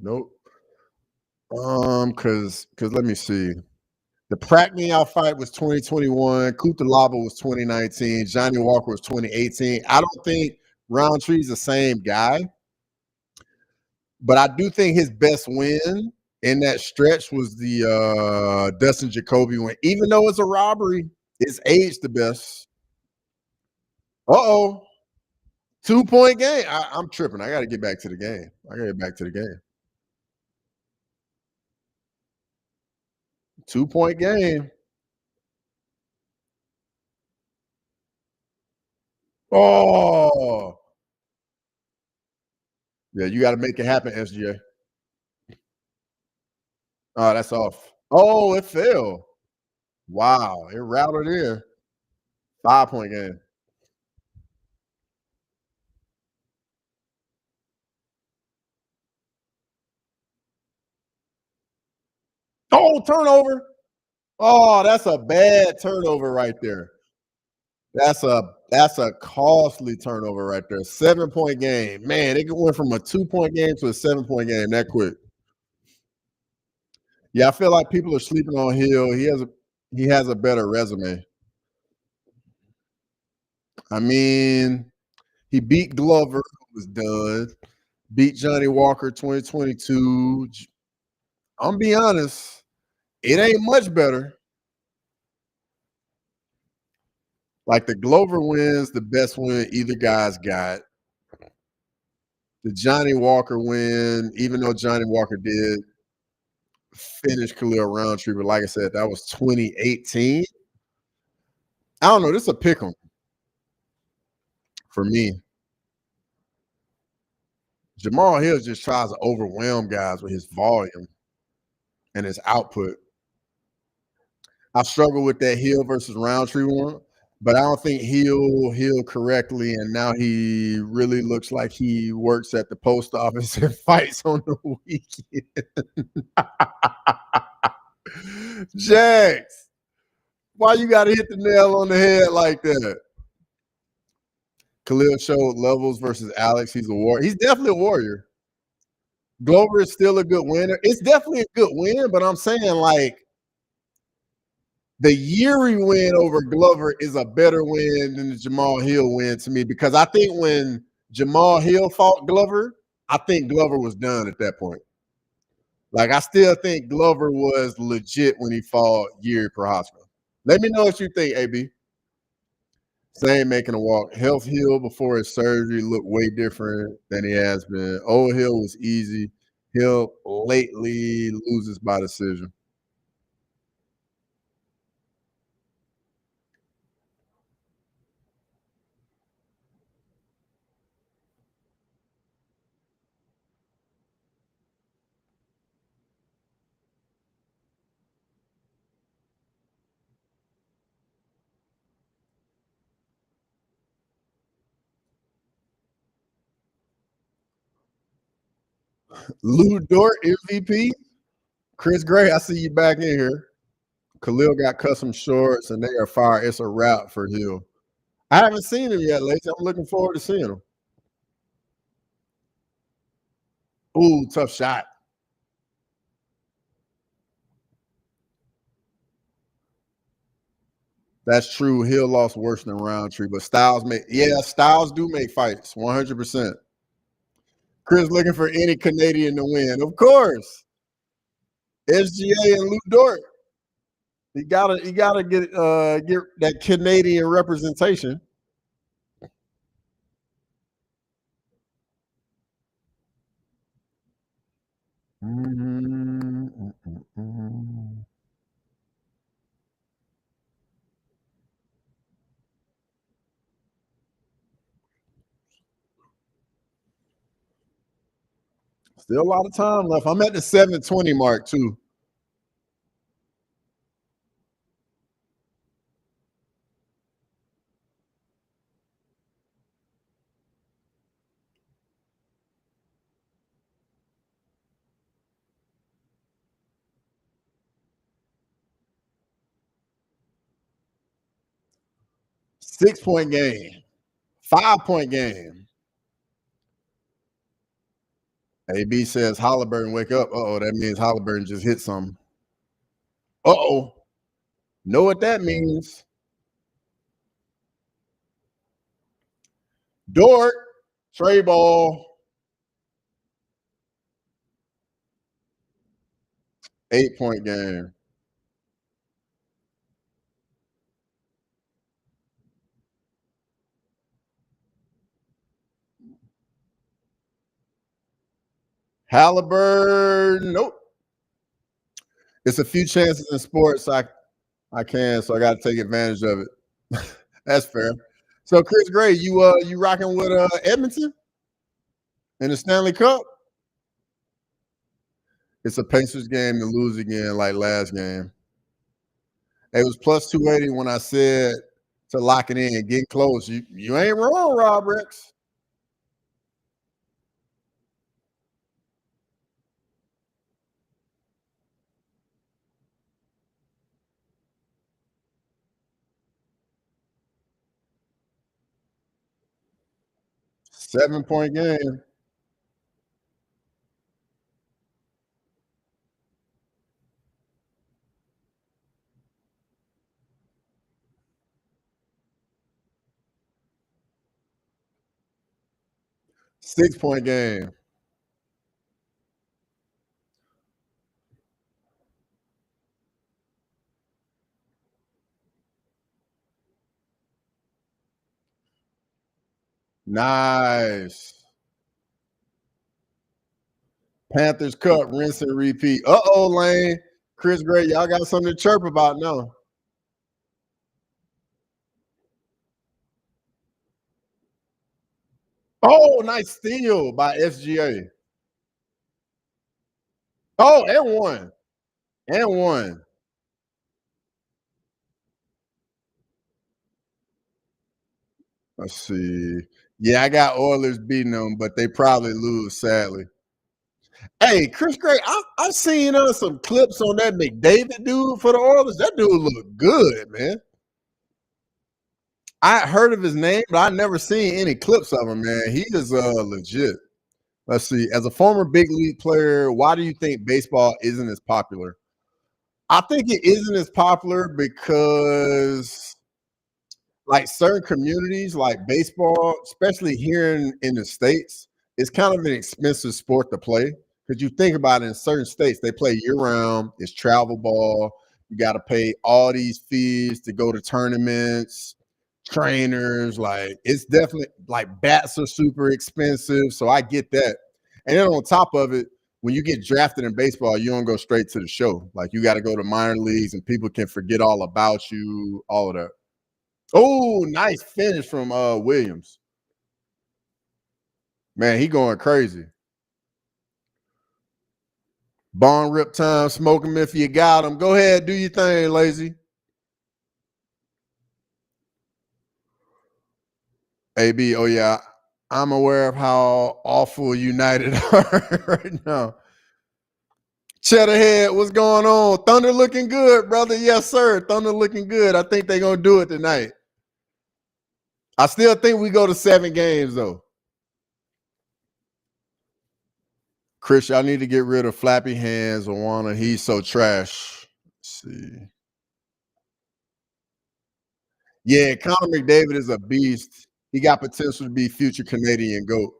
nope. Cause let me see. The Pragniow fight was 2021, Kutalaba was 2019, Johnny Walker was 2018. I don't think Roundtree's the same guy, but I do think his best win in that stretch was the Dustin Jacoby win. Even though it's a robbery, it's aged the best. Uh-oh. 2-point game. I'm tripping. I got to get back to the game. I got to get back to the game. 2-point game. Oh, yeah. You got to make it happen, SGA. Oh, that's off. Oh, it fell. Wow, it routed in. 5-point game. Oh, turnover. Oh, that's a bad turnover right there. That's a costly turnover right there. 7-point game. Man, it went from a 2-point game to a 7-point game that quick. Yeah, I feel like people are sleeping on Hill. He has a better resume. I mean, he beat Glover, who was done. Beat Johnny Walker 2022. I'm be honest, it ain't much better. Like the Glover wins, the best win either guy's got. The Johnny Walker win, even though Johnny Walker did finish Khalil Roundtree, but like I said, that was 2018. I don't know. This is a pick 'em for me. Jamal Hill just tries to overwhelm guys with his volume and his output. I struggle with that Hill versus Roundtree one, but I don't think Hill correctly, and now he really looks like he works at the post office and fights on the weekend. Jax, why you got to hit the nail on the head like that? Khalil showed levels versus Alex. He's a warrior. He's definitely a warrior. Glover is still a good winner. It's definitely a good win, but I'm saying like the Yuri win over Glover is a better win than the Jamal Hill win to me because I think when Jamal Hill fought Glover, I think Glover was done at that point. Like I still think Glover was legit when he fought Yuri Prohaska. Let me know what you think, AB. Same making a walk. Health Hill before his surgery looked way different than he has been. Old Hill was easy. Hill lately loses by decision. Lou Dort MVP. Chris Gray, I see you back in here. Khalil got custom shorts and they are fire. It's a wrap for Hill. I haven't seen him yet, Lacey. I'm looking forward to seeing him. Ooh, tough shot. That's true. Hill lost worse than Roundtree, but Styles do make fights, 100%. Chris looking for any Canadian to win. Of course. SGA and Lou Dort. You gotta get that Canadian representation. Still a lot of time left. I'm at the 720 mark too. 6-point game. 5-point game. AB says Halliburton wake up. Uh-oh, that means Halliburton just hit something. Uh-oh. Know what that means. Dort, Trey ball. 8-point game. Halliburton, nope. It's a few chances in sports I can, so I got to take advantage of it. That's fair. So, Chris Gray, you rocking with Edmonton in the Stanley Cup? It's a Pacers game to lose again, like last game. It was plus 280 when I said to lock it in, get close. You ain't wrong, Rob Rex. Seven-point game. Six-point game. Nice. Panthers Cup, rinse and repeat. Uh-oh, Lane. Chris Gray, y'all got something to chirp about now. Oh, nice steal by SGA. Oh, and one. And one. Let's see. Yeah, I got Oilers beating them, but they probably lose, sadly. Hey, Chris Gray, I've seen some clips on that McDavid dude for the Oilers. That dude look good, man. I heard of his name, but I never seen any clips of him, man. He is legit. Let's see. As a former big league player, why do you think baseball isn't as popular? I think it isn't as popular because like certain communities, like baseball, especially here in the States, it's kind of an expensive sport to play. Because you think about it, in certain states, they play year round, it's travel ball. You got to pay all these fees to go to tournaments, trainers. Like, it's definitely like bats are super expensive. So I get that. And then on top of it, when you get drafted in baseball, you don't go straight to the show. Like, you got to go to minor leagues and people can forget all about you, all of that. Oh, nice finish from Williams. Man, he going crazy. Bond rip time, smoke him if you got him. Go ahead, do your thing, lazy. AB, oh yeah, I'm aware of how awful United are right now. Cheddarhead, what's going on? Thunder looking good, brother. Yes, sir. Thunder looking good. I think they're gonna do it tonight. I still think we go to 7 games though. Chris, y'all need to get rid of Flappy Hands or Wanna. He's so trash. Let's see. Yeah, Connor McDavid is a beast. He got potential to be future Canadian GOAT.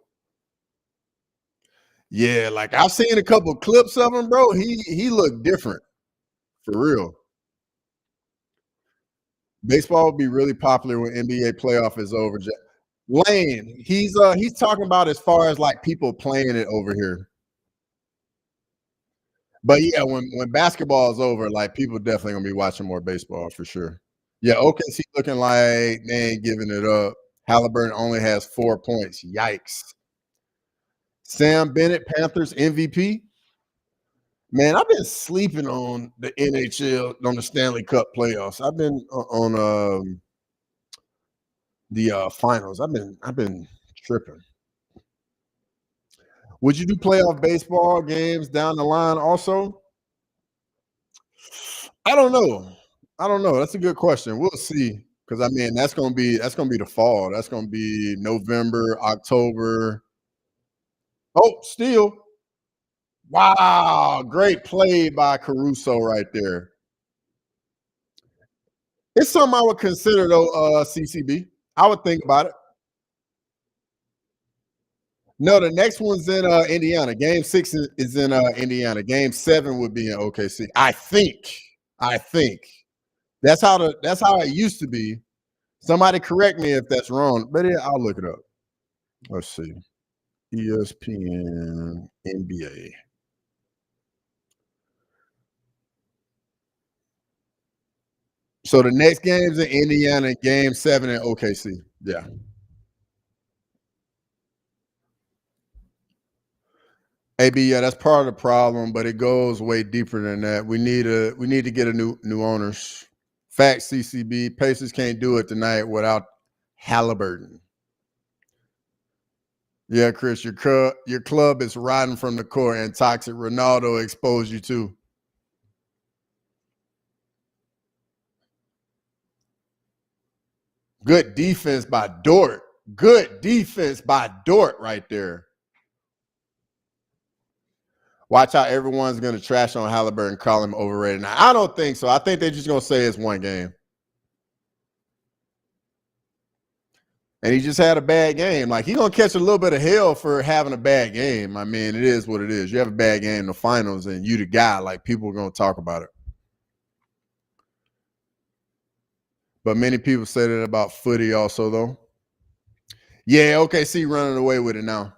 Yeah, like I've seen a couple clips of him, bro. He looked different for real. Baseball will be really popular when NBA playoff is over. Lane, he's talking about as far as like people playing it over here. But yeah, when basketball is over, like people definitely gonna be watching more baseball for sure. Yeah, OKC looking like they ain't giving it up. Halliburton only has 4 points. Yikes. Sam Bennett, Panthers MVP. Man, I've been sleeping on the NHL on the Stanley Cup playoffs. I've been on the finals. I've been tripping. Would you do playoff baseball games down the line also? I don't know. I don't know. That's a good question. We'll see. Because I mean, that's gonna be the fall. That's gonna be November, October. Oh, steal. Wow, great play by Caruso right there. It's something I would consider though, CCB. I would think about it. No, the next one's in Indiana. Game 6 is in Indiana. Game 7 would be in OKC. I think. I think. That's how it used to be. Somebody correct me if that's wrong, but yeah, I'll look it up. Let's see. ESPN NBA. So the next game's in Indiana, game 7 in OKC. Yeah. AB, yeah, that's part of the problem, but it goes way deeper than that. We need to get a new owners. Fact CCB, Pacers can't do it tonight without Halliburton. Yeah, Chris, your club is rotting from the core and toxic. Ronaldo exposed you too. Good defense by Dort. Good defense by Dort right there. Watch how everyone's going to trash on Halliburton, call him overrated. Now, I don't think so. I think they're just going to say it's one game. And he just had a bad game. Like, he's going to catch a little bit of hell for having a bad game. I mean, it is what it is. You have a bad game in the finals and you the guy. Like, people are going to talk about it. But many people say that about footy also, though. Yeah, OKC running away with it now.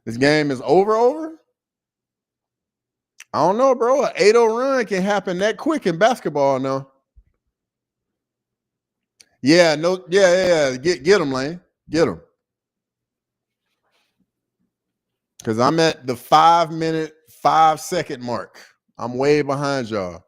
This game is over? I don't know, bro. An 8-0 run can happen that quick in basketball now. Yeah, no, yeah. Get him, Lane. Get him. Because I'm at the 5-minute, 5-second mark. I'm way behind y'all.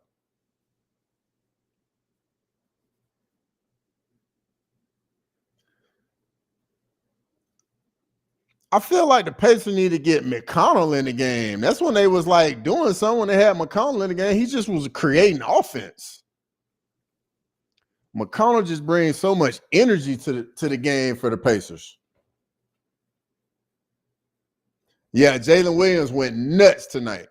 I feel like the Pacers need to get McConnell in the game. That's when they was like doing something when they had McConnell in the game. He just was creating offense. McConnell just brings so much energy to the game for the Pacers. Yeah, Jalen Williams went nuts tonight.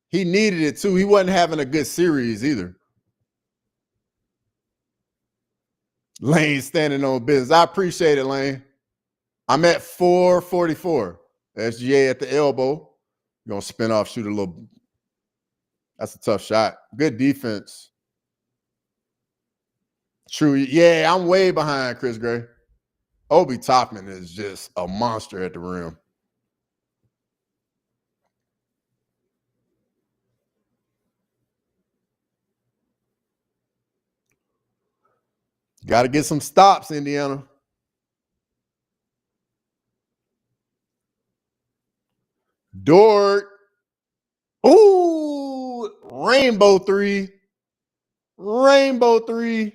He needed it too. He wasn't having a good series either. Lane standing on business. I appreciate it, Lane. I'm at 444. SGA at the elbow. You're going to spin off, shoot a little. That's a tough shot. Good defense. True. Yeah, I'm way behind Chris Gray. Obi Toppin is just a monster at the rim. Got to get some stops, Indiana. Dort. Ooh, rainbow three. Rainbow three.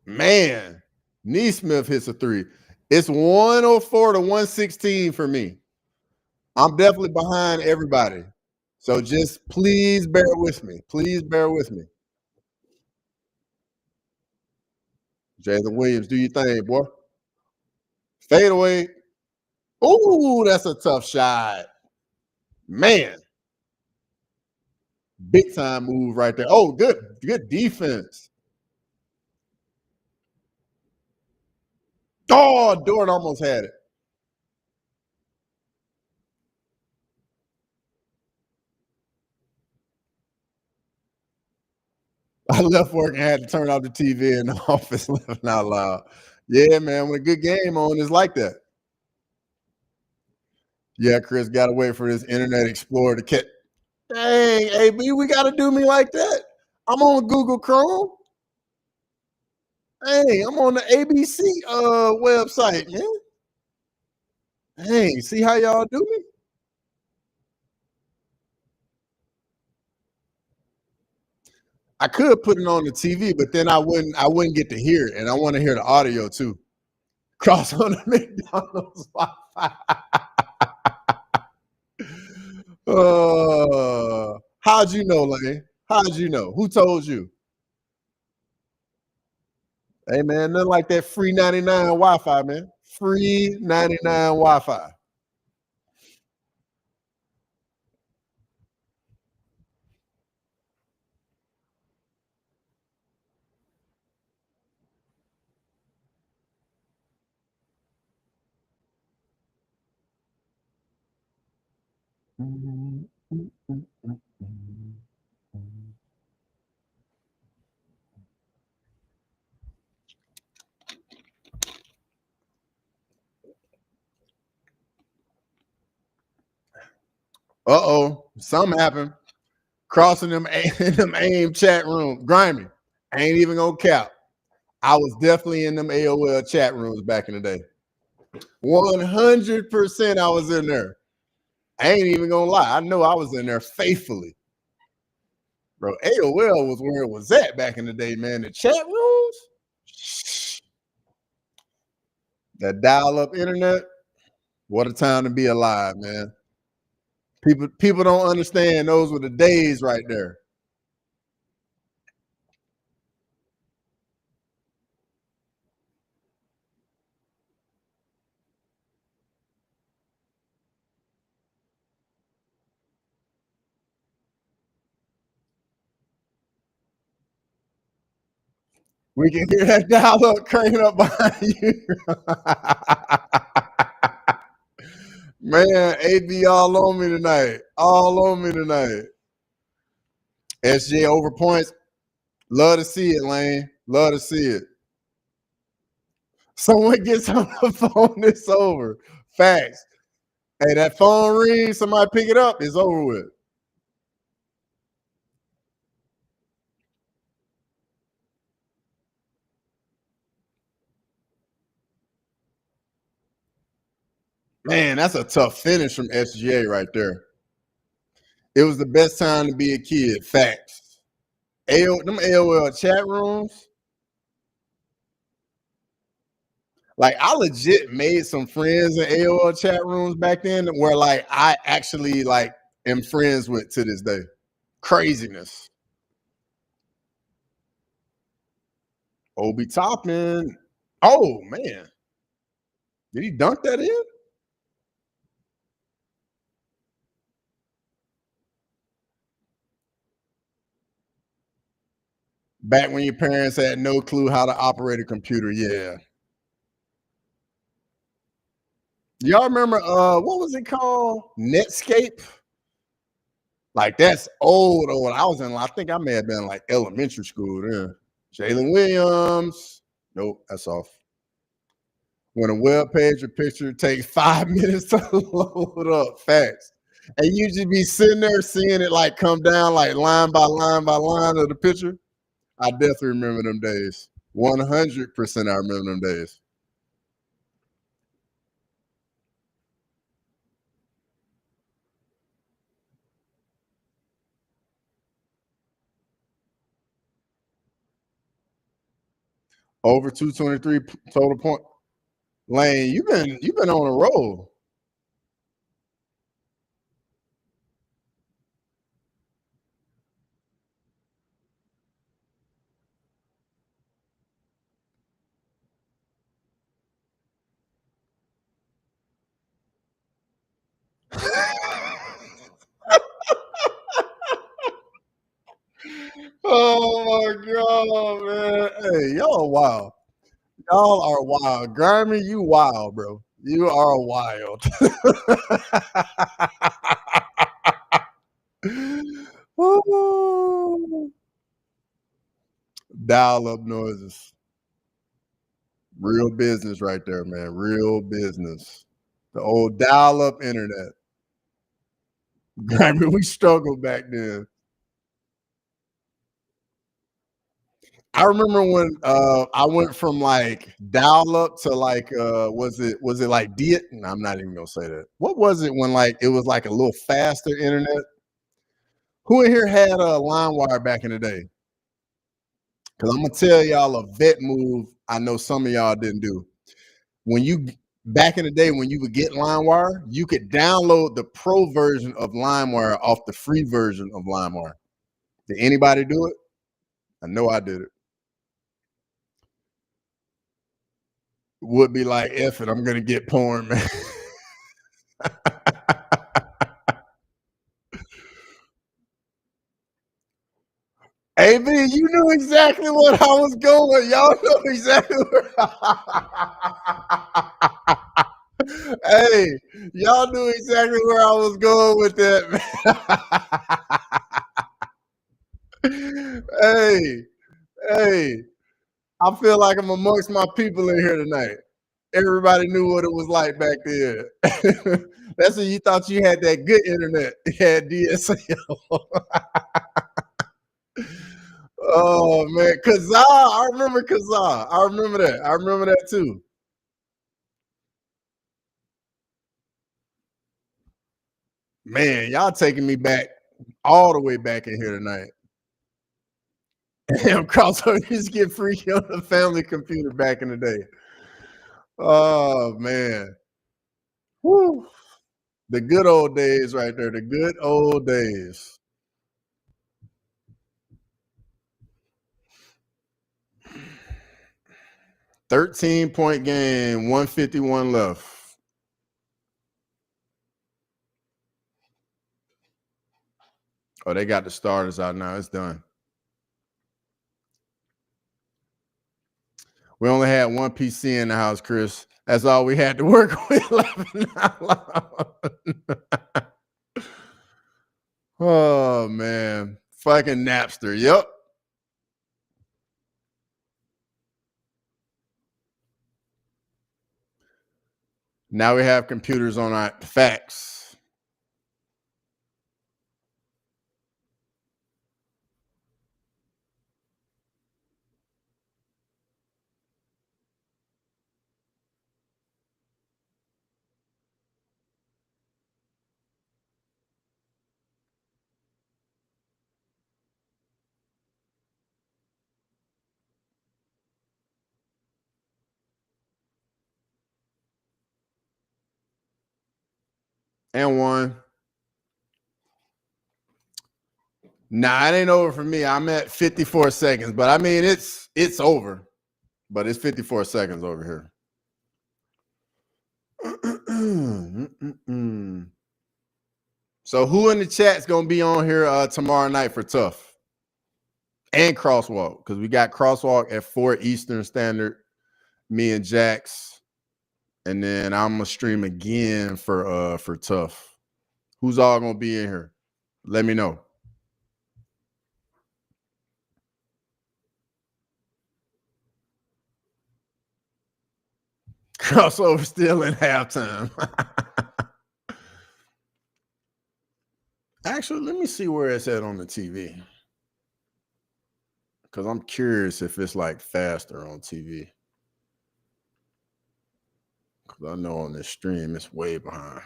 Man, Neesmith hits a three. It's 104 to 116 for me. I'm definitely behind everybody. So just please bear with me. Please bear with me. Jalen Williams, do your thing, boy. Fade away. Ooh, that's a tough shot. Man, big time move right there. Oh, good defense. Oh, Dort almost had it. I left work and had to turn off the TV in the office laughing out loud. Yeah, man, when a good game on, it's like that. Yeah, Chris, gotta wait for this Internet Explorer to catch. Dang, AB, we gotta do me like that. I'm on Google Chrome. Hey, I'm on the ABC website, man. Hey, see how y'all do me? I could put it on the TV, but then I wouldn't get to hear it, and I want to hear the audio too. Cross on the McDonald's Wi-Fi. How'd you know, Lane? How'd you know? Who told you? Hey man, nothing like that free 99 Wi-Fi, man. Free 99 Wi-Fi. Something happened. Crossing them in them AIM chat room. Grimy. I ain't even gonna cap. I was definitely in them AOL chat rooms back in the day. 100% I was in there. I ain't even gonna lie. I know I was in there faithfully. Bro, AOL was where it was at back in the day, man. The chat rooms, that dial-up internet, what a time to be alive, man. People don't understand those were the days right there. We can hear that dial-up cranking up behind you. Man, AB all on me tonight. All on me tonight. SJ over points. Love to see it, Lane. Love to see it. Someone gets on the phone, it's over. Facts. Hey, that phone rings, somebody pick it up, it's over with. Man, that's a tough finish from SGA right there. It was the best time to be a kid. Facts. Them AOL chat rooms. Like, I legit made some friends in AOL chat rooms back then where, like, I actually, like, am friends with to this day. Craziness. Obi Toppin. Oh, man. Did he dunk that in? Back when your parents had no clue how to operate a computer, yeah. Y'all remember what was it called? Netscape? Like that's old. I think I may have been like elementary school then. Jalen Williams. Nope, that's off. When a web page or picture takes 5 minutes to load up, facts. And you just be sitting there seeing it like come down like line by line by line of the picture. I definitely remember them days. 100% I remember them days. Over 223 total point. Lane, you've been on a roll. Oh my god, man. Hey, y'all wild. Y'all are wild. Grimy, you wild, bro. You are wild. Dial up noises. Real business right there, man. Real business. The old dial up internet. Grimy, we struggled back then. I remember when I went from like dial up to like was it like no, I'm not even gonna say that. What was it when like it was like a little faster internet? Who in here had a line wire back in the day? Because I'm gonna tell y'all a vet move I know some of y'all didn't do. When you back in the day when you would get LimeWire, you could download the pro version of LimeWire off the free version of LimeWire. Did anybody do it? I know I did it. Would be like, F it, I'm gonna get porn, man. AB, you knew exactly what I was going. Y'all know exactly where. Hey, y'all knew exactly where I was going with that, man. Hey, I feel like I'm amongst my people in here tonight. Everybody knew what it was like back then. That's when you thought you had that good internet. You had DSL. Oh man, Kazaa. I remember Kazaa. I remember that. I remember that too. Man, y'all taking me back all the way back in here tonight. Damn, crossover used to get freaky on the family computer back in the day. Oh man. Woo. The good old days right there. The good old days. 13-point game, 151 left. Oh, they got the starters out now. It's done. We only had one PC in the house, Chris. That's all we had to work with. Oh man, fucking Napster. Yep. Now we have computers on our facts. And one. Nah, it ain't over for me. I'm at 54 seconds, but I mean it's over. But it's 54 seconds over here. So who in the chat's gonna be on here tomorrow night for Tough and Crosswalk? Because we got Crosswalk at 4 Eastern Standard. Me and Jax, and then I'm gonna stream again for Tough. Who's all gonna be in here? Let me know. Crossover still in halftime. Actually, let me see where it's at on the TV. Because I'm curious if it's like faster on TV. Because I know on this stream it's way behind.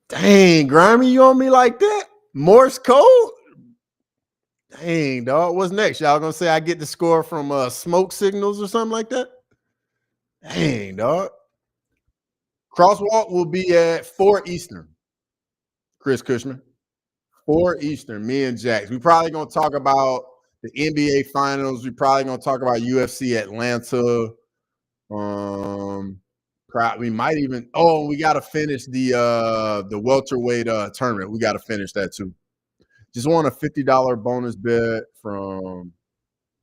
Dang, Grimy, you on me like that? Morse code? Dang, dog. What's next? Y'all gonna say I get the score from smoke signals or something like that? Dang, dog. Crosswalk will be at 4 Eastern. Chris Cushman. 4 Eastern, me and Jax. We probably gonna talk about the NBA finals. We probably gonna talk about UFC Atlanta. We might even we gotta finish the welterweight tournament. We gotta finish that too. Just won a $50 bonus bet from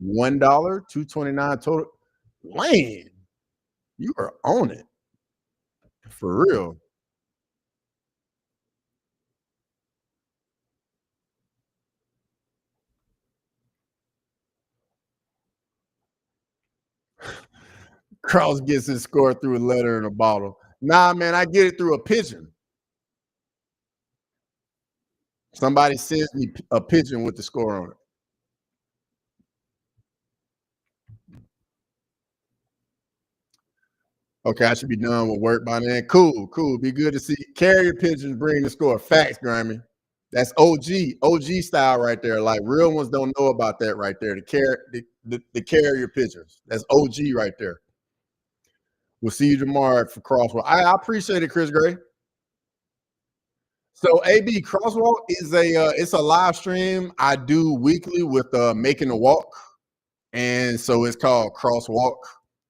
$1, $229 total. Lane, you are on it. For real. Cross gets his score through a letter in a bottle. Nah, man, I get it through a pigeon. Somebody sends me a pigeon with the score on it. Okay, I should be done with work by then. Cool, cool. Be good to see. Carrier pigeons bring the score. Facts, Grammy. That's OG style right there. Like real ones don't know about that right there. The carrier pigeons. That's OG right there. We'll see you tomorrow for Crosswalk. I appreciate it, Chris Gray. So AB Crosswalk is it's a live stream I do weekly with Making a Walk. And so it's called Crosswalk.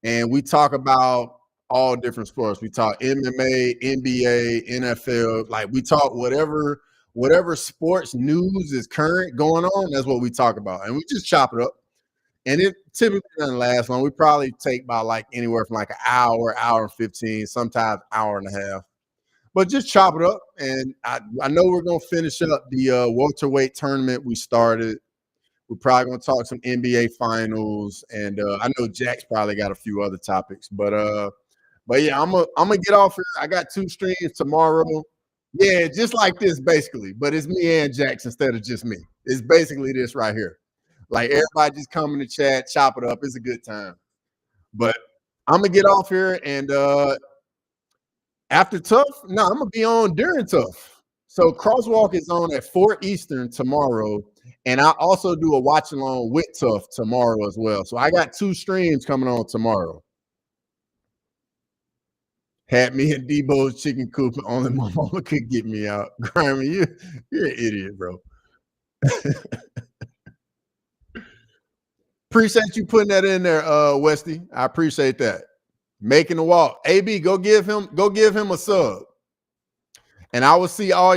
And we talk about all different sports. We talk MMA, NBA, NFL. Like we talk whatever sports news is current going on. That's what we talk about, and we just chop it up. And it typically doesn't last long. We probably take about like anywhere from like an hour, hour and 15, sometimes hour and a half. But just chop it up. And I know we're gonna finish up the welterweight tournament we started. We're probably gonna talk some NBA finals, and I know Jack's probably got a few other topics, but yeah, I'm gonna get off here. I got 2 streams tomorrow. Yeah, just like this basically, but it's me and Jax instead of just me. It's basically this right here. Like everybody just come in the chat, chop it up. It's a good time. But I'm gonna get off here, and after Tough, no, I'm gonna be on during Tough. So Crosswalk is on at 4 Eastern tomorrow, and I also do a watch along with Tough tomorrow as well. So I got 2 streams coming on tomorrow. Had me and Debo's chicken coop. Only my mama could get me out. Grimy, you're an idiot, bro. Appreciate you putting that in there, Westy. I appreciate that. Making the walk. AB, go give him a sub. And I will see all y'all.